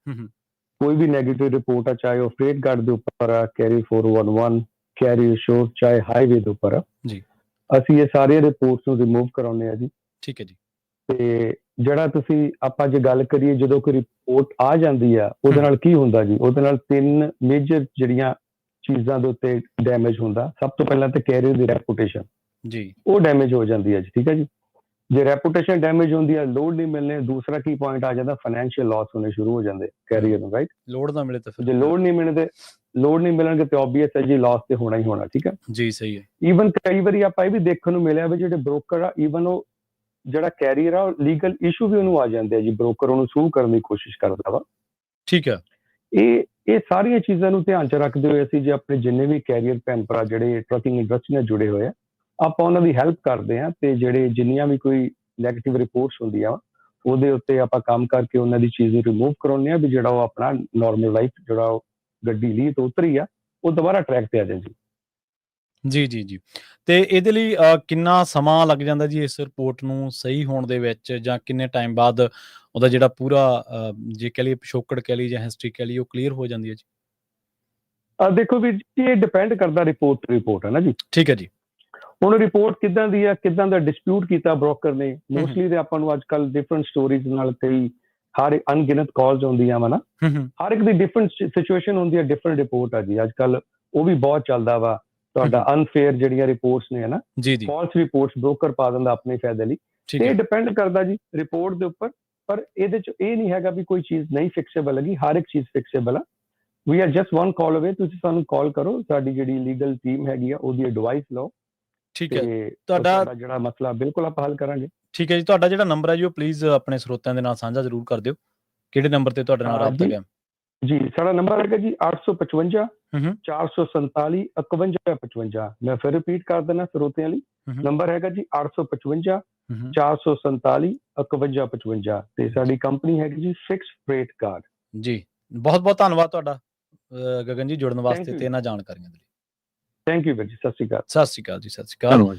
ਕੋਈ ਵੀ ਨੈਗੇਟਿਵ ਰਿਪੋਰਟ ਆ ਚਾਹੇ ਉਹ ਫਰੇਟ ਗਾਰਡ ਦੇ ਉੱਪਰ ਆ, ਕੈਰੀ 411, ਕੈਰੀ ਅਸ਼ੋਰ, ਚਾਹੇ ਹਾਈਵੇ ਦੇ ਉੱਪਰ ਆ ਜੀ, ਅਸੀਂ ਇਹ ਸਾਰੀਆਂ ਰਿਪੋਰਟਸ ਨੂੰ ਰਿਮੂਵ ਕਰਾਉਂਦੇ ਆ ਜੀ। ਠੀਕ ਹੈ ਜੀ। ਤੇ ਜਿਹੜਾ ਤੁਸੀਂ ਆਪਾਂ ਜੇ ਗੱਲ ਕਰੀਏ ਜਦੋਂ ਕੋਈ ਰਿਪੋਰਟ ਆ ਜਾਂਦੀ ਆ ਉਹਦੇ ਨਾਲ ਕੀ ਹੁੰਦਾ ਜੀ, ਉਹਦੇ ਨਾਲ 3 ਮੇਜਰ ਜਿਹੜੀਆਂ ਚੀਜ਼ਾਂ ਦੇ ਉੱਤੇ ਡੈਮੇਜ ਹੁੰਦਾ। ਸਭ ਤੋਂ ਪਹਿਲਾਂ ਤਾਂ ਕੈਰੀਅਰ ਦੀ ਰੈਪੂਟੇਸ਼ਨ ਜੀ, ਉਹ ਡੈਮੇਜ ਹੋ ਜਾਂਦੀ ਹੈ ਜੀ। ਠੀਕ ਹੈ ਜੀ, ਜੇ ਰੈਪੂਟੇਸ਼ਨ ਡੈਮੇਜ ਹੁੰਦੀ ਹੈ, ਲੋਡ ਨਹੀਂ ਮਿਲਣੇ। ਦੂਸਰਾ ਕੀ ਪੁਆਇੰਟ ਆ ਜਾਂਦਾ, ਫਾਈਨੈਂਸ਼ੀਅਲ ਲਾਸ ਹੋਣੇ ਸ਼ੁਰੂ ਹੋ ਜਾਂਦੇ ਕੈਰੀਅਰ ਨੂੰ, ਰਾਈਟ। ਲੋਡ ਨਾ ਮਿਲੇ ਤਾਂ ਜੇ ਲੋਡ ਨਹੀਂ ਮਿਲਣਗੇ ਤੇ ਆਬਵੀਅਸ ਹੈ ਜੀ ਲਾਸ ਤੇ ਹੋਣਾ ਹੀ ਹੋਣਾ। ਠੀਕ ਹੈ ਜੀ, ਸਹੀ ਹੈ। ਈਵਨ ਕਈ ਵਾਰੀ ਆਪਾਂ ਇਹ ਵੀ ਦੇਖਣ ਨੂੰ ਮਿਲਿਆ ਵੀ ਜਿਹੜੇ ਬ੍ਰੋਕਰ ਆ, ਈਵਨ ਉਹ ਜਿਹੜਾ ਕੈਰੀਅਰ ਆ ਲੀਗਲ ਇਸ਼ੂ ਵੀ ਉਹਨੂੰ ਆ ਜਾਂਦੇ ਆ ਜੀ। ਬ੍ਰੋਕਰ ਉਹਨੂੰ ਸੂ ਕਰਨ ਦੀ ਕੋਸ਼ਿਸ਼ ਕਰਦਾ ਵਾ। ਠੀਕ ਹੈ। ਇਹ ਸਾਰੀਆਂ ਚੀਜ਼ਾਂ ਨੂੰ ਧਿਆਨ 'ਚ ਰੱਖਦੇ ਹੋਏ ਅਸੀਂ ਜੇ ਆਪਣੇ ਜਿੰਨੇ ਵੀ ਕੈਰੀਅਰ ਭੈਣ ਭਰਾ ਜਿਹੜੇ ਟਰੱਕਿੰਗ ਇੰਡਸਟਰੀ ਨਾਲ ਜੁੜੇ ਹੋਏ ਆ, ਆਪਾਂ ਉਹਨਾਂ ਦੀ ਹੈਲਪ ਕਰਦੇ ਹਾਂ ਤੇ ਜਿਹੜੇ ਜਿੰਨੀਆਂ ਵੀ ਕੋਈ ਨੈਗੇਟਿਵ ਰਿਪੋਰਟਸ ਹੁੰਦੀਆਂ ਉਹਦੇ ਉੱਤੇ ਆਪਾਂ ਕੰਮ ਕਰਕੇ ਉਹਨਾਂ ਦੀ ਚੀਜ਼ ਨੂੰ ਰਿਮੂਵ ਕਰਾਉਂਦੇ ਹਾਂ ਵੀ ਜਿਹੜਾ ਉਹ ਆਪਣਾ ਨਾਰਮਲ ਲਾਈਫ ਜਿਹੜਾ ਉਹ ਗੱਡੀ ਲੀਹ ਤੋਂ ਉਤਰੀ ਆ ਉਹ ਦੁਬਾਰਾ ਟਰੈਕ ਤੇ ਆ ਜਾਏ ਜੀ। ਜੀ, ਜੀ, ਜੀ। ਤੇ ਇਹਦੇ ਲਈ ਕਿੰਨਾ ਸਮਾਂ ਲੱਗ ਜਾਂਦਾ ਜੀ ਇਸ ਰਿਪੋਰਟ ਨੂੰ ਸਹੀ ਹੋਣ ਦੇ ਵਿੱਚ, ਜਾਂ ਕਿੰਨੇ ਟਾਈਮ ਬਾਅਦ ਉਹਦਾ ਜਿਹੜਾ ਪੂਰਾ ਜੇ ਕਹਿ ਲਈਏ ਪਿਛੋਕੜ ਕਹਿ ਲਈਏ ਜਾਂ ਹਿਸਟਰੀ ਕਹਿ ਲਈਏ ਉਹ ਕਲੀਅਰ ਹੋ ਜਾਂਦੀ ਹੈ ਜੀ? ਦੇਖੋ ਵੀਰ ਜੀ, ਇਹ ਡਿਪੈਂਡ ਕਰਦਾ ਰਿਪੋਰਟ ਹੈ ਨਾ ਜੀ। ਠੀਕ ਹੈ ਜੀ। ਹੁਣ ਰਿਪੋਰਟ ਕਿੱਦਾਂ ਦੀ ਆ, ਕਿੱਦਾਂ ਦਾ ਡਿਸਪਿਊਟ ਕੀਤਾ ਬ੍ਰੋਕਰ ਨੇ। ਮੋਸਟਲੀ ਤੇ ਆਪਾਂ ਨੂੰ ਅੱਜ ਕੱਲ ਡਿਫਰੈਂਟ ਸਟੋਰੀਜ਼ ਨਾਲ ਕਈ ਹਰ ਅਣਗਿਣਤ ਕਾਲਸ ਆਉਂਦੀਆਂ ਵਾ ਨਾ, ਹਰ ਇੱਕ ਦੀ ਡਿਫਰੈਂਟ ਸਿਚੁਏਸ਼ਨ ਹੁੰਦੀ ਹੈ, ਡਿਫਰੈਂਟ ਰਿਪੋਰਟ ਆ ਜੀ। ਅੱਜ ਕੱਲ ਉਹ ਵੀ ਬਹੁਤ ਚੱਲਦਾ ਵਾ ਤੁਹਾਡਾ ਅਨਫੇਅਰ ਜਿਹੜੀਆਂ ਰਿਪੋਰਟਸ ਨੇ, ਹੈ ਨਾ, ਫਾਲਸ ਰਿਪੋਰਟਸ ਬ੍ਰੋਕਰ ਪਾ ਦਿੰਦਾ ਆਪਣੇ ਫਾਇਦੇ ਲਈ। ਇਹ ਡਿਪੈਂਡ ਕਰਦਾ ਜੀ ਰਿਪੋਰਟ ਦੇ ਉੱਪਰ। ਪਰ ਇਹਦੇ ਚ ਇਹ ਨਹੀਂ ਹੈਗਾ ਵੀ ਕੋਈ ਚੀਜ਼ ਨਹੀਂ ਫਿਕਸੇਬਲ ਹੈਗੀ, ਹਰ ਇੱਕ ਚੀਜ਼ ਫਿਕਸੇਬਲ ਆ। ਵੀ ਆਰ ਜਸਟ ਵਨ ਕਾਲ ਅਵੇ। ਤੁਸੀਂ ਸਾਨੂੰ ਕਾਲ ਕਰੋ, ਸਾਡੀ ਜਿਹੜੀ ਲੀਗਲ ਟੀਮ ਹੈਗੀ ਆ ਉਹਦੀ ਐਡਵਾਈਸ ਲਓ। ਠੀਕ ਹੈ। ਤੁਹਾਡਾ ਜਿਹੜਾ ਮਸਲਾ ਬਿਲਕੁਲ ਆਪਾਂ ਹੱਲ ਕਰਾਂਗੇ। ਠੀਕ ਹੈ ਜੀ। ਤੁਹਾਡਾ ਜਿਹੜਾ ਨੰਬਰ ਹੈ ਜੀ ਉਹ ਪਲੀਜ਼ ਆਪਣੇ ਸਰੋਤਿਆਂ ਦੇ ਨਾਲ ਸਾਂਝਾ ਜ਼ਰੂਰ ਕਰ ਦਿਓ। ਕਿਹੜੇ ਨੰਬਰ ਤੇ ਤੁਹਾਡੇ ਨਾਲ ਰਾਬਤਾ ਗਿਆ? ਜੀ, ਸਾਡਾ ਨੰਬਰ ਹੈਗਾ ਜੀ 855 447 5155। ਮੈਂ ਫਿਰ ਰਿਪੀਟ ਕਰ ਦਿੰਦਾ ਸਰੋਤਿਆਂ ਲਈ। ਨੰਬਰ ਹੈਗਾ ਜੀ 855 447 5155 ਤੇ ਸਾਡੀ ਕੰਪਨੀ ਹੈਗੀ ਜੀ ਫਿਕਸ ਫਰੇਟ ਗਾਰਡ। ਜੀ, ਬਹੁਤ ਬਹੁਤ ਧੰਨਵਾਦ ਤੁਹਾਡਾ ਗਗਨ ਜੀ ਜੁੜਨ ਵਾਸਤੇ ਤੇ ਇਹਨਾਂ ਜਾਣਕਾਰੀਆਂ ਦੇ ਲਈ। ਥੈਂਕ ਯੂ ਵੀਰ ਜੀ, ਸਤਿ ਸ਼੍ਰੀ ਅਕਾਲ। ਸਤਿ ਸ਼੍ਰੀ ਅਕਾਲ ਜੀ, ਸਤਿ ਸ਼੍ਰੀ ਅਕਾਲ। ਧੰਨਵਾਦ।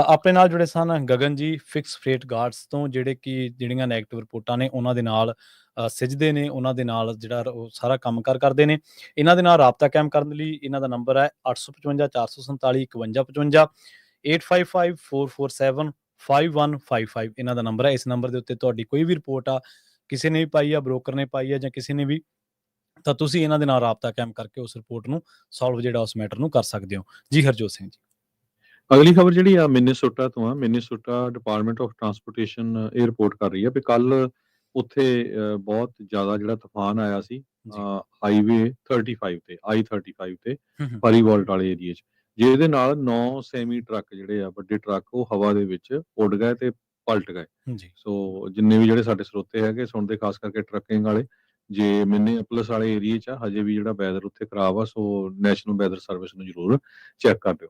ਆਪਣੇ ਨਾਲ ਜੁੜੇ ਸਨ ਗਗਨ ਜੀ ਫਿਕਸ ਫਰੇਟ ਗਾਰਡਸ ਤੋਂ, ਜਿਹੜੇ ਕਿ ਜਿਹੜੀਆਂ ਨੈਗੇਟਿਵ ਰਿਪੋਰਟਾਂ ਨੇ ਉਹਨਾਂ ਦੇ ਨਾਲ ਸਿੱਝਦੇ ਨੇ, ਉਹਨਾਂ ਦੇ ਨਾਲ ਜਿਹੜਾ ਉਹ ਸਾਰਾ ਕੰਮਕਾਰ ਕਰਦੇ ਨੇ। ਇਹਨਾਂ ਦੇ ਨਾਲ ਰਾਬਤਾ ਕਾਇਮ ਕਰਨ ਲਈ ਇਹਨਾਂ ਦਾ ਨੰਬਰ ਹੈ 855 447 5155, 855 447 5155 ਇਹਨਾਂ ਦਾ ਨੰਬਰ ਹੈ। ਇਸ ਨੰਬਰ ਦੇ ਉੱਤੇ ਤੁਹਾਡੀ ਕੋਈ ਵੀ ਰਿਪੋਰਟ ਆ, ਕਿਸੇ ਨੇ ਵੀ ਪਾਈ ਆ, ਬ੍ਰੋਕਰ ਨੇ ਪਾਈ ਆ ਜਾਂ ਕਿਸੇ ਨੇ ਵੀ, ਤਾਂ ਤੁਸੀਂ ਇਹਨਾਂ ਦੇ ਨਾਲ ਰਾਬਤਾ ਕਾਇਮ ਕਰਕੇ ਉਸ ਰਿਪੋਰਟ ਨੂੰ ਸੋਲਵ ਜਿਹੜਾ ਉਸ ਮੈਟਰ ਨੂੰ ਕਰ ਸਕਦੇ ਹੋ। ਜੀ ਹਰਜੋਤ ਸਿੰਘ ਜੀ, ਅਗਲੀ ਖਬਰ ਜਿਹੜੀ ਆ ਮਿਨੀਸੋਟਾ ਤੋਂ ਆ। ਮਿਨੀਸੋਟਾ ਡਿਪਾਰਟਮੈਂਟ ਆਫ ਟਰਾਂਸਪੋਰਟੇਸ਼ਨ ਇਹ ਰਿਪੋਰਟ ਕਰ ਰਹੀ ਹੈ ਵੀ ਕੱਲ ਉੱਥੇ ਬਹੁਤ ਜ਼ਿਆਦਾ ਜਿਹੜਾ ਤੂਫਾਨ ਆਇਆ ਸੀ ਹਾਈਵੇ 35 ਤੇ I-35 ਤੇ ਪਰੀਵਾਲਟ ਵਾਲੇ ਏਰੀਏ 'ਚ, ਜਿਹਦੇ ਨਾਲ 9 ਸੈਮੀ ਟਰੱਕ ਜਿਹੜੇ ਆ, ਵੱਡੇ ਟਰੱਕ, ਉਹ ਹਵਾ ਦੇ ਵਿੱਚ ਉੱਡ ਗਏ ਤੇ ਪਲਟ ਗਏ। ਸੋ ਜਿੰਨੇ ਵੀ ਜਿਹੜੇ ਸਾਡੇ ਸਰੋਤੇ ਹੈਗੇ ਸੁਣਦੇ, ਖਾਸ ਕਰਕੇ ਟਰੱਕਿੰਗ ਵਾਲੇ, ਜੇ ਮਿਨੀਐਪੋਲਿਸ ਵਾਲੇ ਏਰੀਏ 'ਚ ਹਜੇ ਵੀ ਜਿਹੜਾ ਵੈਦਰ ਉੱਥੇ ਖਰਾਬ ਆ, ਸੋ ਨੈਸ਼ਨਲ ਵੈਦਰ ਸਰਵਿਸ ਨੂੰ ਜ਼ਰੂਰ ਚੈੱਕ ਕਰ ਦਿਓ।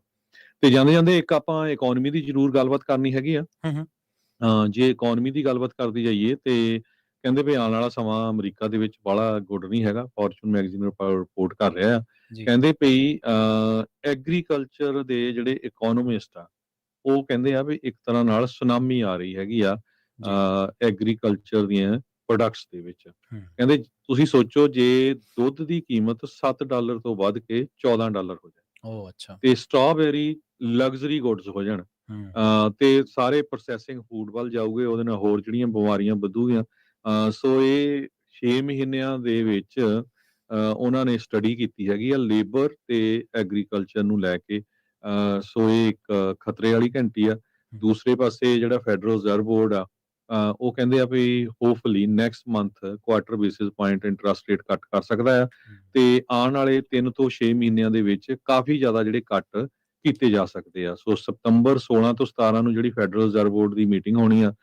ਤੇ ਜਾਂਦੇ ਇੱਕ ਆਪਾਂ ਇਕੋਨਮੀ ਦੀ ਜ਼ਰੂਰ ਗੱਲਬਾਤ ਕਰਨੀ ਹੈਗੀ ਆ। ਜੇ ਇਕੋਨਮੀ ਦੀ ਗੱਲਬਾਤ ਕਰਦੇ ਜਾਈਏ ਤੇ ਕਹਿੰਦੇ ਵੀ ਆਉਣ ਵਾਲਾ ਸਮਾਂ ਅਮਰੀਕਾ ਦੇ ਵਿੱਚ ਬਾਹਲਾ ਗੁੱਡ ਨਹੀਂ ਹੈਗਾ। ਫੋਰਚੂਨ ਮੈਗਜ਼ੀਨ ਰਿਪੋਰਟ ਕਰ ਰਿਹਾ ਆ, ਕਹਿੰਦੇ ਪਈ ਐਗਰੀਕਲਚਰ ਦੇ ਜਿਹੜੇ ਇਕੋਨੋਮਿਸਟ ਆ ਉਹ ਕਹਿੰਦੇ ਆ ਵੀ ਇੱਕ ਤਰ੍ਹਾਂ ਨਾਲ ਸੁਨਾਮੀ ਆ ਰਹੀ ਹੈਗੀ ਆ ਜੀ। ਐਗਰੀਕਲਚਰ ਦੀਆਂ ਪ੍ਰੋਡਕਟਸ ਦੇ ਵਿੱਚ। ਹੂੰ। ਕਹਿੰਦੇ ਤੁਸੀਂ ਸੋਚੋ ਜੇ ਦੁੱਧ ਦੀ ਕੀਮਤ $7 ਤੋਂ ਵੱਧ ਕੇ $14 ਹੋ ਜਾਏ ਓਹ ਅੱਛਾ। ਤੇ ਸਟ੍ਰਾਬੇਰੀ ਲਗਜ਼ਰੀ ਗੁੱਡਸ ਹੋ ਜਾਣ, ਹੂੰ। ਤੇ ਸਾਰੇ ਪ੍ਰੋਸੈਸਿੰਗ ਫੂਡ ਵੱਲ ਜਾਊਗੇ, ਉਹਦੇ ਨਾਲ ਹੋਰ ਜਿਹੜੀਆਂ ਬਿਮਾਰੀਆਂ ਵਧੂਗੀਆਂ। ਸੋ ਇਹ 6 ਮਹੀਨਿਆਂ ਦੇ ਵਿੱਚ ਉਹਨਾਂ ਨੇ ਸਟੱਡੀ ਕੀਤੀ ਹੈਗੀ ਆ ਲੇਬਰ ਤੇ ਐਗਰੀਕਲਚਰ ਨੂੰ ਲੈ ਕੇ। ਸੋ ਇਹ ਇੱਕ ਖਤਰੇ ਵਾਲੀ ਘੰਟੀ ਆ। ਦੂਸਰੇ ਪਾਸੇ ਜਿਹੜਾ ਫੈਡਰਲ ਰਿਜ਼ਰਵ ਬੋਰਡ ਆ, ਉਹ ਕਹਿੰਦੇ ਆ ਵੀ hopefully next month quarter basis point interest rate cut ਕਰ ਸਕਦਾ ਆ, ਤੇ ਆਉਣ ਵਾਲੇ 3 ਤੋਂ 6 ਮਹੀਨਿਆਂ ਦੇ ਵਿੱਚ ਕਾਫੀ ਜ਼ਿਆਦਾ ਜਿਹੜੇ ਕੱਟ ਕੀਤੇ ਜਾ ਸਕਦੇ ਆ। ਸੋ ਸਤੰਬਰ 16 ਤੋਂ 17 ਨੂੰ ਜਿਹੜੀ ਫੈਡਰਲ ਰਿਜ਼ਰਵ ਬੋਰਡ ਦੀ ਮੀਟਿੰਗ ਹੋਣੀ ਆ,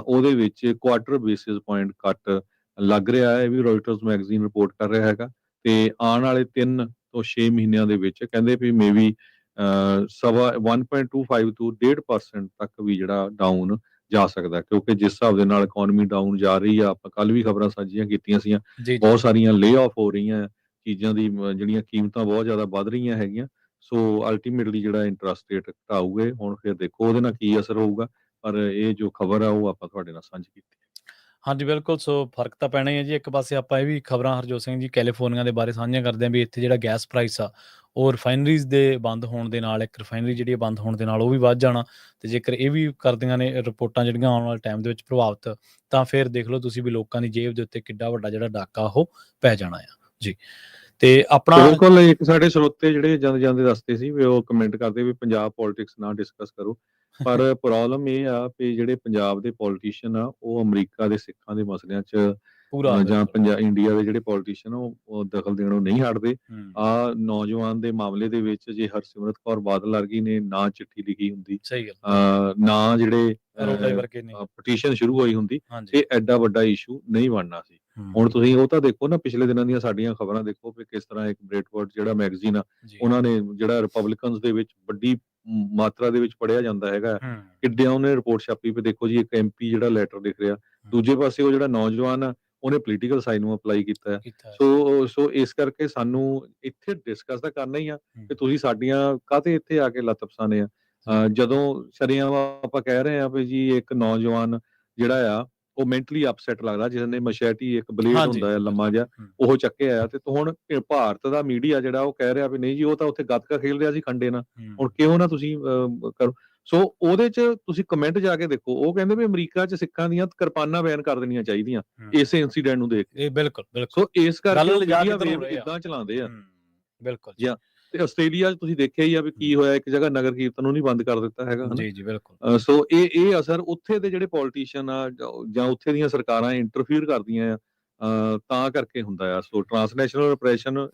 ਉਹਦੇ ਵਿੱਚ ਕੁਆਟਰ ਬੇਸਿਸ ਪੁਆਇੰਟ ਕੱਟ ਲੱਗ ਰਿਹਾ ਹੈ। ਇਹ ਵੀ ਰੋਇਟਰਸ ਮੈਗਜ਼ੀਨ ਰਿਪੋਰਟ ਕਰ ਰਿਹਾ ਹੈਗਾ। ਤੇ ਆਉਣ ਵਾਲੇ 3 ਤੋਂ 6 ਮਹੀਨਿਆਂ ਦੇ ਵਿੱਚ ਕਹਿੰਦੇ ਵੀ ਮੇਬੀ 1.25 ਤੋਂ 1.5% ਤੱਕ ਵੀ ਜਿਹੜਾ ਡਾਊਨ ਜਾ ਸਕਦਾ, ਕਿਉਂਕਿ ਜਿਸ ਹਿਸਾਬ ਦੇ ਨਾਲ ਇਕਨੋਮੀ ਡਾਊਨ ਜਾ ਰਹੀ ਆ, ਆਪਾਂ ਕੱਲ ਵੀ ਖਬਰਾਂ ਸਾਂਝੀਆਂ ਕੀਤੀਆਂ ਸੀਆਂ, ਜੀ। ਬਹੁਤ ਸਾਰੀਆਂ ਲੇ ਆਫ ਹੋ ਰਹੀਆਂ, ਚੀਜ਼ਾਂ ਦੀ ਜਿਹੜੀਆਂ ਕੀਮਤਾਂ ਬਹੁਤ ਜ਼ਿਆਦਾ ਵੱਧ ਰਹੀਆਂ ਹੈਗੀਆਂ। ਸੋ ਅਲਟੀਮੇਟਲੀ ਜਿਹੜਾ ਇੰਟਰਸਟ ਰੇਟ ਘਟਾਊਗੇ। ਹੁਣ ਫਿਰ ਦੇਖੋ ਉਹਦੇ ਨਾਲ ਕੀ ਅਸਰ ਹੋਊਗਾ, ਪਰ ਇਹ ਜੋ ਖਬਰ ਆ ਉਹ ਆਪਾਂ ਤੁਹਾਡੇ ਨਾਲ ਸਾਂਝੀ ਕੀਤੀ। ਹਾਂਜੀ ਬਿਲਕੁਲ। ਸੋ ਫਰਕ ਤਾਂ ਪੈਣਾ ਹੀ ਹੈ ਜੀ। ਇੱਕ ਪਾਸੇ ਆਪਾਂ ਇਹ ਵੀ ਖਬਰਾਂ ਹਰਜੋਤ ਸਿੰਘ ਜੀ ਕੈਲੀਫੋਰਨੀਆ ਦੇ ਬਾਰੇ ਸਾਂਝੀਆਂ ਕਰਦੇ ਹਾਂ ਵੀ ਇੱਥੇ ਜਿਹੜਾ ਗੈਸ ਪ੍ਰਾਈਸ ਆ ਉਹ ਰਿਫਾਈਨਰੀਜ਼ ਦੇ ਬੰਦ ਹੋਣ ਦੇ ਨਾਲ, ਇੱਕ ਰਿਫਾਈਨਰੀ ਜਿਹੜੀ ਬੰਦ ਹੋਣ ਦੇ ਨਾਲ ਉਹ ਵੀ ਵੱਧ ਜਾਣਾ। ਤੇ ਜੇਕਰ ਇਹ ਵੀ ਕਰਦੀਆਂ ਨੇ ਰਿਪੋਰਟਾਂ ਜਿਹੜੀਆਂ ਆਉਣ ਵਾਲੇ ਟਾਈਮ ਦੇ ਵਿੱਚ ਪ੍ਰਭਾਵਿਤ, ਤਾਂ ਫਿਰ ਦੇਖ ਲਓ ਤੁਸੀਂ ਵੀ ਲੋਕਾਂ ਦੀ ਜੇਬ ਦੇ ਉੱਤੇ ਕਿੱਡਾ ਵੱਡਾ ਜਿਹੜਾ ਡਾਕਾ ਉਹ ਪੈ ਜਾਣਾ ਆ ਜੀ। ਤੇ ਆਪਣਾ ਬਿਲਕੁਲ, ਇੱਕ ਸਾਡੇ ਸਰੋਤੇ ਜਿਹੜੇ ਜਾਂਦੇ ਦੱਸਦੇ ਸੀ ਵੀ ਉਹ ਕਮੈਂਟ ਕਰਦੇ ਵੀ ਪੰਜਾਬ ਪੋਲਿਟਿਕਸ ਨਾ ਡਿਸਕਸ ਕਰੋ, ਪਰ ਪ੍ਰੋਬਲਮ ਇਹ ਆ ਵੀ ਜਿਹੜੇ ਪੰਜਾਬ ਦੇ ਪੋਲੀਟੀਸ਼ੀਅਨ ਆ ਉਹ ਅਮਰੀਕਾ ਦੇ ਸਿੱਖਾਂ ਦੇ ਮਸਲਿਆਂ 'ਚ ਪੂਰਾ ਜਾਂ ਇੰਡੀਆ ਦੇ ਜਿਹੜੇ ਪੋਲੀਟੀਸ਼ੀਅਨ ਉਹ ਦਖਲ ਦੇਣੋਂ ਨਹੀਂ ਹਟਦੇ। ਨੌਜਵਾਨ ਦੇ ਮਾਮਲੇ ਦੇ ਵਿੱਚ ਜੇ ਹਰਸਿਮਰਤ ਕੌਰ ਬਾਦਲ ਵਰਗੀ ਨੇ ਨਾ ਚਿੱਠੀ ਲਿਖੀ ਹੁੰਦੀ, ਸਹੀ ਗੱਲ, ਨਾ ਜਿਹੜੇ ਵਰਗੇ ਨੇ ਪਟੀਸ਼ਨ ਸ਼ੁਰੂ ਹੋਈ ਹੁੰਦੀ, ਹਾਂਜੀ। ਤੇ ਐਡਾ ਵੱਡਾ ਇਸ਼ੂ ਨਹੀਂ ਬਣਨਾ ਸੀ। ਹੁਣ ਤੁਸੀਂ ਉਹ ਤਾਂ ਦੇਖੋ ਨਾ, ਪਿਛਲੇ ਦਿਨਾਂ ਦੀਆਂ ਸਾਡੀਆਂ ਖਬਰਾਂ ਦੇਖੋ ਵੀ ਕਿਸ ਤਰ੍ਹਾਂ ਇੱਕ ਬ੍ਰੇਟਫੋਰਡ ਜਿਹੜਾ ਮੈਗਜ਼ੀਨ ਆ, ਉਹਨਾਂ ਨੇ ਜਿਹੜਾ ਰਿਪਬਲਿਕਨਸ ਦੇ ਵਿੱਚ ਵੱਡੀ ਮਾਤਰਾ ਦੇ ਵਿੱਚ ਪੜਿਆ ਜਾਂਦਾ ਹੈਗਾ, ਕਿੱਡਿਆਂ ਉਹਨੇ ਰਿਪੋਰਟ ਛਾਪੀ ਵੀ ਦੇਖੋ ਜੀ ਇੱਕ MP ਜਿਹੜਾ ਲੈਟਰ ਲਿਖ ਰਿਹਾ, ਦੂਜੇ ਪਾਸੇ ਉਹ ਜਿਹੜਾ ਨੌਜਵਾਨ ਆ ਉਹਨੇ ਪੋਲੀਟੀਕਲ ਸਾਇੰਸ ਨੂੰ ਅਪਲਾਈ ਕੀਤਾ ਹੈ। ਸੋ ਇਸ ਕਰਕੇ ਸਾਨੂੰ ਇੱਥੇ ਡਿਸਕਸ ਤਾਂ ਕਰਨਾ ਹੀ ਆ ਕਿ ਤੁਸੀਂ ਸਾਡੀਆਂ ਕਾਹਤੇ ਇੱਥੇ ਆ ਕੇ ਲੱਤ ਫਸਾਨੇ ਆ। ਜਦੋਂ ਸ਼ਰੇਆਮ ਆਪਾਂ ਕਹਿ ਰਹੇ ਆ ਵੀ ਜੀ ਇੱਕ ਨੌਜਵਾਨ ਜਿਹੜਾ ਆ ਉਹ ਮੈਂਟਲੀ ਅਪਸੈਟ ਲੱਗਦਾ, ਜਿਸ ਨੇ ਮਸ਼ੈਟੀ ਇੱਕ ਬਲੇਡ ਹੁੰਦਾ ਹੈ ਲੰਮਾ ਜਿਹਾ, ਉਹ ਚੱਕਿਆ ਆ, ਤੇ ਹੁਣ ਭਾਰਤ ਦਾ ਮੀਡੀਆ ਜਿਹੜਾ ਉਹ ਕਹਿ ਰਿਹਾ ਵੀ ਨਹੀਂ ਜੀ ਉਹ ਤਾਂ ਉੱਥੇ ਗੱਤਕਾ ਖੇਲ ਰਿਹਾ ਸੀ ਖੰਡੇ ਨਾਲ, ਹੁਣ ਕਿਉਂ ਨਾ ਤੁਸੀਂ ਕਰੋ। ਸੋ ਉਹਦੇ 'ਚ ਤੁਸੀਂ ਕਮੈਂਟ ਜਾ ਕੇ ਦੇਖੋ, ਉਹ ਕਹਿੰਦੇ ਵੀ ਅਮਰੀਕਾ 'ਚ ਸਿੱਖਾਂ ਦੀਆਂ ਕਿਰਪਾਨਾਂ ਬੈਨ ਕਰ ਦੇਣੀਆਂ ਚਾਹੀਦੀਆਂ ਇਸੇ ਇੰਸੀਡੈਂਟ ਨੂੰ ਦੇਖ ਕੇ। ਬਿਲਕੁਲ। ਸੋ ਇਸ ਕਰਕੇ ਉਹ ਮੀਡੀਆ ਵੇਵ ਇਦਾਂ ਚਲਾਉਂਦੇ ਆ। ਬਿਲਕੁਲ ਜਾਂ ਤੇ ਆਸਟ੍ਰੇਲੀਆ 'ਚ ਤੁਸੀਂ ਦੇਖਿਆ ਹੀ ਆ ਵੀ ਕੀ ਹੋਇਆ, ਇੱਕ ਜਗ੍ਹਾ ਨਗਰ ਕੀਰਤਨ ਨੂੰ ਨਹੀਂ ਬੰਦ ਕਰ ਦਿੱਤਾ ਹੈਗਾ, ਹਨਾ। ਜੀ ਬਿਲਕੁਲ। ਸੋ ਇਹ ਅਸਰ ਉੱਥੇ ਦੇ ਜਿਹੜੇ ਪੋਲੀਟੀਸ਼ੀਅਨ ਆ ਜਾਂ ਉੱਥੇ ਦੀਆਂ ਸਰਕਾਰਾਂ ਇੰਟਰਫੀਅਰ ਕਰਦੀਆਂ ਆ, ਤਾਂ ਕਰਕੇ ਹੁੰਦਾ ਆ। ਸੋ ਟਰਾਂਸਨੈਸ਼ਨਲ ਰਿਪਰੈਸ਼ਨ,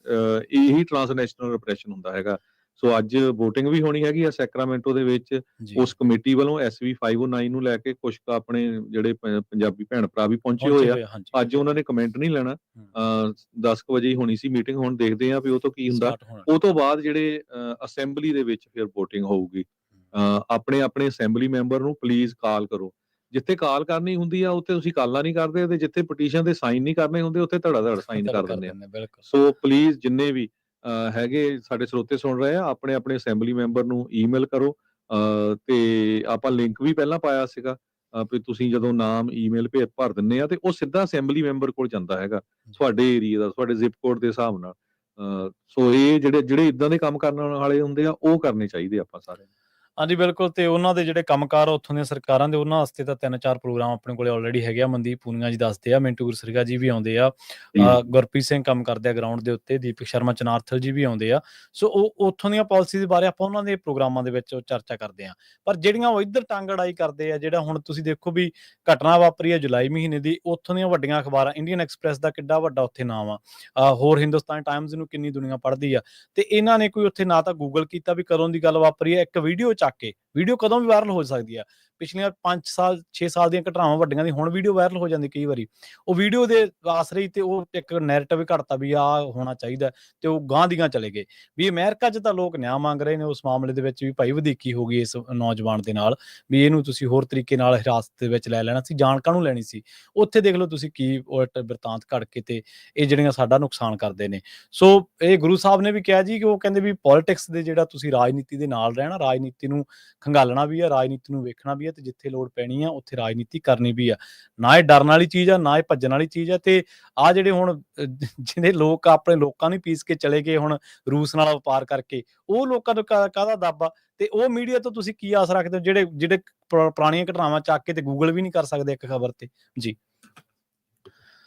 ਇਹੀ ਟਰਾਂਸਨੈਸ਼ਨਲ ਰਿਪਰੈਸ਼ਨ ਹੁੰਦਾ ਹੈਗਾ। ਸੋ ਅੱਜ VOTING ਵੀ ਹੋਣੀ ਹੈਗੀ ਆ ਸੈਕਰਾਮੈਂਟੋ ਦੇ ਵਿੱਚ। ਉਸ ਕਮੇਟੀ ਵੱਲੋਂ SB 509 ਨੂੰ ਲੈ ਕੇ ਕੁਝ ਆਪਣੇ ਜਿਹੜੇ ਪੰਜਾਬੀ ਭੈਣ ਭਰਾ ਵੀ ਪਹੁੰਚੇ ਹੋਏ ਆ। ਅੱਜ ਉਹਨਾਂ ਨੇ ਕਮੈਂਟ ਨਹੀਂ ਲੈਣਾ। 10 ਵਜੇ ਹੀ ਹੋਣੀ ਸੀ ਮੀਟਿੰਗ, ਹੁਣ ਦੇਖਦੇ ਆ ਵੀ ਉਹ ਤੋਂ ਕੀ ਹੁੰਦਾ। ਉਹ ਤੋਂ ਬਾਅਦ ਜਿਹੜੇ ਅਸੈਂਬਲੀ ਦੇ ਵਿੱਚ ਫਿਰ VOTING ਹੋਊਗੀ। ਆਪਣੇ ਅਸੈਂਬਲੀ ਮੈਂਬਰ ਨੂੰ ਪਲੀਜ਼ ਕਾਲ ਕਰੋ। ਜਿੱਥੇ ਕਾਲ ਕਰਨੀ ਹੁੰਦੀ ਆ ਉੱਥੇ ਤੁਸੀਂ ਕਾਲਾਂ ਨਹੀਂ ਕਰਦੇ, ਤੇ ਜਿੱਥੇ ਪਟੀਸ਼ਨ ਤੇ ਸਾਈਨ ਨਹੀਂ ਕਰਨੇ ਹੁੰਦੇ ਉੱਥੇ ਧੜਾ ਸਾਈਨ ਕਰ ਦਿੰਦੇ ਆ। ਸੋ ਪਲੀਜ਼ ਜਿੰਨੇ ਵੀ ਹੈਗੇ ਸਾਡੇ ਸਰੋਤੇ ਸੁਣ ਰਹੇ ਆ, ਆਪਣੇ ਅਸੈਂਬਲੀ ਮੈਂਬਰ ਨੂੰ ਈਮੇਲ ਕਰੋ। ਤੇ ਆਪਾਂ ਲਿੰਕ ਵੀ ਪਹਿਲਾਂ ਪਾਇਆ ਸੀਗਾ ਵੀ ਤੁਸੀਂ ਜਦੋਂ ਨਾਮ ਈਮੇਲ ਭਰ ਦਿੰਦੇ ਆ ਤੇ ਉਹ ਸਿੱਧਾ ਅਸੈਂਬਲੀ ਮੈਂਬਰ ਕੋਲ ਜਾਂਦਾ ਹੈਗਾ, ਤੁਹਾਡੇ ਏਰੀਆ ਦਾ, ਤੁਹਾਡੇ ਜ਼ਿਪ ਕੋਡ ਦੇ ਹਿਸਾਬ ਨਾਲ। ਸੋ ਇਹ ਜਿਹੜੇ ਇਦਾਂ ਦੇ ਕੰਮ ਕਰਨ ਵਾਲੇ ਹੁੰਦੇ ਆ ਉਹ ਕਰਨੇ ਚਾਹੀਦੇ ਆਪਾਂ ਸਾਰਿਆਂ ਨੂੰ। ਹਾਂਜੀ ਬਿਲਕੁਲ। ਤੇ ਉਹਨਾਂ ਦੇ ਜਿਹੜੇ ਕੰਮਕਾਰ ਉੱਥੋਂ ਦੀਆਂ ਸਰਕਾਰਾਂ ਦੇ, ਉਹਨਾਂ ਵਾਸਤੇ ਤਾਂ 3-4 ਪ੍ਰੋਗਰਾਮ ਆਪਣੇ ਕੋਲੇ ਆਲਰੇਡੀ ਹੈਗੇ ਆ। ਮਨਦੀਪ ਪੂਨੀਆ ਜੀ ਦੱਸਦੇ ਆ, ਮਿੰਟੂ ਗੁਰਸਰੀਆ ਜੀ ਵੀ ਆਉਂਦੇ ਆ, ਗੁਰਪ੍ਰੀਤ ਸਿੰਘ ਕੰਮ ਕਰਦੇ ਆ ਗਰਾਊਂਡ ਦੇ ਉੱਤੇ, ਦੀਪਕ ਸ਼ਰਮਾ ਚਨਾਰਥਲ ਜੀ ਵੀ ਆਉਂਦੇ ਆ। ਸੋ ਉਹ ਉੱਥੋਂ ਦੀਆਂ ਪਾਲਿਸੀ ਦੇ ਬਾਰੇ ਆਪਾਂ ਉਹਨਾਂ ਦੇ ਪ੍ਰੋਗਰਾਮਾਂ ਦੇ ਵਿੱਚ ਚਰਚਾ ਕਰਦੇ ਆ। ਪਰ ਜਿਹੜੀਆਂ ਉਹ ਇੱਧਰ ਟੰਗ ਅੜਾਈ ਕਰਦੇ ਆ, ਜਿਹੜਾ ਹੁਣ ਤੁਸੀਂ ਦੇਖੋ ਵੀ ਘਟਨਾ ਵਾਪਰੀ ਆ ਜੁਲਾਈ ਮਹੀਨੇ ਦੀ, ਉੱਥੋਂ ਦੀਆਂ ਵੱਡੀਆਂ ਅਖਬਾਰਾਂ, ਇੰਡੀਅਨ ਐਕਸਪ੍ਰੈਸ ਦਾ ਕਿੱਡਾ ਵੱਡਾ ਉੱਥੇ ਨਾਮ ਆ, ਹੋਰ ਹਿੰਦੁਸਤਾਨ ਟਾਈਮਜ਼ ਨੂੰ ਕਿੰਨੀ ਦੁਨੀਆ ਪੜ੍ਹਦੀ ਆ। ਤੇ ਇਹਨਾਂ ਨੇ ਕੋਈ ਉੱਥੇ ਨਾ ਤਾਂ ਗੂਗਲ ਕੀਤਾ ਵੀ ਕਦੋਂ ਦੀ ਗੱਲ ਵਾਪਰੀ ਆ, ਇੱਕ ਵੀਡੀਓ ਚੱਕ ਕੇ, ਵੀਡੀਓ ਕਦੋਂ ਵੀ ਵਾਇਰਲ ਹੋ ਸਕਦੀ ਆ। ਪਿਛਲੀਆਂ 5 ਸਾਲ 6 ਸਾਲ ਦੀਆਂ ਘਟਨਾਵਾਂ ਵੱਡੀਆਂ ਦੀ ਹੁਣ ਵੀਡੀਓ ਵਾਇਰਲ ਹੋ ਜਾਂਦੀ ਕਈ ਵਾਰੀ। ਉਹ ਵੀਡੀਓ ਦੇ ਆਸਰੇ ਤੇ ਉਹ ਇੱਕ ਨੈਰੇਟਿਵ ਘੜਤਾ ਵੀ ਆ ਹੋਣਾ ਚਾਹੀਦਾ, ਤੇ ਉਹ ਗਾਂਹ ਦੀਆਂ ਚਲੇ ਗਏ ਵੀ ਅਮਰੀਕਾ 'ਚ ਤਾਂ ਲੋਕ ਨਿਆਂ ਮੰਗ ਰਹੇ ਨੇ ਉਸ ਮਾਮਲੇ ਦੇ ਵਿੱਚ ਵੀ ਭਾਈ ਵਧੀਕੀ ਹੋ ਗਈ ਇਸ ਨੌਜਵਾਨ ਦੇ ਨਾਲ, ਵੀ ਇਹਨੂੰ ਤੁਸੀਂ ਹੋਰ ਤਰੀਕੇ ਨਾਲ ਹਿਰਾਸਤ ਦੇ ਵਿੱਚ ਲੈ ਲੈਣਾ ਸੀ, ਜਾਣ ਕਾਹਨੂੰ ਲੈਣੀ ਸੀ। ਉੱਥੇ ਦੇਖ ਲਓ ਤੁਸੀਂ ਕੀ ਉਲਟ ਬਿਰਤਾਂਤ ਘੜ ਕੇ ਤੇ ਇਹ ਜਿਹੜੀਆਂ ਸਾਡਾ ਨੁਕਸਾਨ ਕਰਦੇ ਨੇ। ਸੋ ਇਹ ਗੁਰੂ ਸਾਹਿਬ ਨੇ ਵੀ ਕਿਹਾ ਜੀ ਕਿ ਉਹ ਕਹਿੰਦੇ ਵੀ ਪੋਲੀਟਿਕਸ ਦੇ ਜਿਹੜਾ ਤੁਸੀਂ ਰਾਜਨੀਤੀ ਦੇ ਨਾਲ ਰਹਿਣਾ, ਰਾਜਨੀਤੀ ਨੂੰ ਖੰਗਾਲਣਾ ਵੀ ਆ, ਰਾਜਨੀਤੀ ਨੂੰ ਵੇਖਣਾ ਵੀ ਆ, ਤੇ ਜਿੱਥੇ ਲੋੜ ਪੈਣੀ ਆ ਉੱਥੇ ਰਾਜਨੀਤੀ ਕਰਨੀ ਵੀ ਆ। ਨਾ ਇਹ ਡਰਨ ਵਾਲੀ ਚੀਜ਼ ਆ, ਨਾ ਇਹ ਭੱਜਣ ਵਾਲੀ ਚੀਜ਼ ਆ। ਤੇ ਆ ਜਿਹੜੇ ਹੁਣ ਜਿਹੜੇ ਲੋਕ ਆਪਣੇ ਲੋਕਾਂ ਨੂੰ ਪੀਸ ਕੇ ਚਲੇ ਗਏ ਹੁਣ ਰੂਸ ਨਾਲ ਵਪਾਰ ਕਰਕੇ, ਉਹ ਲੋਕਾਂ ਨੂੰ ਕਾਹਦਾ ਦੱਬ ਆ? ਤੇ ਉਹ ਮੀਡੀਆ ਤੋਂ ਤੁਸੀਂ ਕੀ ਆਸ ਰੱਖਦੇ ਹੋ ਜਿਹੜੇ ਪੁਰਾਣੀਆਂ ਘਟਨਾਵਾਂ ਚੱਕ ਕੇ ਤੇ ਗੂਗਲ ਵੀ ਨਹੀਂ ਕਰ ਸਕਦੇ ਇੱਕ ਖਬਰ ਤੇ? ਜੀ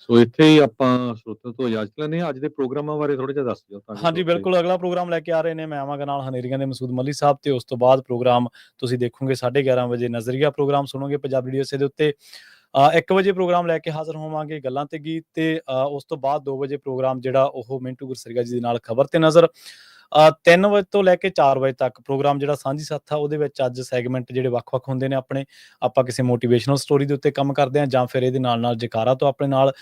ਸੋ ਇੱਥੇ ਹੀ ਆਪਾਂ ਸਰੋਤਿਆਂ ਤੋਂ ਇਜਾਜ਼ਤ ਲੈਂਦੇ ਹਾਂ। ਅੱਜ ਦੇ ਪ੍ਰੋਗਰਾਮਾਂ ਬਾਰੇ ਥੋੜਾ ਜਿਹਾ ਦੱਸ ਦਿਓ ਤਾਂ ਹਾਂਜੀ ਬਿਲਕੁਲ, ਅਗਲਾ ਪ੍ਰੋਗਰਾਮ ਲੈ ਕੇ ਆ ਰਹੇ ਨੇ ਮੈਂ ਆਵਾਂਗਾ ਨਾਲ ਹਨੇਰੀਆਂ ਦੇ ਮਸੂਦ ਮੱਲੀ ਸਾਹਿਬ, ਤੇ ਉਸ ਤੋਂ ਬਾਅਦ ਪ੍ਰੋਗਰਾਮ ਤੁਸੀਂ ਦੇਖੋਗੇ 11:30 ਵਜੇ ਨਜ਼ਰੀਆ ਪ੍ਰੋਗਰਾਮ ਸੁਣੋਗੇ ਪੰਜਾਬੀ ਰੇਡੀਓ ਇਸੇ ਦੇ ਉੱਤੇ। 1 ਵਜੇ ਪ੍ਰੋਗਰਾਮ ਲੈ ਕੇ ਹਾਜ਼ਰ ਹੋਵਾਂਗੇ ਗੱਲਾਂ ਤੇ ਗੀਤ, ਤੇ ਉਸ ਤੋਂ ਬਾਅਦ 2 ਵਜੇ ਪ੍ਰੋਗਰਾਮ ਜਿਹੜਾ ਉਹ ਮਿੰਟੂ ਗੁਰਸਰੀਆ ਜੀ ਦੇ ਨਾਲ ਖਬਰ ਤੇ ਨਜ਼ਰ। 3 ਵਜੇ ਤੋਂ ਲੈ ਕੇ 4 ਵਜੇ ਤੱਕ ਪ੍ਰੋਗਰਾਮ ਜਿਹੜਾ ਸਾਂਝੀ ਸੱਥ ਆ, ਉਹਦੇ ਵਿੱਚ ਅੱਜ ਸੈਗਮੈਂਟ ਜਿਹੜੇ ਵੱਖ-ਵੱਖ ਹੁੰਦੇ ਨੇ ਆਪਣੇ। ਆਪਾਂ ਕਿਸੇ ਮੋਟੀਵੇਸ਼ਨਲ ਸਟੋਰੀ ਦੇ ਉੱਤੇ ਕੰਮ ਕਰਦੇ ਹਾਂ, ਜਾਂ ਫਿਰ ਇਹਦੇ ਨਾਲ ਜਕਾਰਾ ਤੋਂ ਆਪਣੇ ਨਾਲ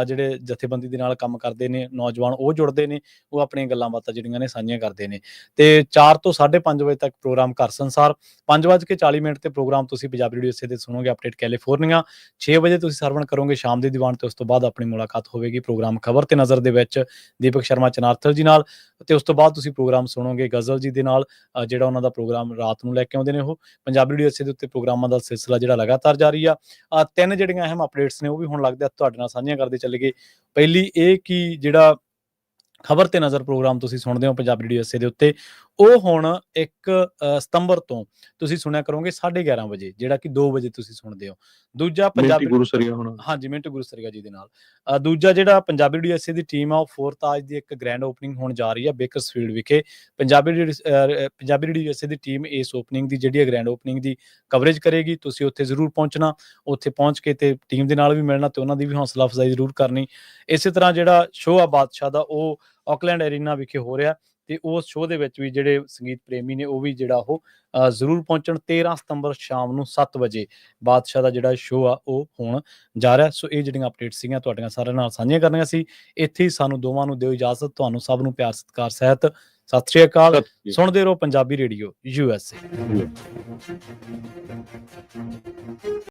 ਜਿਹੜੇ ਜਥੇਬੰਦੀ ਦੇ ਨਾਲ ਕੰਮ ਕਰਦੇ ਨੇ ਨੌਜਵਾਨ ਉਹ ਜੁੜਦੇ ਨੇ, ਉਹ ਆਪਣੀਆਂ ਗੱਲਾਂ ਬਾਤਾਂ ਜਿਹੜੀਆਂ ਨੇ ਸਾਂਝੀਆਂ ਕਰਦੇ ਨੇ। ਤੇ 4 ਤੋਂ 5:30 ਵਜੇ ਤੱਕ ਪ੍ਰੋਗਰਾਮ ਘਰ ਸੰਸਾਰ। 5:40 ਤੇ ਪ੍ਰੋਗਰਾਮ ਤੁਸੀਂ ਪੰਜਾਬੀ ਰੇਡੀਓ ਇਸੇ ਤੇ ਸੁਣੋਗੇ ਅਪਡੇਟ ਕੈਲੀਫੋਰਨੀਆ। 6 ਵਜੇ ਤੁਸੀਂ ਸਰਵਣ ਕਰੋਗੇ ਸ਼ਾਮ ਦੀ ਦੀਵਾਨ, ਤੇ ਉਸ ਤੋਂ ਬਾਅਦ ਆਪਣੀ ਮੁਲਾਕਾਤ ਹੋਵੇਗੀ ਪ੍ਰੋਗਰਾਮ ਖਬਰ ਤੇ ਨਜ਼ਰ ਦੇ ਵਿੱਚ ਦੀਪਕ ਸ਼ਰਮਾ ਚਨਾਰਥਲ ਜੀ ਨਾਲ। ਤੇ ਉਸ ਤੋਂ ਬਾਅਦ ਤੁਸੀਂ ਪ੍ਰੋਗਰਾਮ ਸੁਣੋਗੇ ਗਜ਼ਲ ਜੀ ਦੇ ਨਾਲ, ਜਿਹੜਾ ਉਹਨਾਂ ਦਾ ਪ੍ਰੋਗਰਾਮ ਰਾਤ ਨੂੰ ਲੈ ਕੇ ਆਉਂਦੇ ਨੇ ਉਹ। ਪੰਜਾਬੀ ਰੇਡੀਓ ਇਸੇ ਦੇ ਉੱਤੇ ਪ੍ਰੋਗਰਾਮਾਂ ਦਾ ਸਿਲਸਿਲਾ ਜਿਹੜਾ ਲਗਾਤਾਰ ਜਾਰੀ ਆ। 3 ਜਿਹੜੀਆਂ ਅਹਿਮ ਅਪਡੇਟਸ ਨੇ ਉਹ ਵੀ ਹੁਣ ਲੱਗਦਾ ਤੁਹਾਡੇ ਨਾਲ ਸਾਂਝੀਆਂ ਕਰਦੇ ਚੱਲੇ। ਪਹਿਲੀ ਇਹ ਕਿ ਜਿਹੜਾ ਖਬਰ ਤੇ ਨਜ਼ਰ ਪ੍ਰੋਗਰਾਮ ਤੁਸੀਂ ਸੁਣਦੇ ਹੋ ਪੰਜਾਬੀ ਰੇਡੀਓ ਇਸੇ ਦੇ ਉੱਤੇ, ਉਹ ਹੁਣ 1 ਸਤੰਬਰ ਤੋਂ ਤੁਸੀਂ ਸੁਣਿਆ ਕਰੋਗੇ 11:30 ਵਜੇ, ਜਿਹੜਾ ਕਿ 2 ਵਜੇ ਤੁਸੀਂ ਸੁਣਦੇ ਹੋ। ਦੂਜਾ ਪੰਜਾਬੀ ਗੁਰਸਰੀਆ ਹੁਣ, ਹਾਂਜੀ ਮਿੰਟੂ ਗੁਰਸਰੀਆ ਜੀ ਦੇ ਨਾਲ। ਦੂਜਾ ਜਿਹੜਾ ਪੰਜਾਬੀ ਰੇਡੀਓ ਇਸੇ ਦੀ ਟੀਮ ਆ, ਉਹ 4th ਤਾਜ ਦੀ ਇੱਕ ਗ੍ਰੈਂਡ ਓਪਨਿੰਗ ਹੋਣ ਜਾ ਰਹੀ ਆ ਬੇਕਰਸਫੀਲਡ ਵਿਖੇ। ਪੰਜਾਬੀ ਰੇਡੀਓ ਇਸੇ ਦੀ ਟੀਮ ਇਸ ਓਪਨਿੰਗ ਦੀ ਜਿਹੜੀ ਹੈ ਗ੍ਰੈਂਡ ਓਪਨਿੰਗ ਦੀ ਕਵਰੇਜ ਕਰੇਗੀ। ਤੁਸੀਂ ਉੱਥੇ ਜ਼ਰੂਰ ਪਹੁੰਚਣਾ, ਉੱਥੇ ਪਹੁੰਚ ਕੇ ਤੇ ਟੀਮ ਦੇ ਨਾਲ ਵੀ ਮਿਲਣਾ, ਤੇ ਉਹਨਾਂ ਦੀ ਵੀ ਹੌਸਲਾ ਅਫਜ਼ਾਈ ਜ਼ਰੂਰ ਕਰਨੀ। ਇਸੇ ਤਰ੍ਹਾਂ ਜਿਹੜਾ ਸ਼ੋਅ ਆ ਬਾਦਸ਼ਾਹ ਦਾ, ਉਹ ਆਕਲੈਂਡ ਐਰੀਨਾ ਵਿਖੇ ਹੋ ਰਿਹਾ, ਤੇ ਉਸ ਸ਼ੋਅ ਦੇ ਵਿੱਚ ਵੀ ਜਿਹੜੇ ਸੰਗੀਤ ਪ੍ਰੇਮੀ ਨੇ ਉਹ ਵੀ ਜਿਹੜਾ ਉਹ ਜ਼ਰੂਰ ਪਹੁੰਚਣ। 13 ਸਤੰਬਰ ਸ਼ਾਮ ਨੂੰ 7 ਵਜੇ ਬਾਦਸ਼ਾਹ ਦਾ ਜਿਹੜਾ ਸ਼ੋਅ ਆ ਉਹ ਹੋਣ ਜਾ ਰਿਹਾ। ਸੋ ਇਹ ਜਿਹੜੀਆਂ ਅਪਡੇਟਸ ਸੀਗੀਆਂ ਤੁਹਾਡੀਆਂ ਸਾਰਿਆਂ ਨਾਲ ਸਾਂਝੀਆਂ ਕਰਨੀਆਂ ਸੀ। ਇੱਥੇ ਹੀ ਸਾਨੂੰ ਦੋਵਾਂ ਨੂੰ ਦਿਓ ਇਜਾਜ਼ਤ। ਤੁਹਾਨੂੰ ਸਭ ਨੂੰ ਪਿਆਰ ਸਤਿਕਾਰ ਸਹਿਤ ਸਤਿ ਸ਼੍ਰੀ ਅਕਾਲ। ਸੁਣਦੇ ਰਹੋ ਪੰਜਾਬੀ ਰੇਡੀਓ USA।